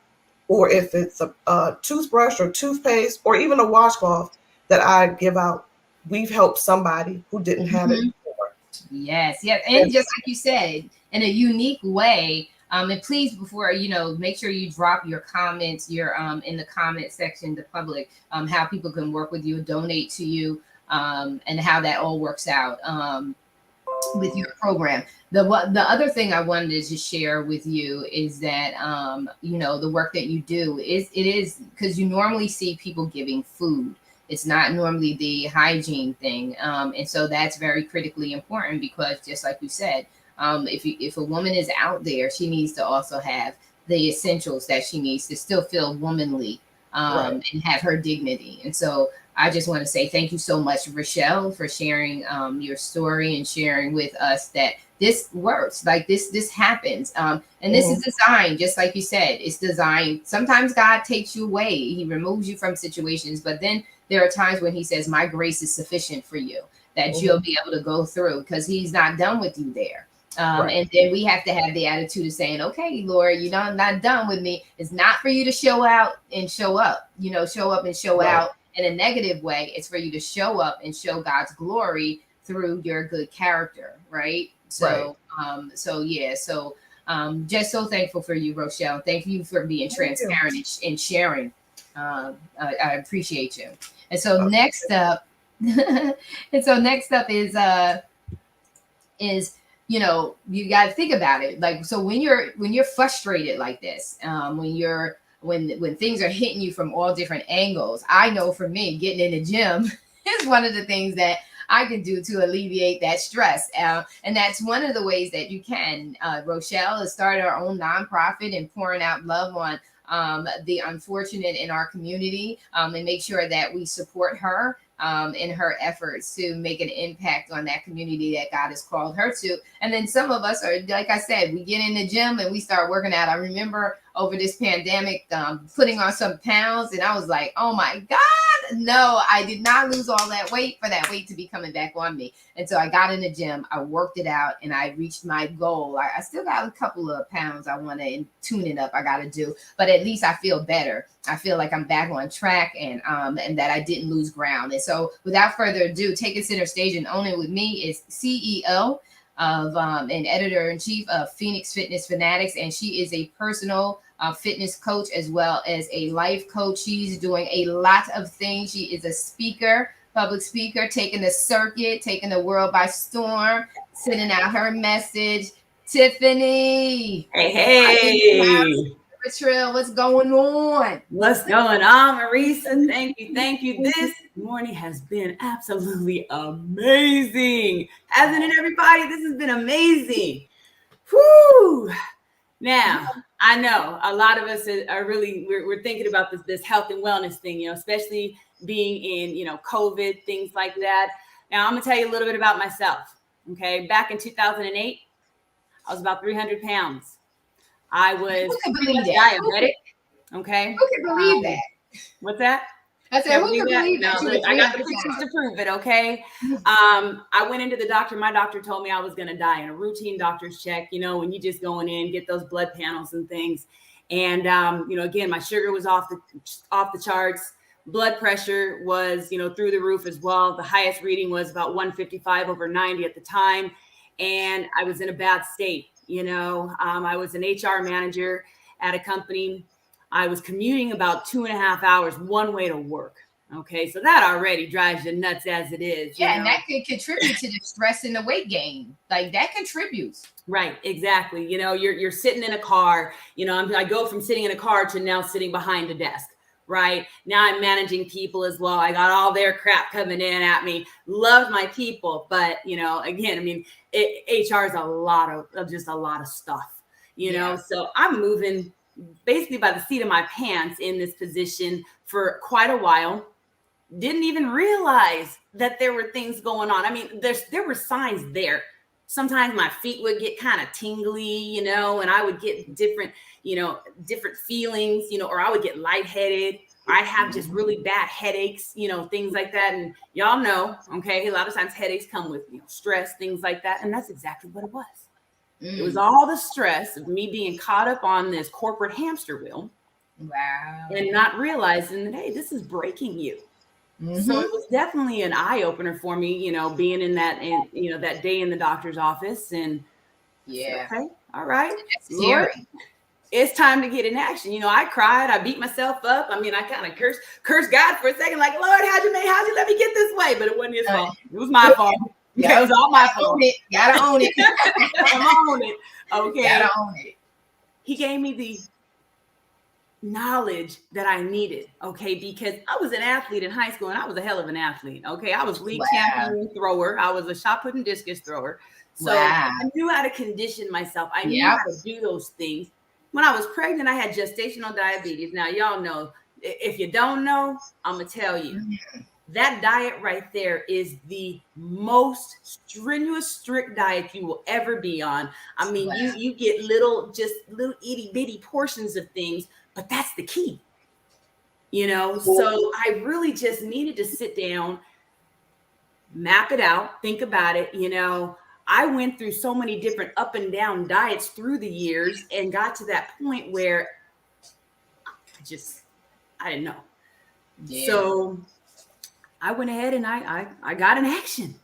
or if it's a toothbrush or toothpaste or even a washcloth that I give out, we've helped somebody who didn't have it before. Yes. And just like you said, in a unique way. And please, before, make sure you drop your comments, in the comment section, the public, how people can work with you, donate to you, and how that all works out with your program. The other thing I wanted to share with you is that, the work that you do is because you normally see people giving food. It's not normally the hygiene thing. And so that's very critically important because just like you said, if a woman is out there, she needs to also have the essentials that she needs to still feel womanly, and have her dignity. And so I just want to say thank you so much, Rochelle, for sharing your story and sharing with us that this works, like this happens. And this is designed, just like you said, it's designed. Sometimes God takes you away. He removes you from situations, but then there are times when he says, my grace is sufficient for you, that you'll be able to go through because he's not done with you there. And then we have to have the attitude of saying, okay, Lord, I'm not done with me. It's not for you to show out and show up, show up and show out in a negative way. It's for you to show up and show God's glory through your good character. Right. So, just so thankful for you, Rochelle. Thank you for being transparent and sharing. I appreciate you. And so next up, is you got to think about it. Like, so when you're frustrated like this, when things are hitting you from all different angles, I know for me, getting in the gym is one of the things that I can do to alleviate that stress. And that's one of the ways that you can. Rochelle has started her own nonprofit and pouring out love on the unfortunate in our community, and make sure that we support her in her efforts to make an impact on that community that God has called her to. And then some of us are, like I said, we get in the gym and we start working out. I remember over this pandemic, putting on some pounds, and I was like, oh my God, no, I did not lose all that weight for that weight to be coming back on me. And so I got in the gym, I worked it out, and I reached my goal. I still got a couple of pounds I want to tune it up. I got to do, but at least I feel better. I feel like I'm back on track, and that I didn't lose ground. And so without further ado, taking center stage and owning with me is CEO of and editor-in-chief of Phoenix Fitness Fanatics, and she is a personal fitness coach as well as a life coach. She's doing a lot of things. She is a speaker, public speaker, taking the circuit, taking the world by storm, sending out her message. Tiffany, Hey. Trill, what's going on? What's going on, Marisa? Thank you. Thank you. This morning has been absolutely amazing. Hasn't it, everybody? This has been amazing. Whew. Now, I know a lot of us are really, we're thinking about this health and wellness thing, you know, especially being in, you know, COVID, things like that. Now, I'm going to tell you a little bit about myself. Okay. Back in 2008, I was about 300 pounds. I was pretty much diabetic. Okay. Who can believe that? What's that? I said, who can believe that? No, I got the pictures to prove it. Okay. I went into the doctor. My doctor told me I was going to die in a routine doctor's check. You know, when you just going in, get those blood panels and things. And, you know, again, my sugar was off the charts. Blood pressure was, you know, through the roof as well. The highest reading was about 155/90 at the time. And I was in a bad state. You know, I was an HR manager at a company. I was commuting about 2.5 hours one way to work. Okay, so that already drives you nuts as it is. Yeah, and that could contribute to the stress and the weight gain. Like that contributes. Right, exactly. You know, you're sitting in a car. You know, I go from sitting in a car to now sitting behind a desk. Right now, I'm managing people as well. I got all their crap coming in at me. Love my people, but you know, again, I mean, HR is a lot of stuff. You know, so I'm moving basically by the seat of my pants in this position for quite a while. Didn't even realize that there were things going on. I mean, there were signs there. Sometimes my feet would get kind of tingly, you know, and I would get different feelings, you know, or I would get lightheaded. Or I'd have just really bad headaches, you know, things like that. And y'all know, okay, a lot of times headaches come with, you know, stress, things like that. And that's exactly what it was. It was all the stress of me being caught up on this corporate hamster wheel. Wow. And not realizing that, hey, this is breaking you. So it was definitely an eye opener for me, you know, being in that day in the doctor's office. And yeah, okay, all right, Lord, it's time to get in action. You know, I cried, I beat myself up. I mean, I kind of cursed God for a second, like, Lord, how'd you let me get this way? But it wasn't his fault. It was my fault. Yeah, it was all my fault. Gotta own it. I'm on it. Okay. Gotta own it. He gave me the knowledge that I needed, okay, because I was an athlete in high school and I was a hell of an athlete, okay. I was league champion thrower. I was a shot put and discus thrower. So I knew how to condition myself. I knew how to do those things. When I was pregnant, I had gestational diabetes. Now, y'all know, if you don't know, I'm going to tell you. That diet right there is the most strenuous, strict diet you will ever be on. I mean, you get little itty bitty portions of things, but that's the key, you know? So I really just needed to sit down, map it out, think about it. You know, I went through so many different up and down diets through the years and got to that point where I didn't know. Yeah. So I went ahead and I got in action.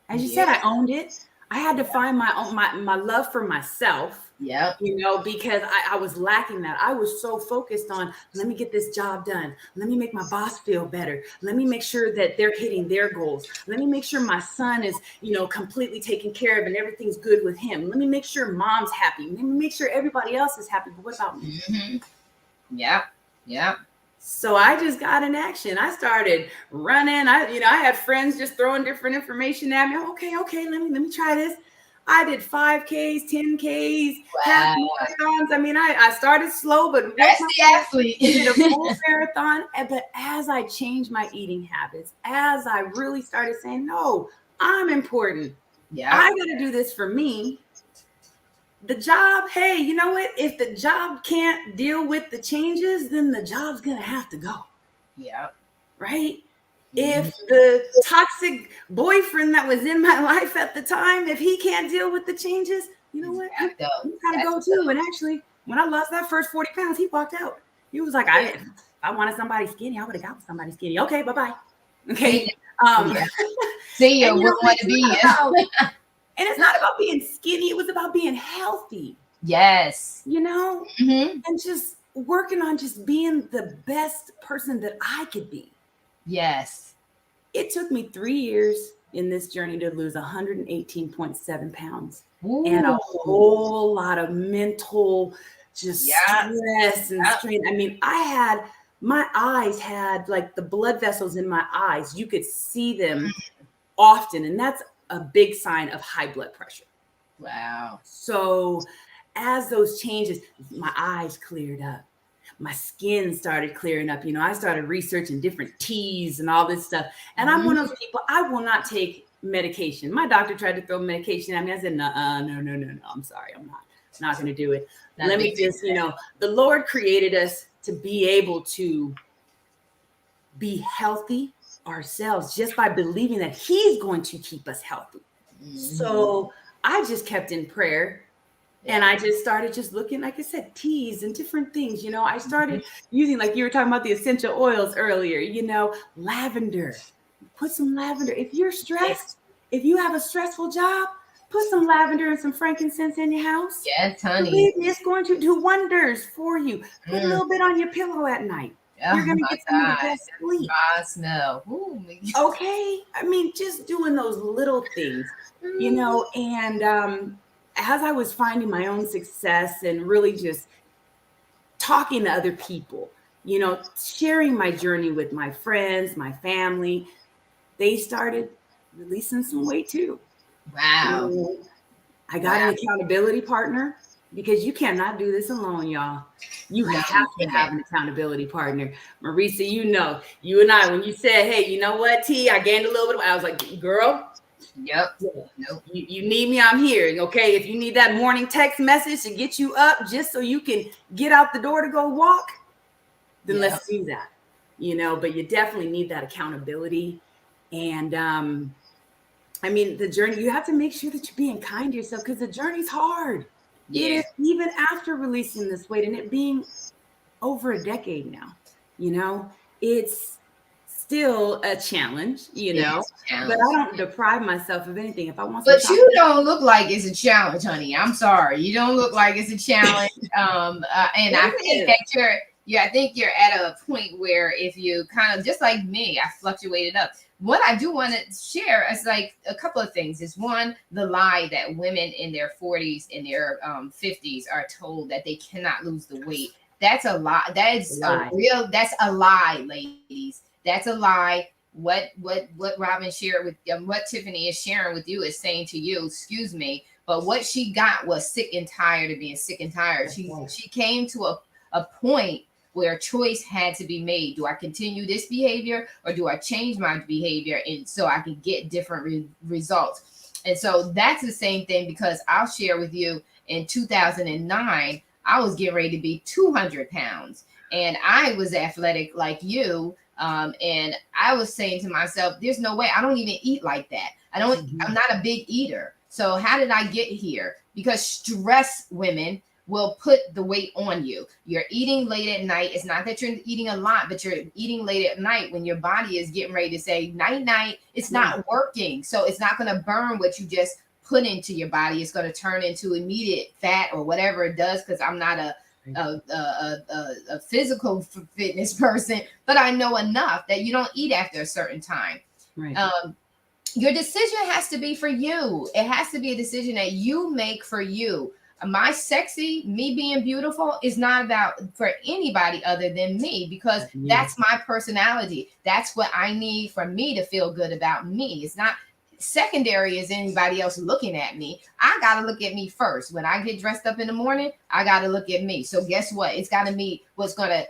As you said, I owned it. I had to find my love for myself. Yeah. You know, because I was lacking that. I was so focused on, let me get this job done. Let me make my boss feel better. Let me make sure that they're hitting their goals. Let me make sure my son is, you know, completely taken care of and everything's good with him. Let me make sure mom's happy. Let me make sure everybody else is happy. But what about me? Yeah. Yeah. So I just got in action. I started running. I had friends just throwing different information at me. Okay, let me try this. I did 5Ks, 10Ks, half marathons. I mean, I started slow, but that's the athlete. Did a full marathon. But as I changed my eating habits, as I really started saying, no, I'm important. Yeah, I got to do this for me. The job, hey, you know what? If the job can't deal with the changes, then the job's gonna have to go. Yeah. Right? If the toxic boyfriend that was in my life at the time, if he can't deal with the changes, you know what? You gotta go too. And actually, when I lost that first 40 pounds, he walked out. He was like, if I wanted somebody skinny, I would have got somebody skinny. Okay, bye-bye. Okay. See you. And, Wouldn't want to be you. And it's not about being skinny. It was about being healthy. Yes. You know? Mm-hmm. And just working on just being the best person that I could be. Yes. It took me 3 years in this journey to lose 118.7 pounds. Ooh. And a whole lot of mental just stress and strain. I mean, my eyes had like the blood vessels in my eyes. You could see them often. And that's a big sign of high blood pressure. Wow. So as those changes, my eyes cleared up. My skin started clearing up. You know, I started researching different teas and all this stuff. And I'm one of those people, I will not take medication. My doctor tried to throw medication at me. I said, no. I'm sorry. I'm not going to do it. Let me just, the Lord created us to be able to be healthy ourselves just by believing that he's going to keep us healthy. So I just kept in prayer. And I just started just looking, like I said, teas and different things. I started using, like you were talking about the essential oils earlier, lavender. Put some lavender. If you're stressed, if you have a stressful job, put some lavender and some frankincense in your house. Yes, honey. Believe me, it's going to do wonders for you. Put a little bit on your pillow at night. You're going to get some of the best sleep. Smell. Ooh, okay. I mean, just doing those little things, and as I was finding my own success and really just talking to other people, sharing my journey with my friends, my family, they started releasing some weight too. Wow. I got an accountability partner because you cannot do this alone, y'all. You have to have an accountability partner. Marisa, you and I, when you said, hey, you know what, T, I gained a little bit, I was like, girl, Yep. Nope. You need me, I'm here. Okay. If you need that morning text message to get you up just so you can get out the door to go walk, then let's do that. But you definitely need that accountability. And I mean, the journey, you have to make sure that you're being kind to yourself because the journey's hard. Yeah. It is, even after releasing this weight and it being over a decade now, it's still a challenge, but I don't deprive myself of anything. If I want to. But you don't look like it's a challenge, honey. I'm sorry. You don't look like it's a challenge. And I think that I think you're at a point where if you kind of, just like me, I fluctuated up. What I do want to share is like a couple of things. Is one, the lie that women in their 40s and their 50s are told that they cannot lose the weight. That's a lie. That is that's a lie, ladies. That's a lie. What Robin shared with what Tiffany is sharing with you is saying to you, excuse me, but what she got was sick and tired of being sick and tired. She came to a point where a choice had to be made. Do I continue this behavior or do I change my behavior and so I can get different results? And so that's the same thing, because I'll share with you in 2009, I was getting ready to be 200 pounds and I was athletic like you. And I was saying to myself, there's no way. I don't even eat like that. I'm not a big eater. So how did I get here? Because stress women will put the weight on you. You're eating late at night. It's not that you're eating a lot, but you're eating late at night when your body is getting ready to say night, night. It's not working. So it's not going to burn what you just put into your body. It's going to turn into immediate fat or whatever it does. Because I'm not a physical fitness person, but I know enough that you don't eat after a certain time. Right. Your decision has to be for you. It has to be a decision that you make for you. My sexy, me being beautiful is not about for anybody other than me, because that's my personality. That's what I need for me to feel good about me. It's not secondary as anybody else looking at me. I got to look at me first. When I get dressed up in the morning, I got to look at me. So guess what? It's got to be what's going to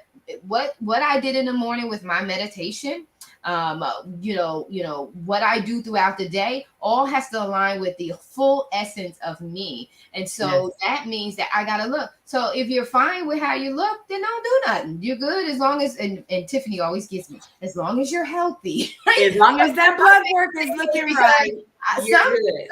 what I did in the morning with my meditation, what I do throughout the day, all has to align with the full essence of me. And so that means that I gotta look. So if you're fine with how you look, then don't do nothing. You're good as long as, and Tiffany always gets me, as long as you're healthy. As long as that blood work is looking right, you're good.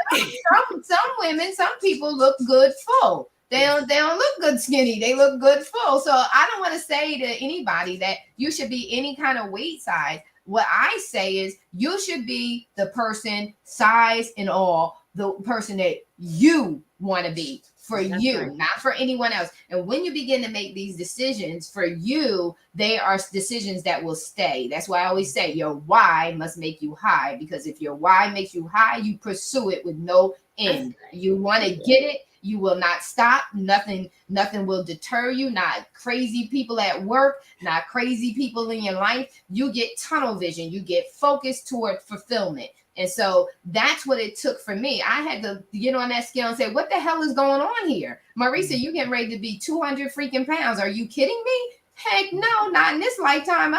Some women, some people look good full. They don't look good skinny. They look good full. So I don't want to say to anybody that you should be any kind of weight size. What I say is you should be the person, size and all, the person that you want to be for you, not for anyone else. And when you begin to make these decisions for you, they are decisions that will stay. That's why I always say your why must make you high, because if your why makes you high, you pursue it with no end. You want to get it. You will not stop. Nothing will deter you. Not crazy people at work, not crazy people in your life. You get tunnel vision. You get focused toward fulfillment. And so that's what it took for me. I had to get on that scale and say, what the hell is going on here? Marisa, you getting ready to be 200 freaking pounds. Are you kidding me? Heck no, not in this lifetime.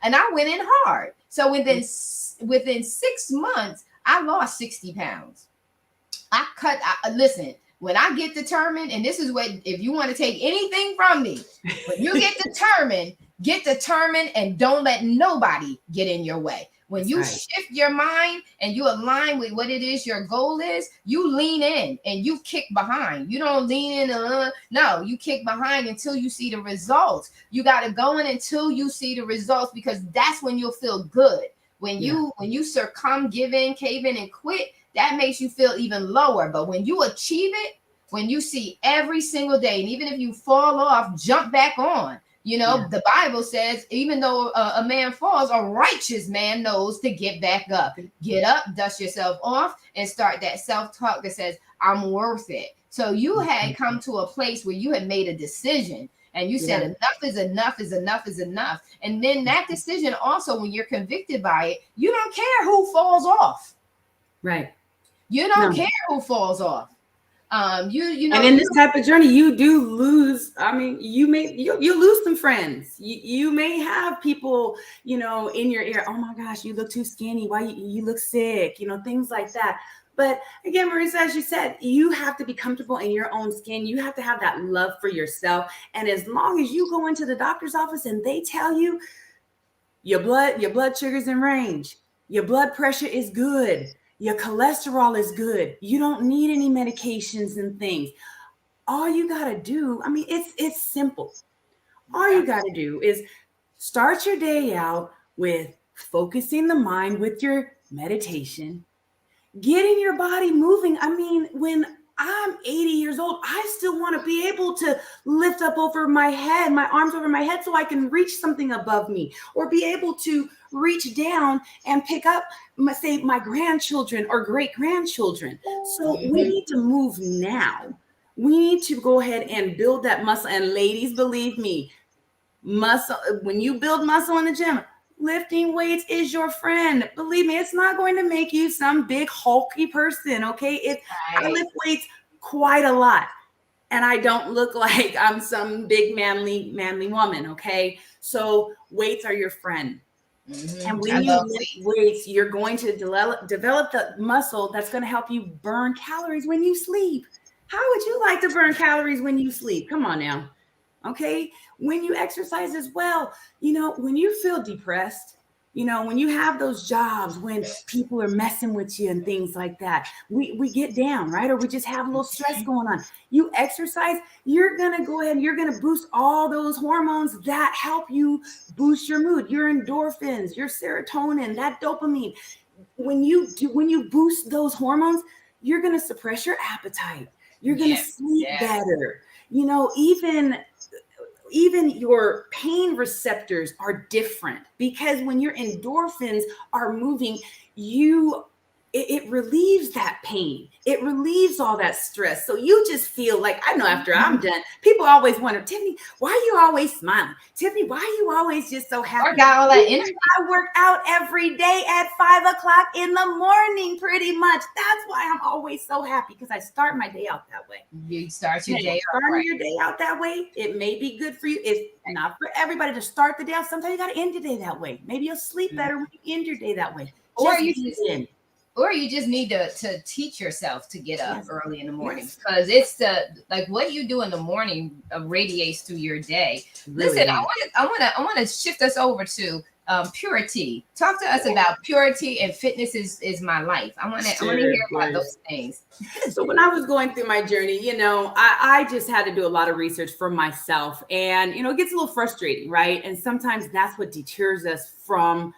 And I went in hard. So within 6 months, I lost 60 pounds. Listen, when I get determined, and this is what, if you want to take anything from me, when you get determined and don't let nobody get in your way. When you shift your mind and you align with what it is your goal is, you lean in and you kick behind. You don't lean in, no, you kick behind until you see the results. You got to go in until you see the results, because that's when you'll feel good. When you succumb, give in, cave in, and quit, that makes you feel even lower. But when you achieve it, when you see every single day, and even if you fall off, jump back on. The Bible says, even though a man falls, a righteous man knows to get back up. Get up, dust yourself off, and start that self-talk that says, I'm worth it. So you had come to a place where you had made a decision, and you said, enough is enough is enough is enough. And then that decision also, when you're convicted by it, you don't care who falls off. Right. You don't care who falls off. And in this type of journey, you do lose. I mean, you lose some friends. You may have people, in your ear. Oh my gosh, you look too skinny. Why you look sick? Things like that. But again, Marisa, as you said, you have to be comfortable in your own skin. You have to have that love for yourself. And as long as you go into the doctor's office and they tell you your blood sugar's in range, your blood pressure is good, your cholesterol is good, you don't need any medications and things. All you got to do, I mean, it's simple. All you got to do is start your day out with focusing the mind with your meditation, getting your body moving. I mean, when I'm 80 years old, I still want to be able to lift up over my head, my arms over my head, so I can reach something above me, or be able to reach down and pick up, say, my grandchildren or great grandchildren. So we need to move now. We need to go ahead and build that muscle. And ladies, believe me, muscle, when you build muscle in the gym, lifting weights is your friend. Believe me, it's not going to make you some big hulky person. Okay. I lift weights quite a lot, and I don't look like I'm some big manly woman. Okay. So weights are your friend. And when you lift weights, you're going to develop the muscle that's going to help you burn calories when you sleep. How would you like to burn calories when you sleep? Come on now. Okay. When you exercise as well, when you feel depressed, when you have those jobs, when people are messing with you and things like that, we get down, right? Or we just have a little stress going on. You exercise, you're going to go ahead and you're going to boost all those hormones that help you boost your mood, your endorphins, your serotonin, that dopamine. When you boost those hormones, you're going to suppress your appetite. You're going to sleep better. Even your pain receptors are different, because when your endorphins are moving, it relieves that pain. It relieves all that stress. So you just feel like, I know after I'm done, people always wonder, Tiffany, why are you always smiling? Tiffany, why are you always just so happy? Or got all that energy. I work out every day at 5 o'clock in the morning, pretty much. That's why I'm always so happy, because I start my day out that way. You start your day out Starting right. your day out that way, it may be good for you. It's not for everybody to start the day out. Sometimes you got to end your day that way. Maybe you'll sleep better when you end your day that way. Or you just need to teach yourself to get up early in the morning, because it's like what you do in the morning radiates through your day. Really Listen, I want to shift us over to purity. Talk to us about purity and fitness is my life. I want to hear about those things. So when I was going through my journey, I just had to do a lot of research for myself, and it gets a little frustrating, right? And sometimes that's what deters us from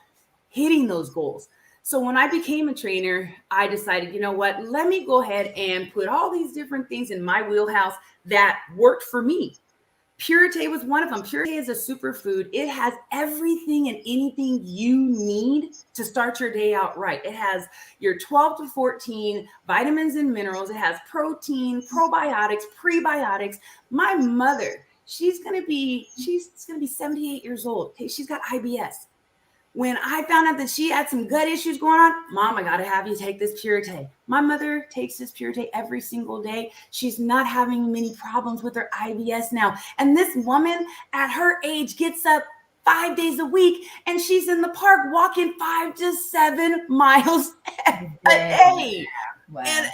hitting those goals. So when I became a trainer, I decided, let me go ahead and put all these different things in my wheelhouse that worked for me. Purité was one of them. Purité is a superfood. It has everything and anything you need to start your day out right. It has your 12 to 14 vitamins and minerals. It has protein, probiotics, prebiotics. My mother, she's going to be 78 years old. Okay, she's got IBS. When I found out that she had some gut issues going on, Mom, I got to have you take this Purité. My mother takes this Purité every single day. She's not having many problems with her IBS now. And this woman at her age gets up 5 days a week, and she's in the park walking 5 to 7 miles a day. Wow. And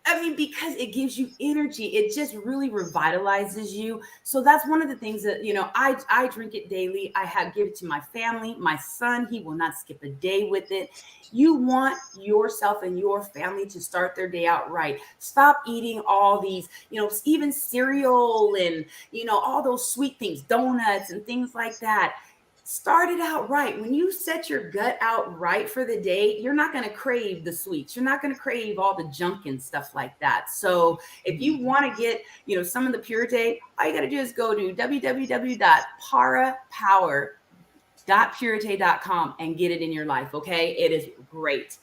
I mean, because it gives you energy, it just really revitalizes you. So that's one of the things that, I drink it daily. I give it to my family. My son, he will not skip a day with it. You want yourself and your family to start their day out right. Stop eating all these, even cereal and, all those sweet things, donuts and things like that. Start it out right. When you set your gut out right for the day, you're not going to crave the sweets. You're not going to crave all the junk and stuff like that. So if you want to get, some of the Purité, all you got to do is go to www.parapower.purité.com and get it in your life. Okay. It is great.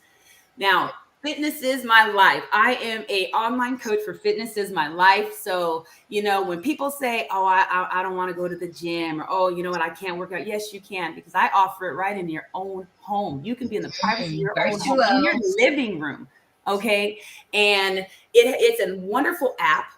Now, fitness is my life. I am an online coach for Fitness is My Life. So, when people say, oh, I don't want to go to the gym, or, oh, you know what, I can't work out. Yes, you can, because I offer it right in your own home. You can be in the privacy of your own home, in your living room. Okay. And it's a wonderful app.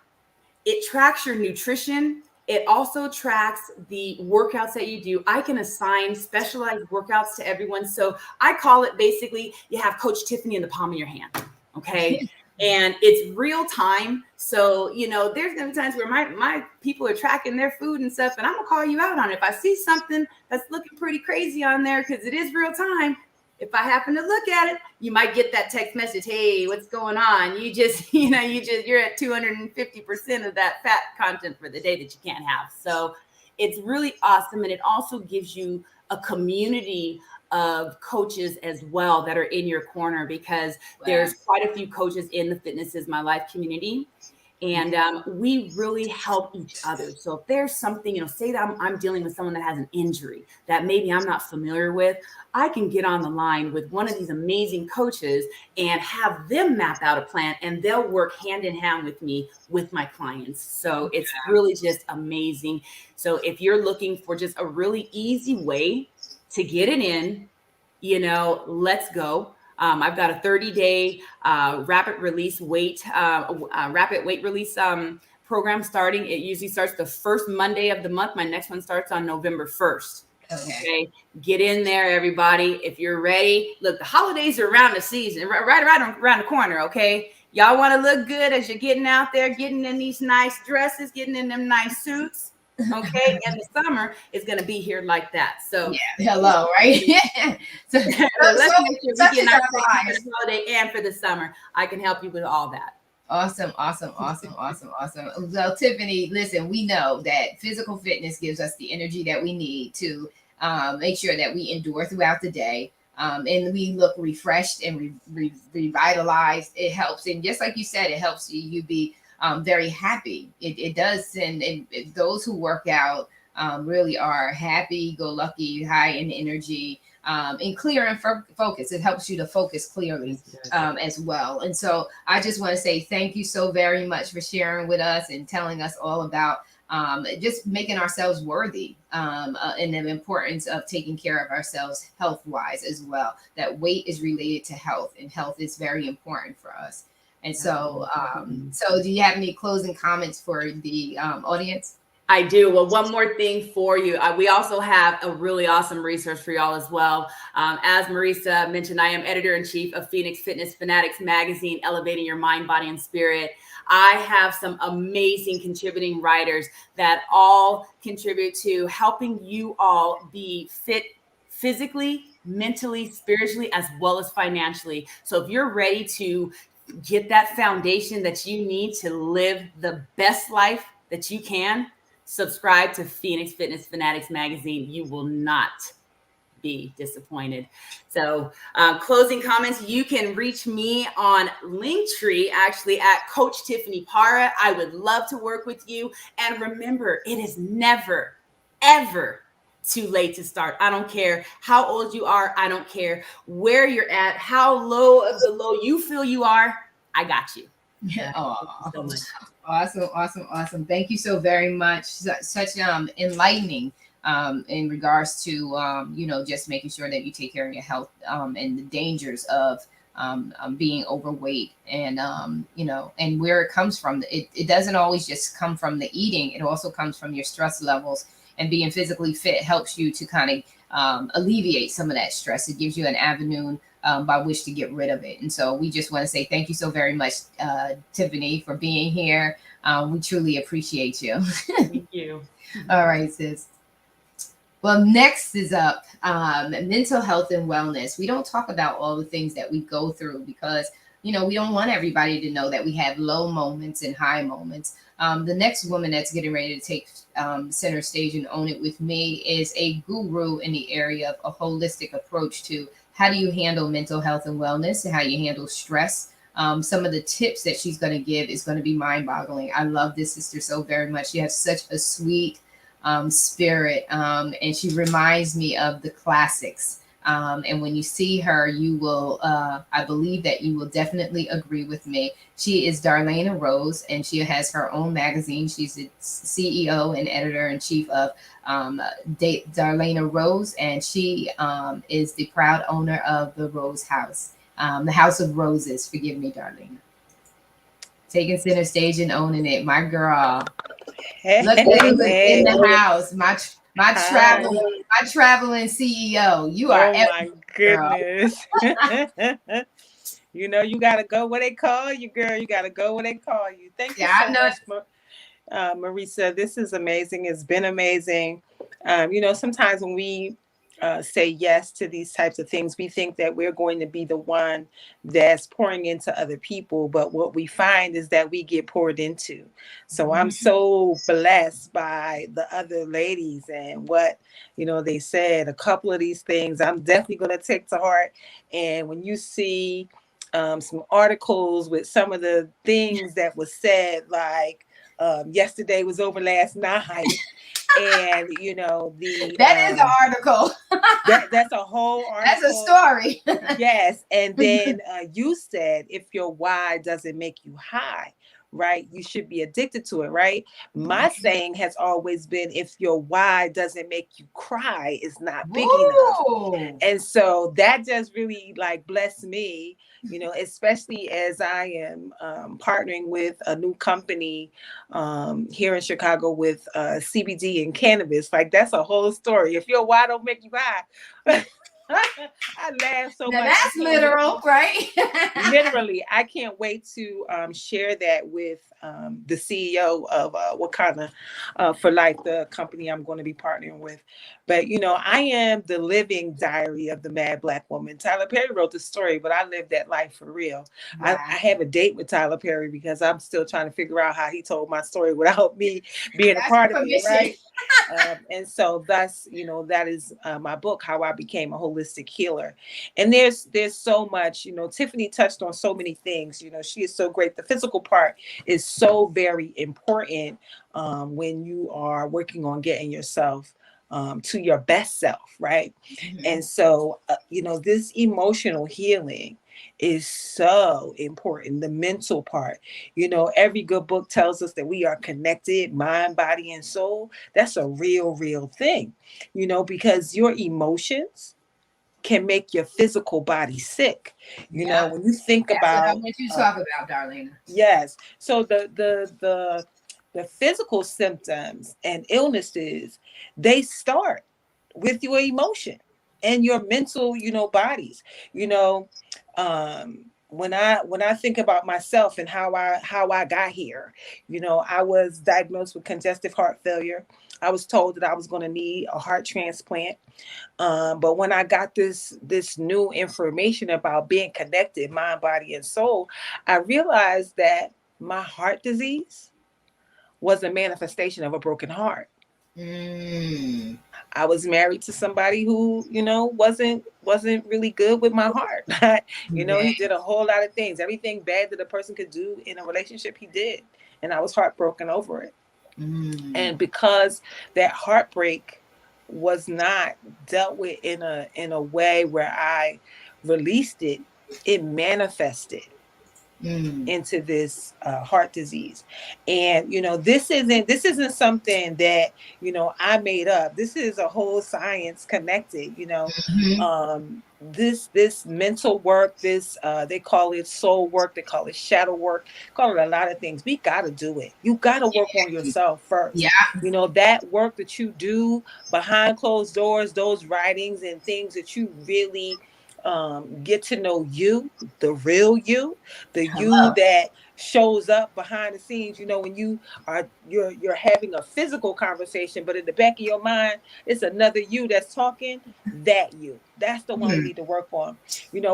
It tracks your nutrition. It also tracks the workouts that you do. I can assign specialized workouts to everyone. So I call it basically, you have Coach Tiffany in the palm of your hand. Okay. And it's real time. So, there's going to be times where my people are tracking their food and stuff, and I'm going to call you out on it. If I see something that's looking pretty crazy on there, because it is real time, if I happen to look at it, you might get that text message, hey, what's going on? You're at 250% of that fat content for the day that you can't have. So it's really awesome. And it also gives you a community of coaches as well that are in your corner, because there's quite a few coaches in the Fitness is My Life community. And we really help each other. So if there's something, say that I'm dealing with someone that has an injury that maybe I'm not familiar with, I can get on the line with one of these amazing coaches and have them map out a plan, and they'll work hand in hand with me with my clients. So it's really just amazing. So if you're looking for just a really easy way to get it in, let's go. I've got a 30-day rapid weight release program starting. It usually starts the first Monday of the month. My next one starts on November 1st. Okay. Get in there, everybody. If you're ready, look, the holidays are around the season, right around the corner. Okay. Y'all want to look good as you're getting out there, getting in these nice dresses, getting in them nice suits. Okay. And the summer is going to be here like that. So hello, right? so let's make sure we get our for the holiday and for the summer. I can help you with all that. Awesome. Well, Tiffany, listen, we know that physical fitness gives us the energy that we need to make sure that we endure throughout the day. And we look refreshed and revitalized. It helps. And just like you said, it helps you be very happy. It does. And those who work out really are happy, go lucky, high in energy. and clear and focus. It helps you to focus clearly as well. And so I just want to say thank you so very much for sharing with us and telling us all about just making ourselves worthy and the importance of taking care of ourselves health-wise as well. That weight is related to health, and health is very important for us. And so, so do you have any closing comments for the audience? I do. Well, one more thing for you. We also have a really awesome resource for y'all as well. As Marisa mentioned, I am editor-in-chief of Phoenix Fitness Fanatics magazine, Elevating Your Mind, Body, and Spirit. I have some amazing contributing writers that all contribute to helping you all be fit physically, mentally, spiritually, as well as financially. So if you're ready to get that foundation that you need to live the best life that you can, subscribe to Phoenix Fitness Fanatics magazine. You will not be disappointed. So closing comments, you can reach me on Linktree, actually at Coach Tiffany Parra. I would love to work with you. And remember, it is never, ever too late to start. I don't care how old you are. I don't care where you're at, how low of the low you feel you are. I got you. Yeah. Oh, so much. Awesome. Thank you so very much. Such enlightening in regards to just making sure that you take care of your health and the dangers of being overweight and and where it comes from. It doesn't always just come from the eating. It also comes from your stress levels, and being physically fit helps you to kind of alleviate some of that stress. It gives you an avenue by which to get rid of it. And so we just want to say thank you so very much, Tiffany, for being here. We truly appreciate you. Thank you. All right, sis. Well, next is up mental health and wellness. We don't talk about all the things that we go through because, we don't want everybody to know that we have low moments and high moments. The next woman that's getting ready to take center stage and own it with me is a guru in the area of a holistic approach to how do you handle mental health and wellness and how you handle stress. Some of the tips that she's going to give is going to be mind-boggling. I love this sister so very much. She has such a sweet spirit, and she reminds me of the classics. And when you see her, you will, I believe that you will definitely agree with me. She is Darlena Rose, and she has her own magazine. She's the CEO and editor-in-chief of Darlena Rose, and she is the proud owner of the Rose House, the House of Roses. Forgive me, Darlena. Taking center stage and owning it, my girl. Look at you in the house, my traveling CEO. You are. Oh my goodness. You gotta go where they call you, girl. You gotta go where they call you. Thank you so much, Marisa. This is amazing. It's been amazing. Sometimes when we say yes to these types of things, we think that we're going to be the one that's pouring into other people, but what we find is that we get poured into. So I'm so blessed by the other ladies and what they said. A couple of these things I'm definitely going to take to heart. And when you see some articles with some of the things that was said, like yesterday was over last night. And that is an article. That's a whole article. That's a story. Yes. And then you said, if your why doesn't make you high, right, you should be addicted to it, right? My saying has always been, if your why doesn't make you cry, it's not big enough. And so that just really blessed me, especially as I am partnering with a new company here in Chicago with CBD and cannabis. That's a whole story. If your why don't make you high, I laugh so much. That's literal, right? Literally, I can't wait to share that with the CEO of Wakanda for Life, the company I'm going to be partnering with. But I am the living diary of the Mad Black Woman. Tyler Perry wrote the story, but I lived that life for real. Wow. I have a date with Tyler Perry because I'm still trying to figure out how he told my story without me being a part of it, right? And so thus, that is my book, How I Became a Holistic Healer. And there's so much, Tiffany touched on so many things. She is so great. The physical part is so very important when you are working on getting yourself to your best self, right? And so, this emotional healing is so important. The mental part, every good book tells us that we are connected, mind, body, and soul. That's a real thing, because your emotions can make your physical body sick. When you think That's what I about, want you to talk about, Darlene. yes. So the physical symptoms and illnesses, they start with your emotion and your mental, bodies. When I think about myself and how I got here, I was diagnosed with congestive heart failure. I was told that I was going to need a heart transplant. But when I got this new information about being connected, mind, body, and soul, I realized that my heart disease was a manifestation of a broken heart. I was married to somebody who, wasn't really good with my heart. He did a whole lot of things. Everything bad that a person could do in a relationship, he did. And I was heartbroken over it. And because that heartbreak was not dealt with in a way where I released it, it manifested into this heart disease. And this isn't something that I made up. This is a whole science connected. This mental work, this they call it soul work, they call it shadow work, call it a lot of things. We got to do it. You got to work on yourself first. That work that you do behind closed doors, those writings and things that you really get to know you, the real you, the you that shows up behind the scenes. When you're having a physical conversation, but in the back of your mind, it's another you that's talking. That's the one we need to work on.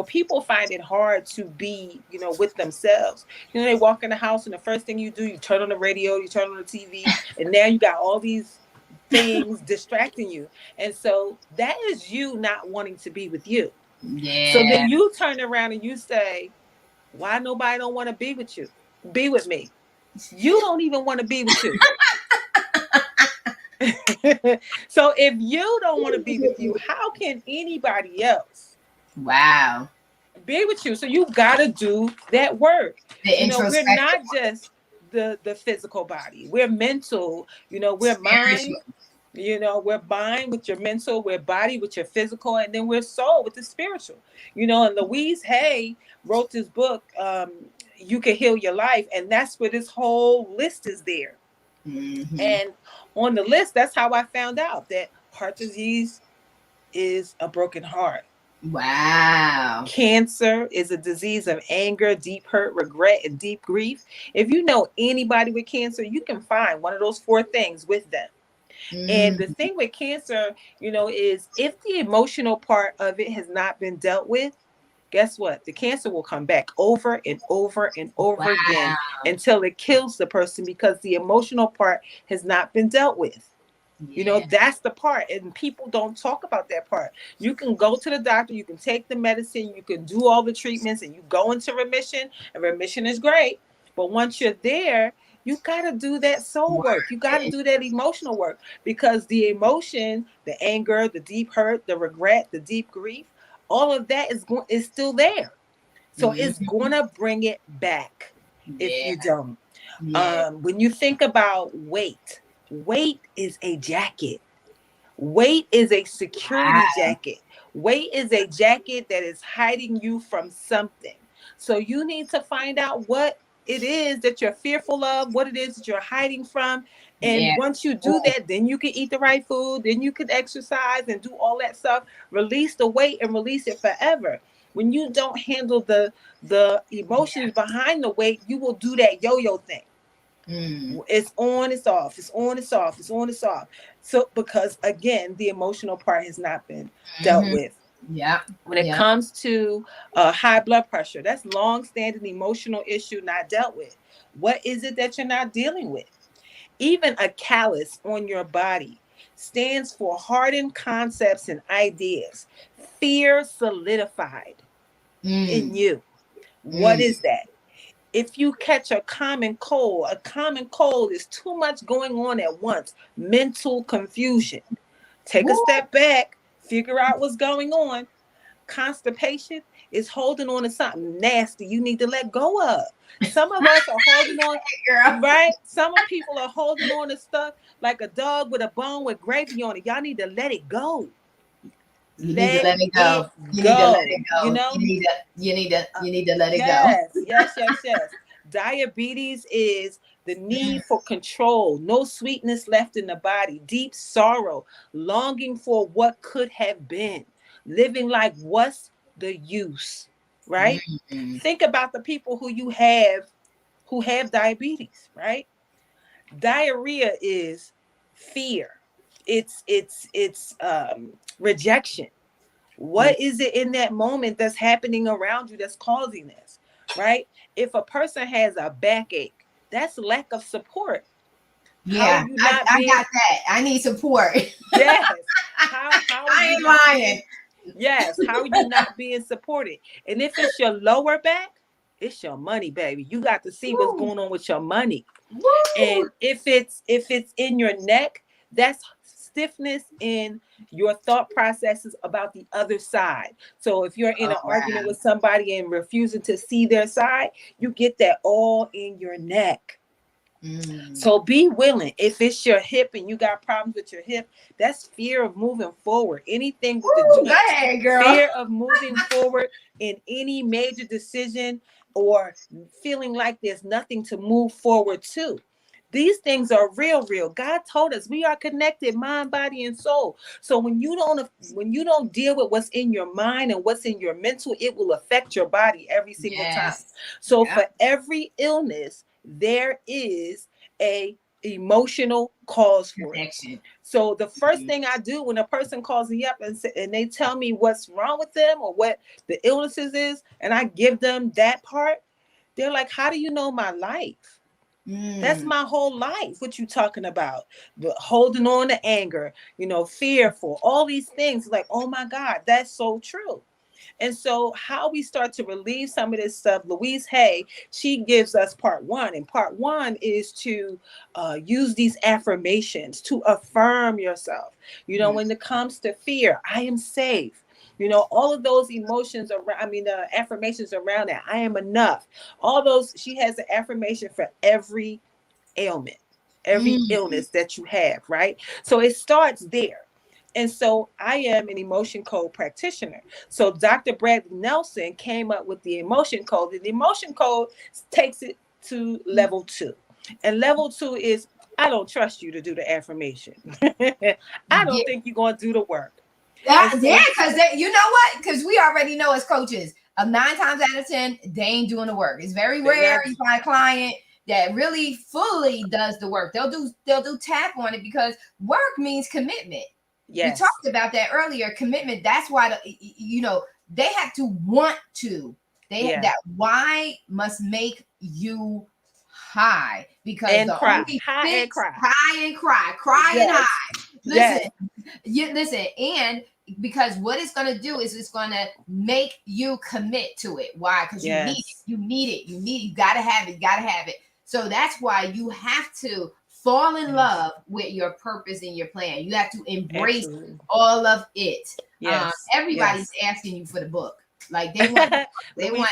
People find it hard to be, with themselves. They walk in the house and the first thing you do, you turn on the radio, you turn on the TV, and now you got all these things distracting you. And so that is you not wanting to be with you. Yeah. So then you turn around and you say, why nobody don't want to be with you? Be with me. You don't even want to be with you. So if you don't want to be with you, how can anybody else? Wow. Be with you. So you got to do that work. We're not just the physical body. We're mental, we're mind. We're mind with your mental, we're body with your physical, and then we're soul with the spiritual. And Louise Hay wrote this book, You Can Heal Your Life, and that's where this whole list is there. And on the list, that's how I found out that heart disease is a broken heart. Wow. Cancer is a disease of anger, deep hurt, regret, and deep grief. If you know anybody with cancer, you can find one of those 4 things with them. And the thing with cancer, is if the emotional part of it has not been dealt with, guess what? The cancer will come back over and over and over again until it kills the person because the emotional part has not been dealt with. That's the part. And people don't talk about that part. You can go to the doctor, you can take the medicine, you can do all the treatments, and you go into remission, and remission is great. But once you're there, you got to do that soul work. You got to do that emotional work because the emotion, the anger, the deep hurt, the regret, the deep grief, all of that is still there. So it's going to bring it back if you don't. When you think about weight is a jacket. Weight is a security jacket. Weight is a jacket that is hiding you from something. So you need to find out what it is that you're fearful of, what it is that you're hiding from. And once you do that, then you can eat the right food, then you can exercise and do all that stuff. Release the weight and release it forever. When you don't handle the emotions behind the weight, you will do that yo-yo thing. It's on, it's off, it's on, it's off, it's on, it's off. So because again, the emotional part has not been dealt with. When it comes to high blood pressure, that's long-standing emotional issue not dealt with. What is it that you're not dealing with? Even a callus on your body stands for hardened concepts and ideas. Fear solidified in you. What is that? If you catch a common cold is too much going on at once. Mental confusion. Take a step back, figure out what's going on. Constipation is holding on to something nasty you need to let go of. Some of us are holding on, right? Some of people are holding on to stuff like a dog with a bone with gravy on it. Y'all need to let it go. You need to let it go. You need to let it go. You know, you need to let it go. Yes. Diabetes is the need for control, no sweetness left in the body, deep sorrow, longing for what could have been, living like what's the use, right? Mm-hmm. Think about the people who have diabetes, right? Diarrhea is fear. It's rejection. What is it in that moment that's happening around you that's causing this, right? If a person has a backache, that's lack of support. Yeah, I got that. I need support. Yes. How I ain't lying. Yes. How are you not being supported? And if it's your lower back, it's your money, baby. You got to see what's going on with your money. Woo. And if it's in your neck, that's stiffness in your thought processes about the other side. So if you're in an argument with somebody and refusing to see their side, you get that all in your neck. So be willing. If it's your hip and you got problems with your hip, that's fear of moving forward. Anything with the joint, go ahead, girl. Fear of moving forward in any major decision or feeling like there's nothing to move forward to. These things are real. God told us we are connected, mind, body, and soul. So when you don't deal with what's in your mind and what's in your mental, it will affect your body every single time. So for every illness, there is a emotional cause for it. So the first thing I do when a person calls me up and they tell me what's wrong with them or what the illnesses is, and I give them that part, they're like, how do you know my life? That's my whole life. What you talking about? The holding on to anger, fearful, all these things. Like, oh my God, that's so true. And so how we start to relieve some of this stuff, Louise Hay, she gives us part one. And part one is to use these affirmations to affirm yourself. When it comes to fear, I am safe. All of those emotions around, affirmations around that. I am enough. All those, she has an affirmation for every ailment, every illness that you have, right? So it starts there. And so I am an emotion code practitioner. So Dr. Bradley Nelson came up with the emotion code. And the emotion code takes it to level 2. And level 2 is, I don't trust you to do the affirmation. I don't think you're going to do the work. Because you know what? Because we already know as coaches, 9 times out of 10, they ain't doing the work. It's very rare you find a client that really fully does the work. They'll do tap on it because work means commitment. Yes. You talked about that earlier. Commitment. That's why they have to want to. That why must make you high because and the cry. only High and cry. High and cry. Cry and high. Listen, and because what it's going to do is it's going to make you commit to it. Why? Because you need it. You got to have it. So that's why you have to fall in love with your purpose and your plan. You have to embrace all of it. Everybody's asking you for the book. Like they want,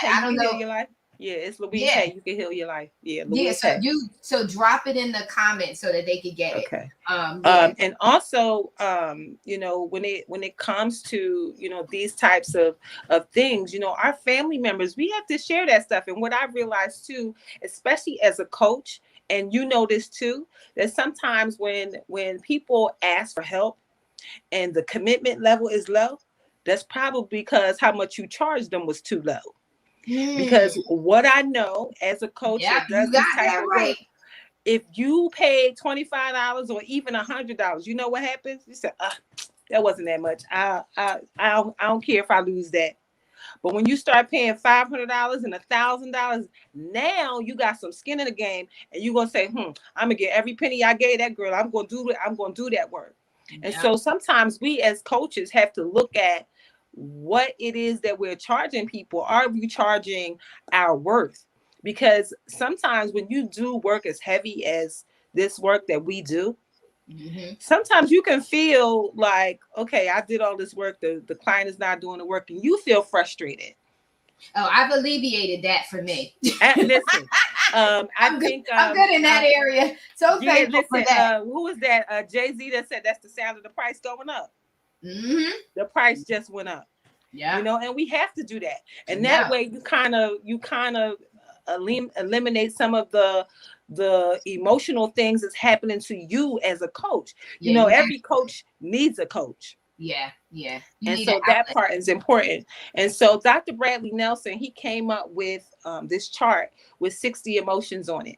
I don't know. Your life? Yeah, it's Louise Hay. You can heal your life. Yeah, Louise Hay. So drop it in the comments so that they can get it. Okay. And also, when it comes to these types of things, our family members, we have to share that stuff. And what I realized too, especially as a coach, and this too, that sometimes when people ask for help and the commitment level is low, that's probably because how much you charge them was too low. Because what I know as a coach that does this type of work, if you paid $25 or even $100, you know what happens? You say, that wasn't that much. I don't care if I lose that. But when you start paying $500 and $1,000, now you got some skin in the game, and you're gonna say, I'm gonna get every penny I gave that girl. I'm gonna do it. I'm gonna do that work. And so sometimes we as coaches have to look at what it is that we're charging people. Are we charging our worth? Because sometimes when you do work as heavy as this work that we do, Sometimes you can feel like, okay, I did all this work, the client is not doing the work, and you feel frustrated. Oh, I've alleviated that for me. Listen, I'm good in that area. So thankful for that. Who was that? Jay-Z that said that's the sound of the price going up. The price just went up. Yeah. You know, and we have to do that. And that way you kind of eliminate some of the emotional things that's happening to you as a coach. You know, every coach needs a coach. Yeah. And so that part is important. And so Dr. Bradley Nelson, he came up with this chart with 60 emotions on it.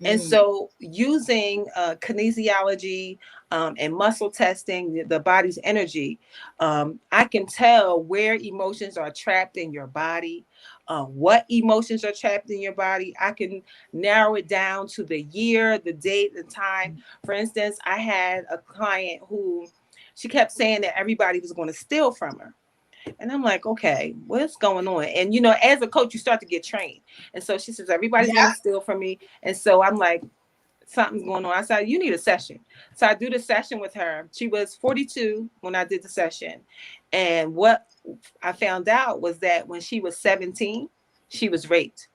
And so using kinesiology and muscle testing, the body's energy, I can tell where emotions are trapped in your body, what emotions are trapped in your body. I can narrow it down to the year, the date, the time. For instance, I had a client who she kept saying that everybody was going to steal from her. And I'm like, okay, what's going on? And, you know, as a coach, you start to get trained. And so she says, everybody's going to steal from me. And so I'm like, something's going on. I said, you need a session. So I do the session with her. She was 42 when I did the session. And what I found out was that when she was 17, she was raped.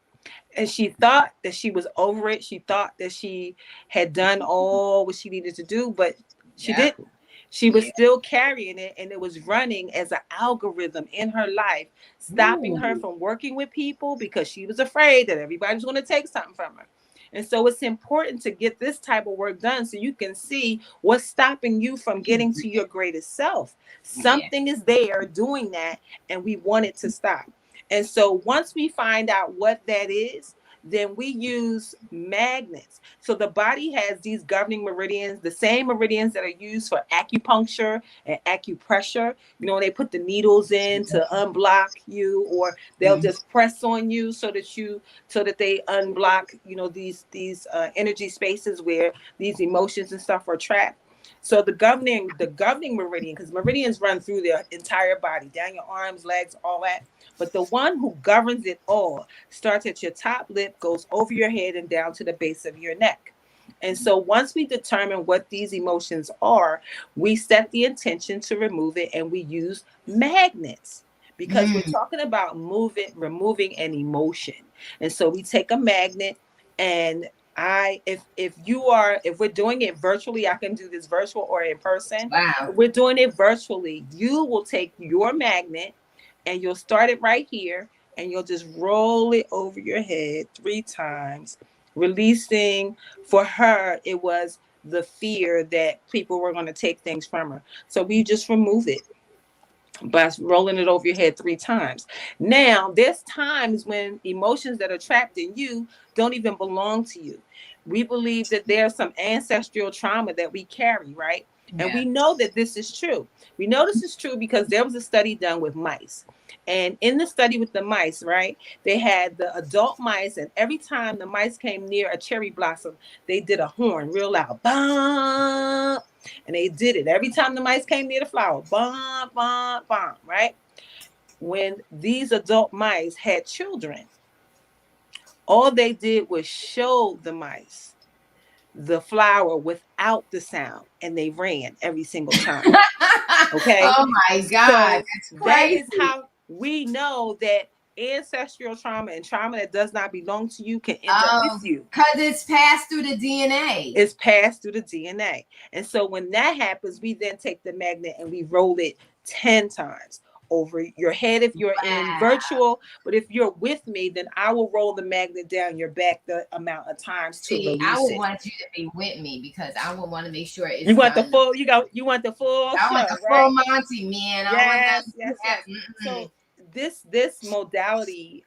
And she thought that she was over it. She thought that she had done all what she needed to do, but she didn't. She was still carrying it, and it was running as an algorithm in her life, stopping her from working with people because she was afraid that everybody was going to take something from her. And so it's important to get this type of work done so you can see what's stopping you from getting to your greatest self. Something is there doing that, and we want it to stop. And so once we find out what that is, then we use magnets. So the body has these governing meridians, the same meridians that are used for acupuncture and acupressure. You know, they put the needles in to unblock you, or they'll just press on you so that they unblock, you know, these energy spaces where these emotions and stuff are trapped. So the governing meridian, because meridians run through the entire body, down your arms, legs, all that. But the one who governs it all starts at your top lip, goes over your head and down to the base of your neck. And so once we determine what these emotions are, we set the intention to remove it, and we use magnets because we're talking about removing an emotion. And so we take a magnet, and if we're doing it virtually, I can do this virtual or in person. Wow. If we're doing it virtually, you will take your magnet and you'll start it right here, and you'll just roll it over your head 3 times, releasing. For her, it was the fear that people were going to take things from her. So we just remove it by rolling it over your head 3 times. Now, there's times when emotions that are trapped in you don't even belong to you. We believe that there's some ancestral trauma that we carry, right? And we know that this is true. We know this is true because there was a study done with mice. And in the study with the mice, right, they had the adult mice, and every time the mice came near a cherry blossom, they did a horn real loud. Bum! And they did it every time the mice came near the flower. Bum, bum, bum, right? When these adult mice had children, all they did was show the mice the flower without the sound, and they ran every single time. Okay. Oh my God. So that is how we know that ancestral trauma and trauma that does not belong to you can end up with you. Because it's passed through the DNA. It's passed through the DNA. And so when that happens, we then take the magnet and we roll it 10 times over your head if you're in virtual. But if you're with me, then I will roll the magnet down your back the amount of times to release I would it. want you to be with me because I would want to make sure it's you want the full you want the full I want the full Monty, man. Yes. So this modality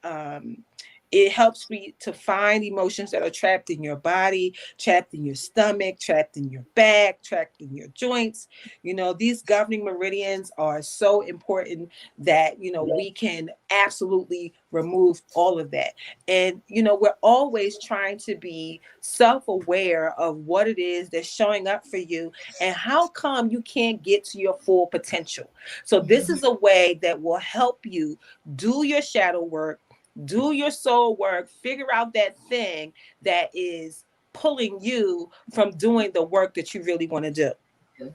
it helps me to find emotions that are trapped in your body, trapped in your stomach, trapped in your back, trapped in your joints. You know, these governing meridians are so important that, you know, we can absolutely remove all of that. And, you know, we're always trying to be self-aware of what it is that's showing up for you and how come you can't get to your full potential. So this is a way that will help you do your shadow work, do your soul work, figure out that thing that is pulling you from doing the work that you really want to do.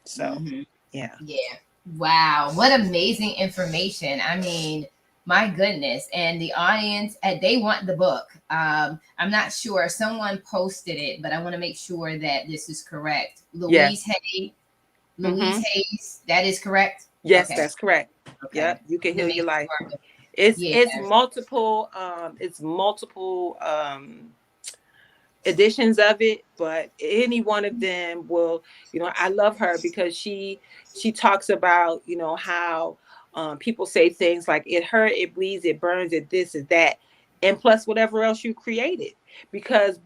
So, Mhm. yeah. Yeah. Wow. What amazing information. I mean, my goodness. And the audience, they want the book. I'm not sure. Someone posted it, but I want to make sure that this is correct. Louise Hay. Louise Hayes. That is correct? Yes, Okay. that's correct. Okay. Yep. You can To heal make your life. sure. It's Yeah. multiple editions of it, but any one of them will, I love her because she talks about, how people say things like it hurt, it bleeds, it burns, it this, it that, and plus whatever else you created, because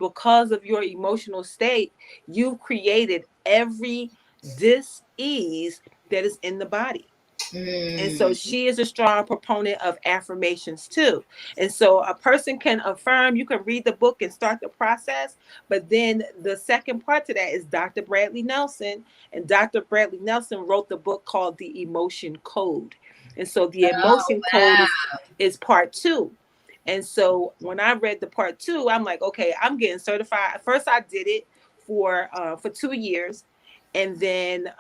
of your emotional state, you've created every dis-ease that is in the body. And so she is a strong proponent of affirmations too. And so a person can affirm, you can read the book and start the process. But then the second part to that is Dr. Bradley Nelson. And Dr. Bradley Nelson wrote the book called The Emotion Code. And so the emotion code is part 2. And so when I read the part 2, I'm like, okay, I'm getting certified. At first I did it for 2 years. And then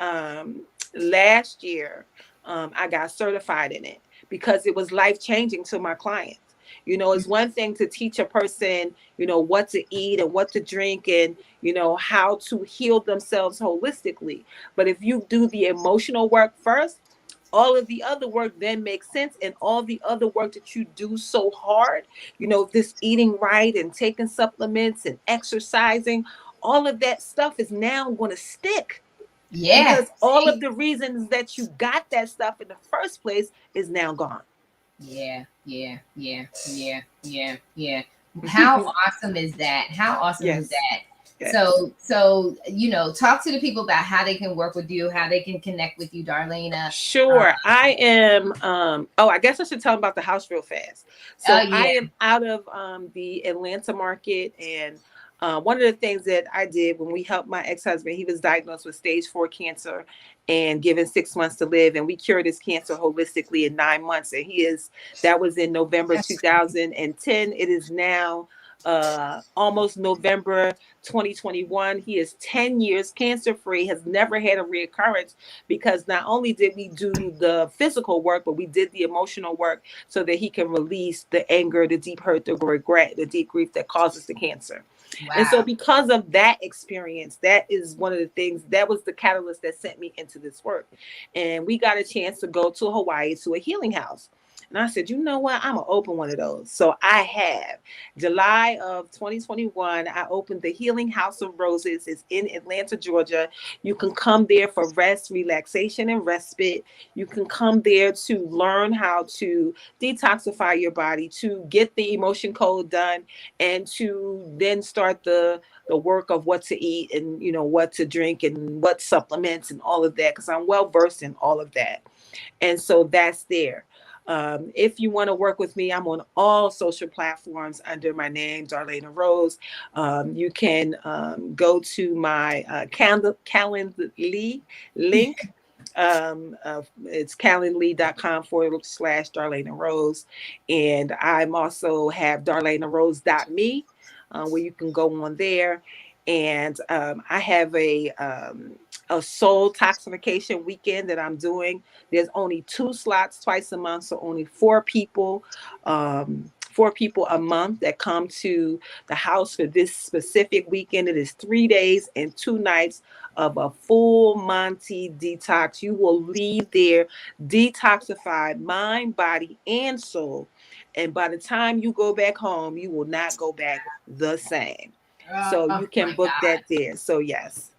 last year, I got certified in it because it was life-changing to my clients. It's one thing to teach a person, what to eat and what to drink and, how to heal themselves holistically. But if you do the emotional work first, all of the other work then makes sense. And all the other work that you do so hard, this eating right and taking supplements and exercising, all of that stuff is now going to stick. Yeah. Because all of the reasons that you got that stuff in the first place is now gone. Yeah. How awesome is that? How awesome is that? Yes. So talk to the people about how they can work with you, how they can connect with you, Darlena. Sure. I am I guess I should tell them about the house real fast. So I am out of the Atlanta market, and one of the things that I did when we helped my ex-husband, he was diagnosed with stage 4 cancer and given 6 months to live. And we cured his cancer holistically in 9 months. And that was in November 2010. It is now almost November 2021. He is 10 years cancer free, has never had a reoccurrence, because not only did we do the physical work, but we did the emotional work so that he can release the anger, the deep hurt, the regret, the deep grief that causes the cancer. Wow. And so because of that experience, that is one of the things, that was the catalyst that sent me into this work. And we got a chance to go to Hawaii to a healing house. And I said, you know what? I'm going to open one of those. So I have. July of 2021, I opened the Healing House of Roses. It's in Atlanta, Georgia. You can come there for rest, relaxation, and respite. You can come there to learn how to detoxify your body, to get the emotion code done, and to then start the work of what to eat and, what to drink and what supplements and all of that, because I'm well versed in all of that. And so that's there. If you want to work with me, I'm on all social platforms under my name, Darlena Rose. You can go to my Calendly link. It's calendly.com/Darlena Rose. And I'm also have darlenarose.me, where you can go on there. And I have a soul toxification weekend that I'm doing. There's only 2 slots twice a month, so only 4 people a month that come to the house for this specific weekend. It is 3 days and 2 nights of a full Monty detox. You will leave there detoxified, mind, body, and soul. And by the time you go back home, you will not go back the same. So you can book that there. So yes.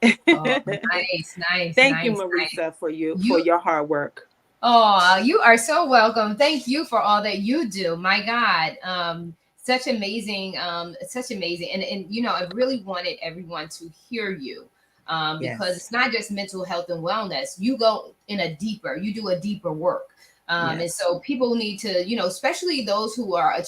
Nice. Thank you, Marisa, for your hard work. Oh, you are so welcome. Thank you for all that you do. My God. Such amazing. And I really wanted everyone to hear you. Because it's not just mental health and wellness. You go you do a deeper work. And so people need to, especially those who are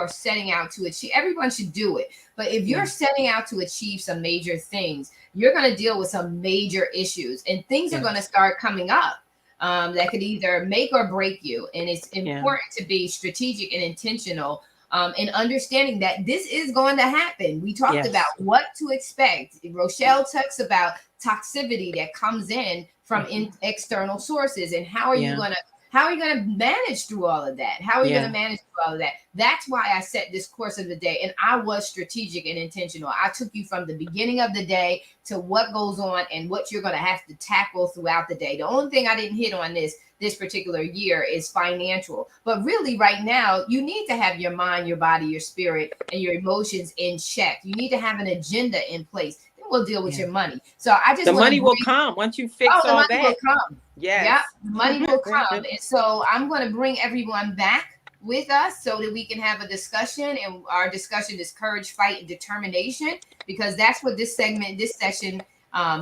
setting out to achieve, everyone should do it. But if you're setting out to achieve some major things, you're going to deal with some major issues, and things are going to start coming up that could either make or break you. And it's important to be strategic and intentional and understanding that this is going to happen. We talked Yes. about what to expect. Rochelle talks about toxicity that comes in from external sources, and how are you going to manage through all of that? How are you going to manage through all of that? That's why I set this course of the day, and I was strategic and intentional. I took you from the beginning of the day to what goes on and what you're going to have to tackle throughout the day. The only thing I didn't hit on this particular year is financial, but really right now you need to have your mind, your body, your spirit, and your emotions in check. You need to have an agenda in place. Then we'll deal with your money. So I just the money will come once you fix the all money that. will come. Yes. Yeah, the money will come. And so I'm going to bring everyone back with us so that we can have a discussion, and our discussion is courage, fight, and determination, because that's what this segment, this session,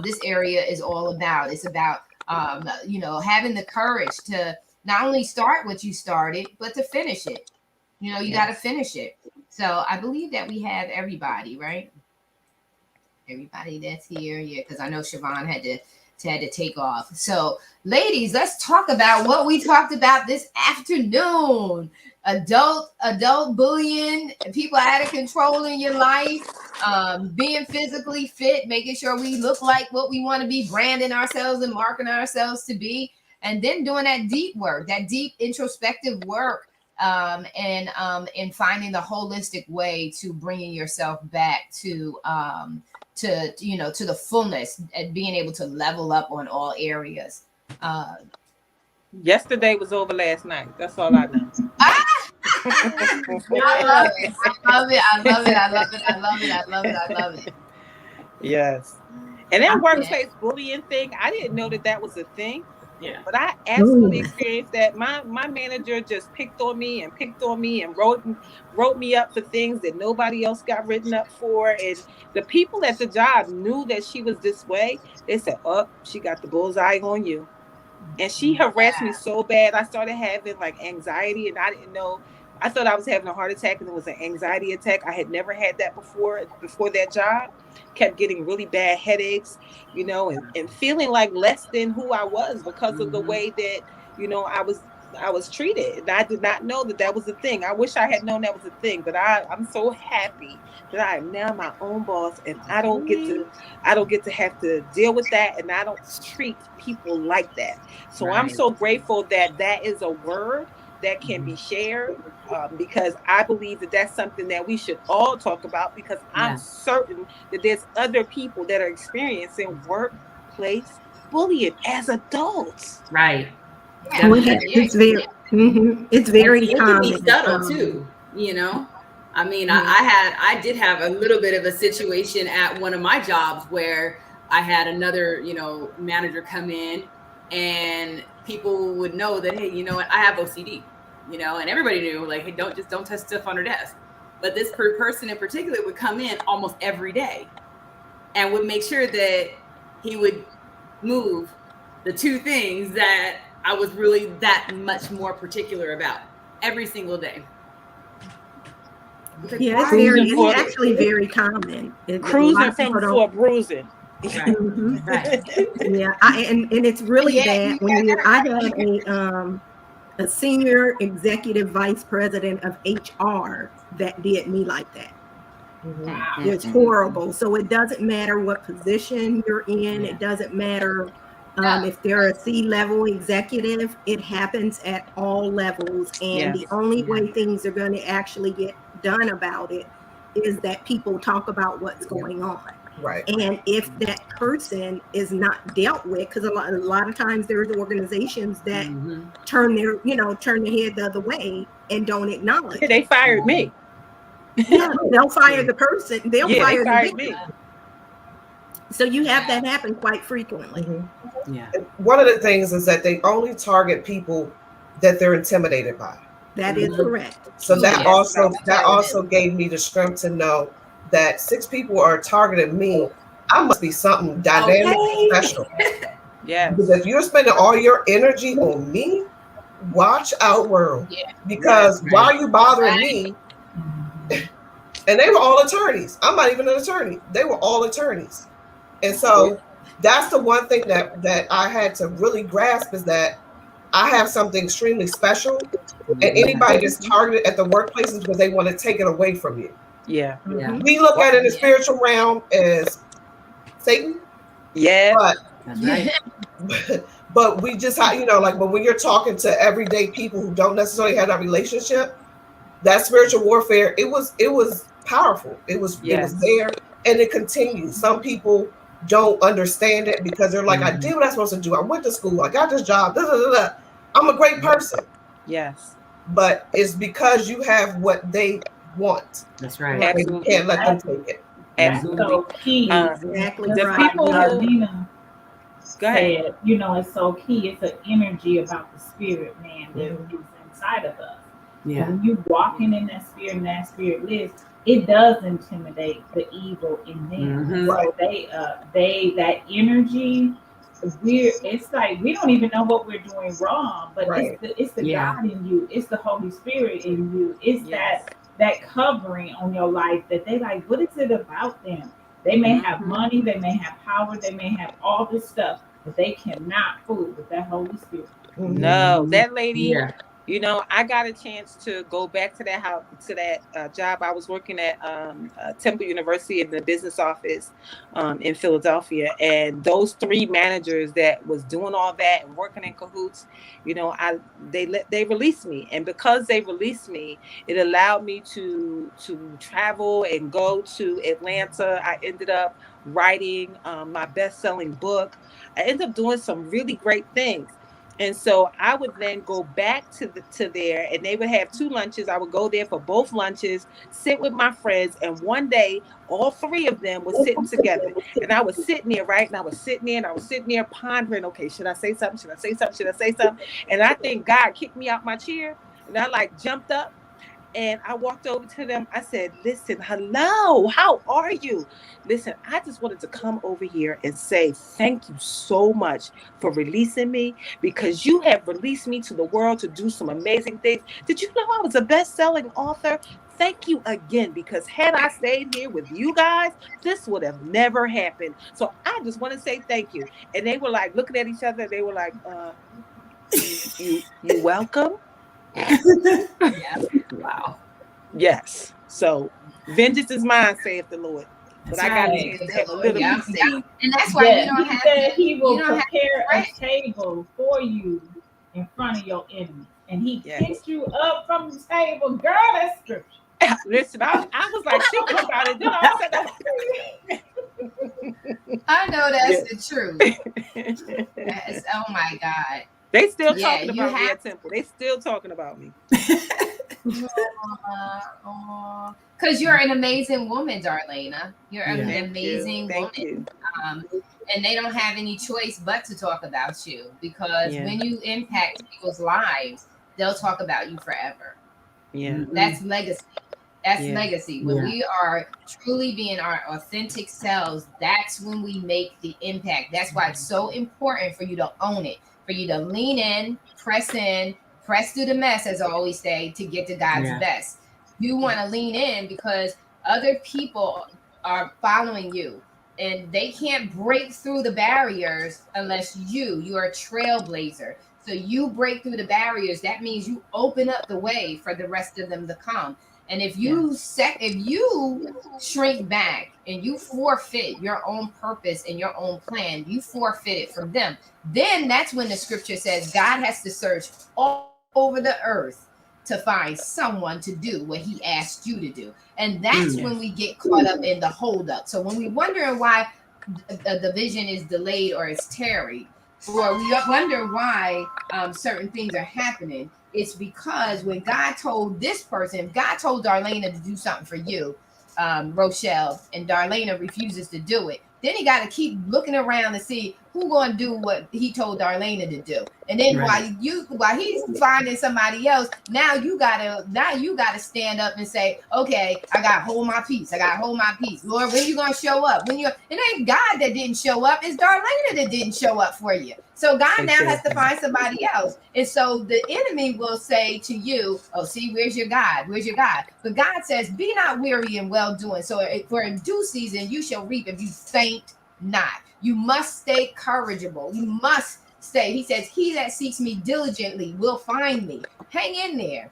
this area is all about. It's about having the courage to not only start what you started, but to finish it. You got to finish it. So I believe that we have everybody, right? Everybody that's here, because I know Siobhan had to take off. So, ladies, let's talk about what we talked about this afternoon. Adult bullying, people out of control in your life, being physically fit, making sure we look like what we want to be, branding ourselves and marketing ourselves to be, and then doing that deep work, that deep introspective work, and finding the holistic way to bringing yourself back to the fullness and being able to level up on all areas. Yesterday was over last night. That's all I know. I love it. Yes. And that workplace bullying thing, I didn't know that was a thing. Yeah. But I absolutely experienced that. My manager just picked on me and wrote me up for things that nobody else got written up for. And the people at the job knew that she was this way. They said, "Oh, she got the bullseye on you." And she harassed me so bad. I started having like anxiety, and I didn't know. I thought I was having a heart attack, and it was an anxiety attack. I had never had that before that job. Kept getting really bad headaches, and feeling like less than who I was because of the way that, I was treated. And I did not know that was a thing. I wish I had known that was a thing, but I'm so happy that I am now my own boss, and I don't get to have to deal with that, and I don't treat people like that. So I'm so grateful that is a word that can be shared, because I believe that that's something that we should all talk about, because I'm certain that there's other people that are experiencing workplace bullying as adults. Right. It's very it common. can be subtle too, I mean, I did have a little bit of a situation at one of my jobs where I had another, manager come in, and people would know that, hey, I have OCD, and everybody knew, like, hey, don't touch stuff on her desk. But this person in particular would come in almost every day and would make sure that he would move the two things that I was really that much more particular about every single day. It's actually very common. Cruising for bruising. Right. Right. Yeah, and it's really bad when I had a senior executive vice president of HR that did me like that. Mm-hmm. It's horrible. So it doesn't matter what position you're in. It doesn't matter if they're a C-level executive. It happens at all levels. And the only way things are going to actually get done about it is that people talk about what's going on. Right. And if that person is not dealt with, because a lot of times there's organizations that turn their head the other way and don't acknowledge. They fired me. Yeah, they'll fire the person. They'll fire the victim. me. So you have that happen quite frequently. Mm-hmm. Yeah. One of the things is that they only target people that they're intimidated by. That is correct. So that also gave me the strength to know that 6 people are targeting me. I must be something dynamic and special. Yeah. Because if you're spending all your energy on me, watch out, world. Yeah. Because why are you bothering me? And they were all attorneys. I'm not even an attorney. They were all attorneys. And so that's the one thing that I had to really grasp, is that I have something extremely special, and anybody gets targeted at the workplaces because they want to take it away from you. Yeah. Yeah. We look at it in the spiritual realm as Satan, Yeah. but That's right. but we just have, you know, like, but when you're talking to everyday people who don't necessarily have that relationship, that spiritual warfare, it was powerful. It was there, and it continues. Some people don't understand it because they're like, I did what I'm supposed to do. I went to school. I got this job. Da, da, da, da. I'm a great person. Yes. But it's because you have what they want. That's right. Absolutely. You can't let them take it. Absolutely. So key. Exactly The right. people Darlena Go ahead. said, you know, it's so key. It's an energy about the spirit, man, that is inside of us. Yeah. When you walking in that spirit and that spirit lives, it does intimidate the evil in them. So they that energy, it's like we don't even know what we're doing wrong, but it's the God in you, it's the Holy Spirit in you, it's that covering on your life that they like, what is it about them? They may have money, they may have power, they may have all this stuff, but they cannot fool with that Holy Spirit. No, that lady, you know, I got a chance to go back to that house, to that job. I was working at Temple University in the business office in Philadelphia, and those three managers that was doing all that and working in cahoots, you know, they released me, and because they released me, it allowed me to travel and go to Atlanta. I ended up writing my best-selling book. I ended up doing some really great things. And so I would then go back to there, and they would have 2 lunches. I would go there for both lunches, sit with my friends, and one day all 3 of them were sitting together. And I was sitting there, right? And I was sitting there pondering, okay, should I say something? Should I say something? Should I say something? And I think God kicked me out my chair, and I like jumped up. And I walked over to them. I said, listen, hello, how are you? Listen, I just wanted to come over here and say thank you so much for releasing me, because you have released me to the world to do some amazing things. Did you know I was a best-selling author? Thank you again, because had I stayed here with you guys, this would have never happened. So I just want to say thank you. And they were like looking at each other. They were like, you welcome. Wow. Yes. So vengeance is mine, saith the Lord. But I got a chance to have a little bit of seed. And that's why you don't He have said to, he will you don't have prepare a table for you in front of your enemy. And he picked you up from the table. Girl, that's scripture. Listen, I was like thinking about it. Then all of a sudden, I know that's the truth. Yes. Oh my God. They still talking about me at Temple. They still talking about me. Because you're an amazing woman, Darlena. You're an amazing woman. Thank you. And they don't have any choice but to talk about you, because when you impact people's lives, they'll talk about you forever. Yeah. That's legacy. That's legacy. When we are truly being our authentic selves, that's when we make the impact. That's why it's so important for you to own it, for you to lean in, press through the mess, as I always say, to get to God's best. You want to lean in because other people are following you, and they can't break through the barriers unless you're a trailblazer. So you break through the barriers. That means you open up the way for the rest of them to come. And if you shrink back and you forfeit your own purpose and your own plan, you forfeit it from them. Then that's when the scripture says God has to search all over the earth to find someone to do what he asked you to do. And that's when we get caught up in the holdup. So when we wondering why the vision is delayed or it's tarried, or we wonder why certain things are happening, it's because when God told this person, if God told Darlena to do something for you, Rochelle, and Darlena refuses to do it, then he got to keep looking around to see who going to do what he told Darlena to do. And then while he's finding somebody else, now you gotta stand up and say, okay, I gotta hold my peace. Lord, when you gonna show up? It ain't God that didn't show up, it's Darlena that didn't show up for you. So God now has to find somebody else. And so the enemy will say to you, oh, see, where's your God? But God says, be not weary in well doing. So for in due season, you shall reap if you faint not. You must stay courageable. You must stay. He says, he that seeks me diligently will find me. Hang in there.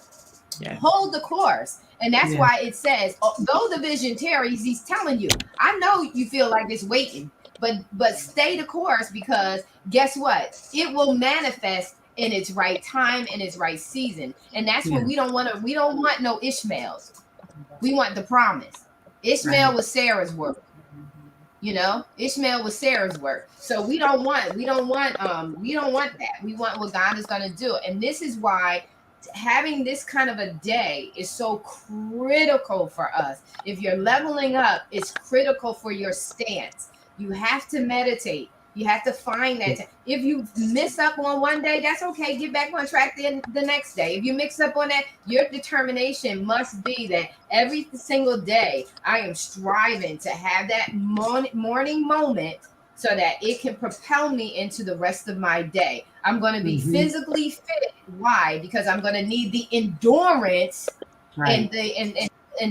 Yeah. Hold the course. And that's Yeah. why it says, though the vision tarries, he's telling you, I know you feel like it's waiting, but stay the course, because guess what? It will manifest in its right time, in its right season. And that's when we don't want no Ishmaels. We want the promise. Ishmael was Sarah's work. You know, Ishmael was Sarah's work. So we don't want that. We want what God is going to do. And this is why having this kind of a day is so critical for us. If you're leveling up, it's critical for your stance. You have to meditate. You have to find that. If you miss up on one day, that's okay. Get back on track the next day. If you mix up on that, your determination must be that every single day I am striving to have that morning moment so that it can propel me into the rest of my day. I'm going to be physically fit. Why? Because I'm going to need the endurance and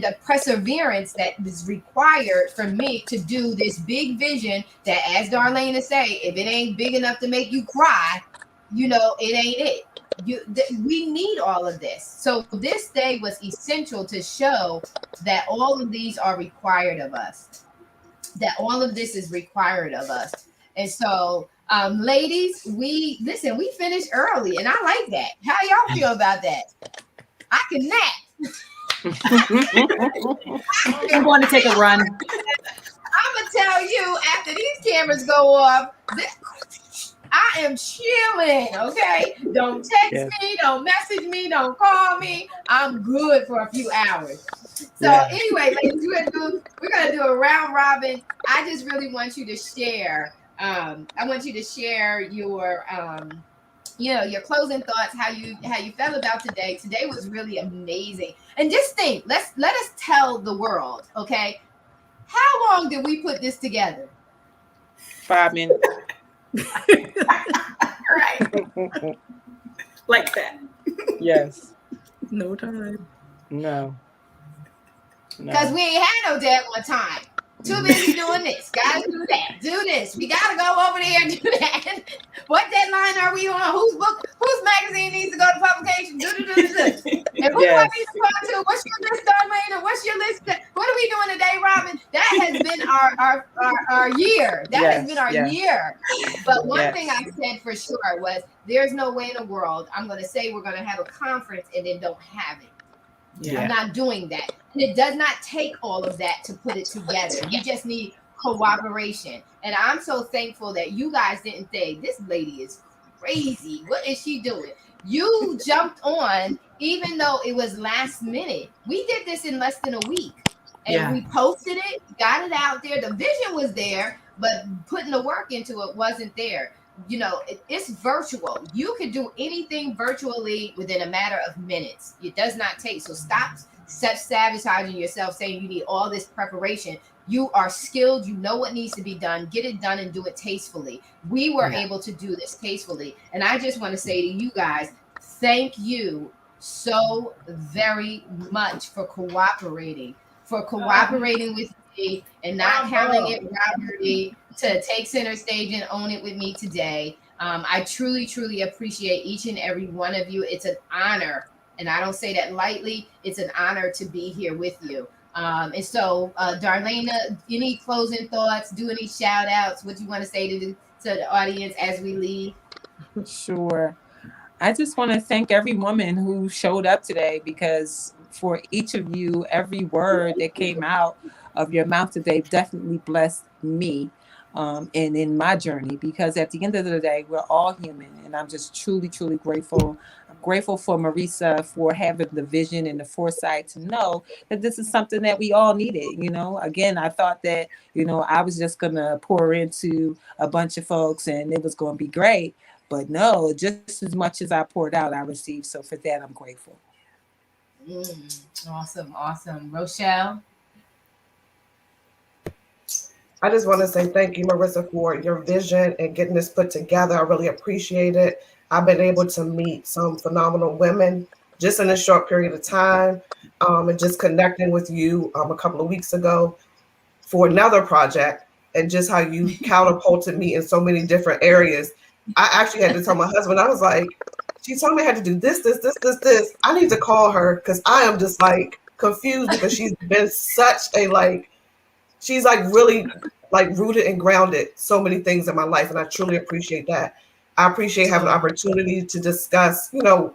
the perseverance that is required for me to do this big vision that, as Darlene say, if it ain't big enough to make you cry, you know, it ain't it. We need all of this. So this day was essential to show that all of these are required of us, that all of this is required of us. And so, ladies, we finished early, and I like that. How y'all feel about that? I can nap. I'm going to take a run. I'm gonna tell you, after these cameras go off, I am chilling. Okay, don't text me, don't message me, don't call me. I'm good for a few hours. So anyway, ladies, we're gonna do a round robin. I just really want you to share. I want you to share your your closing thoughts, how you felt about today. Today was really amazing. And just think, let us tell the world, okay? How long did we put this together? 5 minutes. Right. Like that. Yes. No time. No. Because we ain't had no daggone time. Too busy doing this. Gotta do that. Do this. We gotta go over there and do that. What deadline are we on? Whose magazine needs to go to publication? Do. And who do I need to talk to? What's your list, Darlene? What's your list? What are we doing today, Robin? That has been our year. That has been our year. But one thing I said for sure was there's no way in the world I'm gonna say we're gonna have a conference and then don't have it. I'm not doing that. And it does not take all of that to put it together. You just need cooperation. And I'm so thankful that you guys didn't say, this lady is crazy. What is she doing? You jumped on, even though it was last minute. We did this in less than a week. And we posted it, got it out there. The vision was there, but putting the work into it wasn't there. You know, it's virtual. You can do anything virtually within a matter of minutes. It does not take. So stop sabotaging yourself, saying you need all this preparation. You are skilled. You know what needs to be done. Get it done and do it tastefully. We were able to do this tastefully. And I just want to say to you guys, thank you so very much for cooperating with me and not counting it robbery to take center stage and own it with me today. I truly, truly appreciate each and every one of you. It's an honor, and I don't say that lightly. It's an honor to be here with you. And so, Darlena, any closing thoughts? Do any shout outs? What you want to say to the audience as we leave? Sure. I just want to thank every woman who showed up today, because for each of you, every word that came out of your mouth today definitely blessed me and in my journey, because at the end of the day, we're all human. And I'm just truly, truly grateful. I'm grateful for Marisa for having the vision and the foresight to know that this is something that we all needed. You know, again, I thought that, I was just going to pour into a bunch of folks and it was going to be great. But no, just as much as I poured out, I received. So for that, I'm grateful. Awesome. Rochelle? I just want to say thank you, Marisa, for your vision and getting this put together. I really appreciate it. I've been able to meet some phenomenal women just in a short period of time, and just connecting with you a couple of weeks ago for another project, and just how you catapulted me in so many different areas I actually had to tell my husband, I was like, she told me I had to do this. I need to call her because I am just like confused because she's been such a like, she's like really like rooted and grounded so many things in my life. And I truly appreciate that. I appreciate having an opportunity to discuss,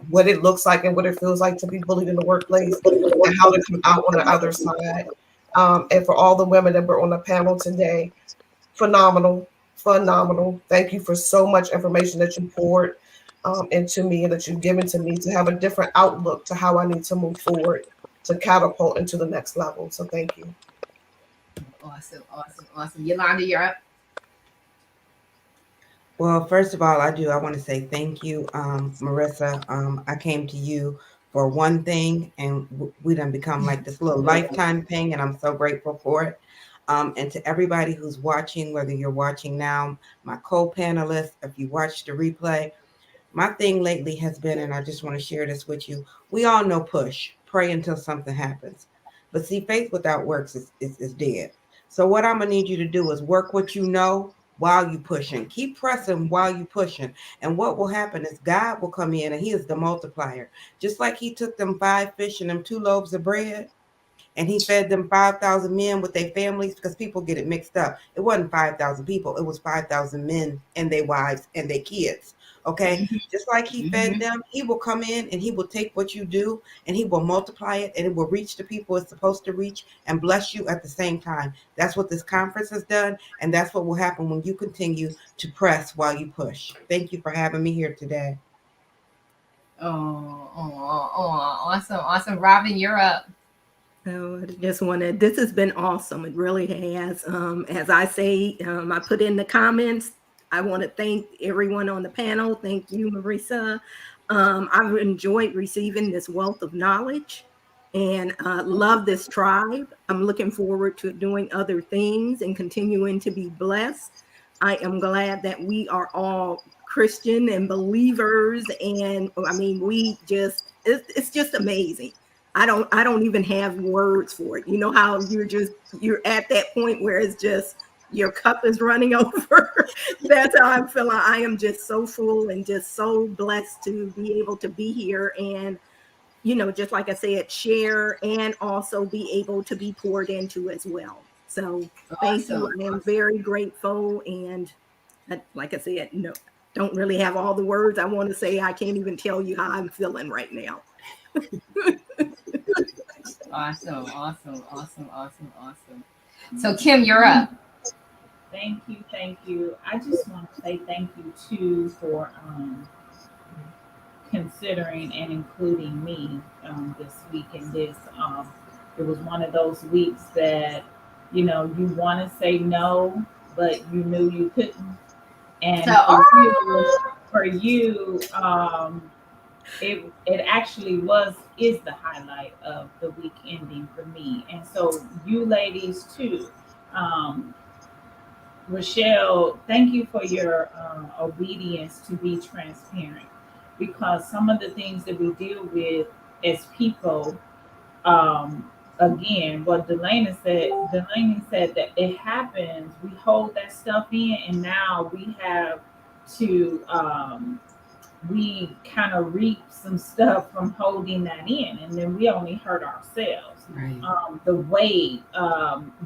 what it looks like and what it feels like to be bullied in the workplace and how to come out on the other side. And for all the women that were on the panel today, phenomenal, phenomenal. Thank you for so much information that you poured into me and that you've given to me to have a different outlook to how I need to move forward to catapult into the next level. So thank you. Awesome, awesome, awesome. Yolanda, you're up. Well, first of all, I want to say thank you, Marissa. I came to you for one thing, and we done become like this little lifetime thing, and I'm so grateful for it. And to everybody who's watching, whether you're watching now, my co-panelists, if you watch the replay, my thing lately has been, and I just want to share this with you. We all know push, pray until something happens. But see, faith without works is dead. So what I'm gonna need you to do is work what you know while you pushing. Keep pressing while you pushing. And what will happen is God will come in and he is the multiplier. Just like he took them 5 fish and them 2 loaves of bread and he fed them 5,000 men with their families, because people get it mixed up. It wasn't 5,000 people. It was 5,000 men and their wives and their kids. Okay. Just like he fed them, he will come in and he will take what you do and he will multiply it and it will reach the people it's supposed to reach and bless you at the same time. That's what this conference has done. And that's what will happen when you continue to press while you push. Thank you for having me here today. Awesome, awesome. Robin, you're up. So I just wanted, this has been awesome. It really has. As I say, I put in the comments, I want to thank everyone on the panel. Thank you, Marissa. I've enjoyed receiving this wealth of knowledge and love this tribe. I'm looking forward to doing other things and continuing to be blessed. I am glad that we are all Christian and believers. And I mean, it's just amazing. I don't even have words for it. You know how you're at that point where it's just your cup is running over. That's how I'm feeling. I am just so full and just so blessed to be able to be here and, just like I said, share and also be able to be poured into as well. So thank you. I am very grateful. And like I said, no, don't really have all the words I want to say. I can't even tell you how I'm feeling right now. Awesome, awesome, awesome, awesome, awesome. So Kim, you're up. Thank you, thank you. I just want to say thank you too for considering and including me this week in this. It was one of those weeks that you want to say no, but you knew you couldn't. And for you, it actually is the highlight of the week ending for me. And so you ladies too. Rochelle, thank you for your obedience to be transparent, because some of the things that we deal with as people, again, what Delaney said that it happens, we hold that stuff in, and now we have to we kind of reap some stuff from holding that in, and then we only hurt ourselves. Right. The weight,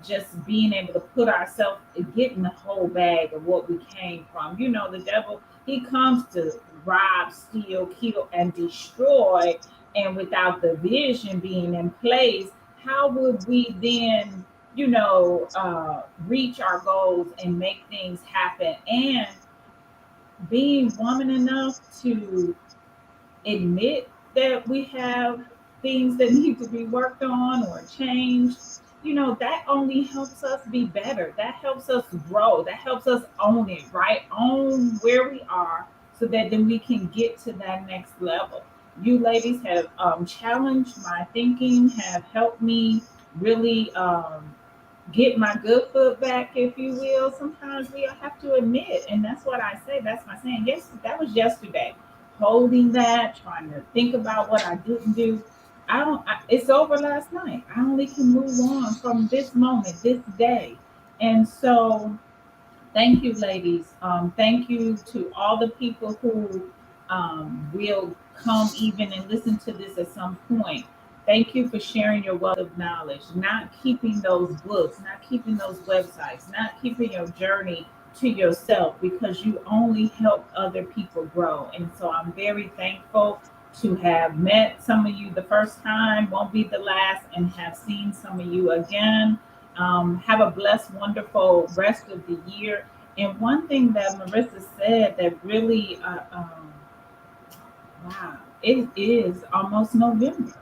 just being able to put ourselves, getting the whole bag of what we came from. The devil, he comes to rob, steal, kill, and destroy. And without the vision being in place, how would we then, reach our goals and make things happen? And being woman enough to admit that we have things that need to be worked on or changed, that only helps us be better. That helps us grow. That helps us own it, right? Own where we are so that then we can get to that next level. You ladies have challenged my thinking, have helped me really get my good foot back, if you will. Sometimes we have to admit, and that's what I say. That's my saying. Yes, that was yesterday. Holding that, trying to think about what I didn't do. It's over last night. I only can move on from this moment, this day. And so Thank you, ladies. Thank you to all the people who will come even and listen to this at some point. Thank you for sharing your wealth of knowledge, not keeping those books, not keeping those websites, not keeping your journey to yourself because you only help other people grow. And so I'm very thankful to have met some of you the first time, won't be the last, and have seen some of you again. Have a blessed, wonderful rest of the year. And one thing that Marissa said that really, wow, it is almost November.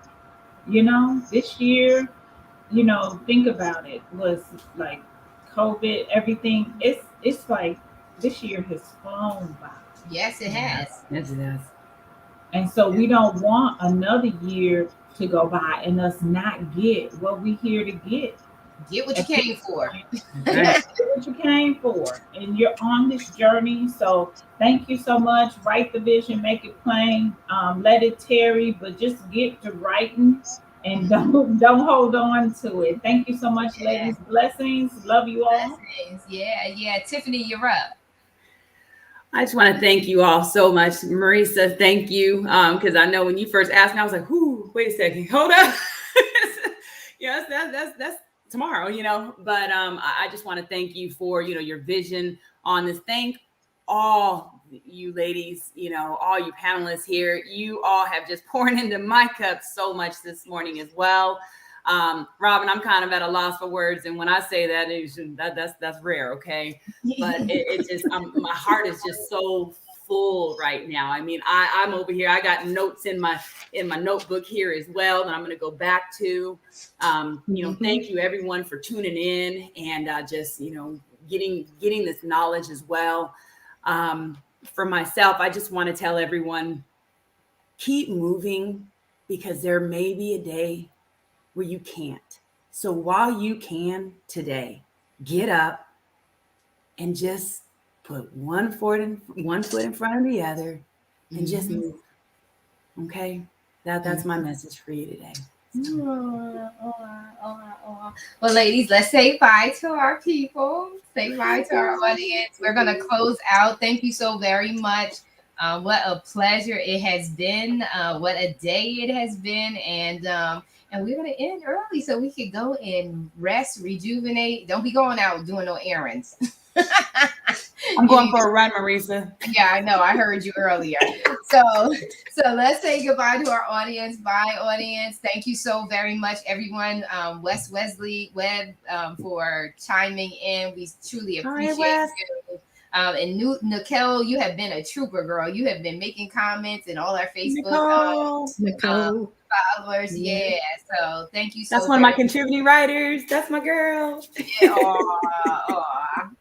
This year, think about it, was like COVID, everything. It's like this year has flown by. Yes, it has. Yes, it does. And so we don't want another year to go by and us not get what we here to get. Get what you At came this for. point, get what you came for. And you're on this journey. So thank you so much. Write the vision, make it plain. Let it tarry, but just get to writing and don't hold on to it. Thank you so much, Yeah. ladies. Blessings. Love you all. Blessings. Yeah. Tiffany, you're up. I just want to thank you all so much. Marisa, thank you. Because I know when you first asked me, I was like, whoo, wait a second, hold up. Yes, that's tomorrow, But I just want to thank you for, your vision on this. Thank all you ladies, all you panelists here. You all have just poured into my cup so much this morning as well. Robin, I'm kind of at a loss for words, and when I say that, that's rare, okay? But it just, my heart is just so full right now. I mean, I'm over here. I got notes in my notebook here as well that I'm going to go back to. Thank you everyone for tuning in and just getting this knowledge as well. For myself, I just want to tell everyone, keep moving, because there may be a day where you can't. So while you can today, get up and just put one foot in front of the other and just move. Okay? That's my message for you today. Well, ladies, let's say bye to our people. Say bye to our audience. We're going to close out. Thank you so very much. What a pleasure it has been. What a day it has been. And we're going to end early so we can go and rest, rejuvenate. Don't be going out doing no errands. I'm going for a run, Marisa. Yeah, I know. I heard you earlier. So let's say goodbye to our audience. Bye, audience. Thank you so very much, everyone. Wesley Webb for chiming in. We truly appreciate you. And Nicole, you have been a trooper, girl. You have been making comments in all our Facebook Nicole. followers. Yeah. So thank you so much. That's one of my contributing writers. That's my girl. Yeah.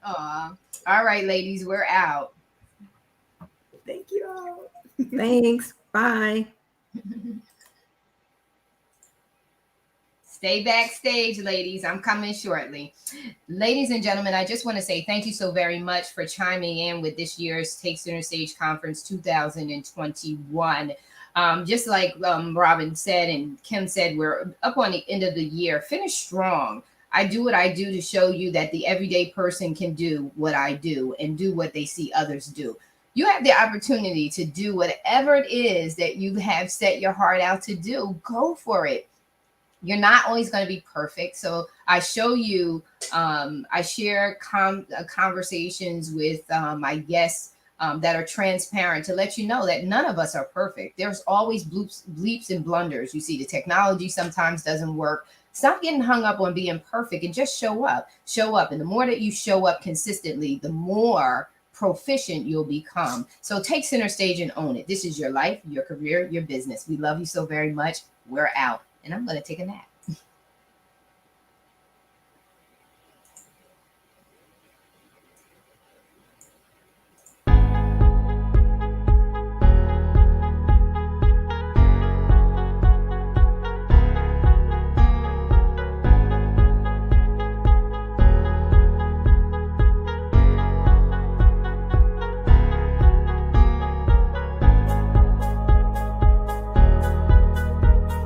Aw. All right, ladies, we're out. Thank you all. Thanks. Bye. Stay backstage, ladies. I'm coming shortly. Ladies and gentlemen, I just want to say thank you so very much for chiming in with this year's Take Center Stage Conference 2021. Just like Robin said and Kim said, we're up on the end of the year. Finish strong. I do what I do to show you that the everyday person can do what I do and do what they see others do. You have the opportunity to do whatever it is that you have set your heart out to do. Go for it. You're not always going to be perfect. So I show you, I share conversations with my guests that are transparent to let you know that none of us are perfect. There's always bleeps and blunders. You see, the technology sometimes doesn't work. Stop getting hung up on being perfect and just show up. And the more that you show up consistently, the more proficient you'll become. So take center stage and own it. This is your life, your career, your business. We love you so very much. We're out. And I'm going to take a nap.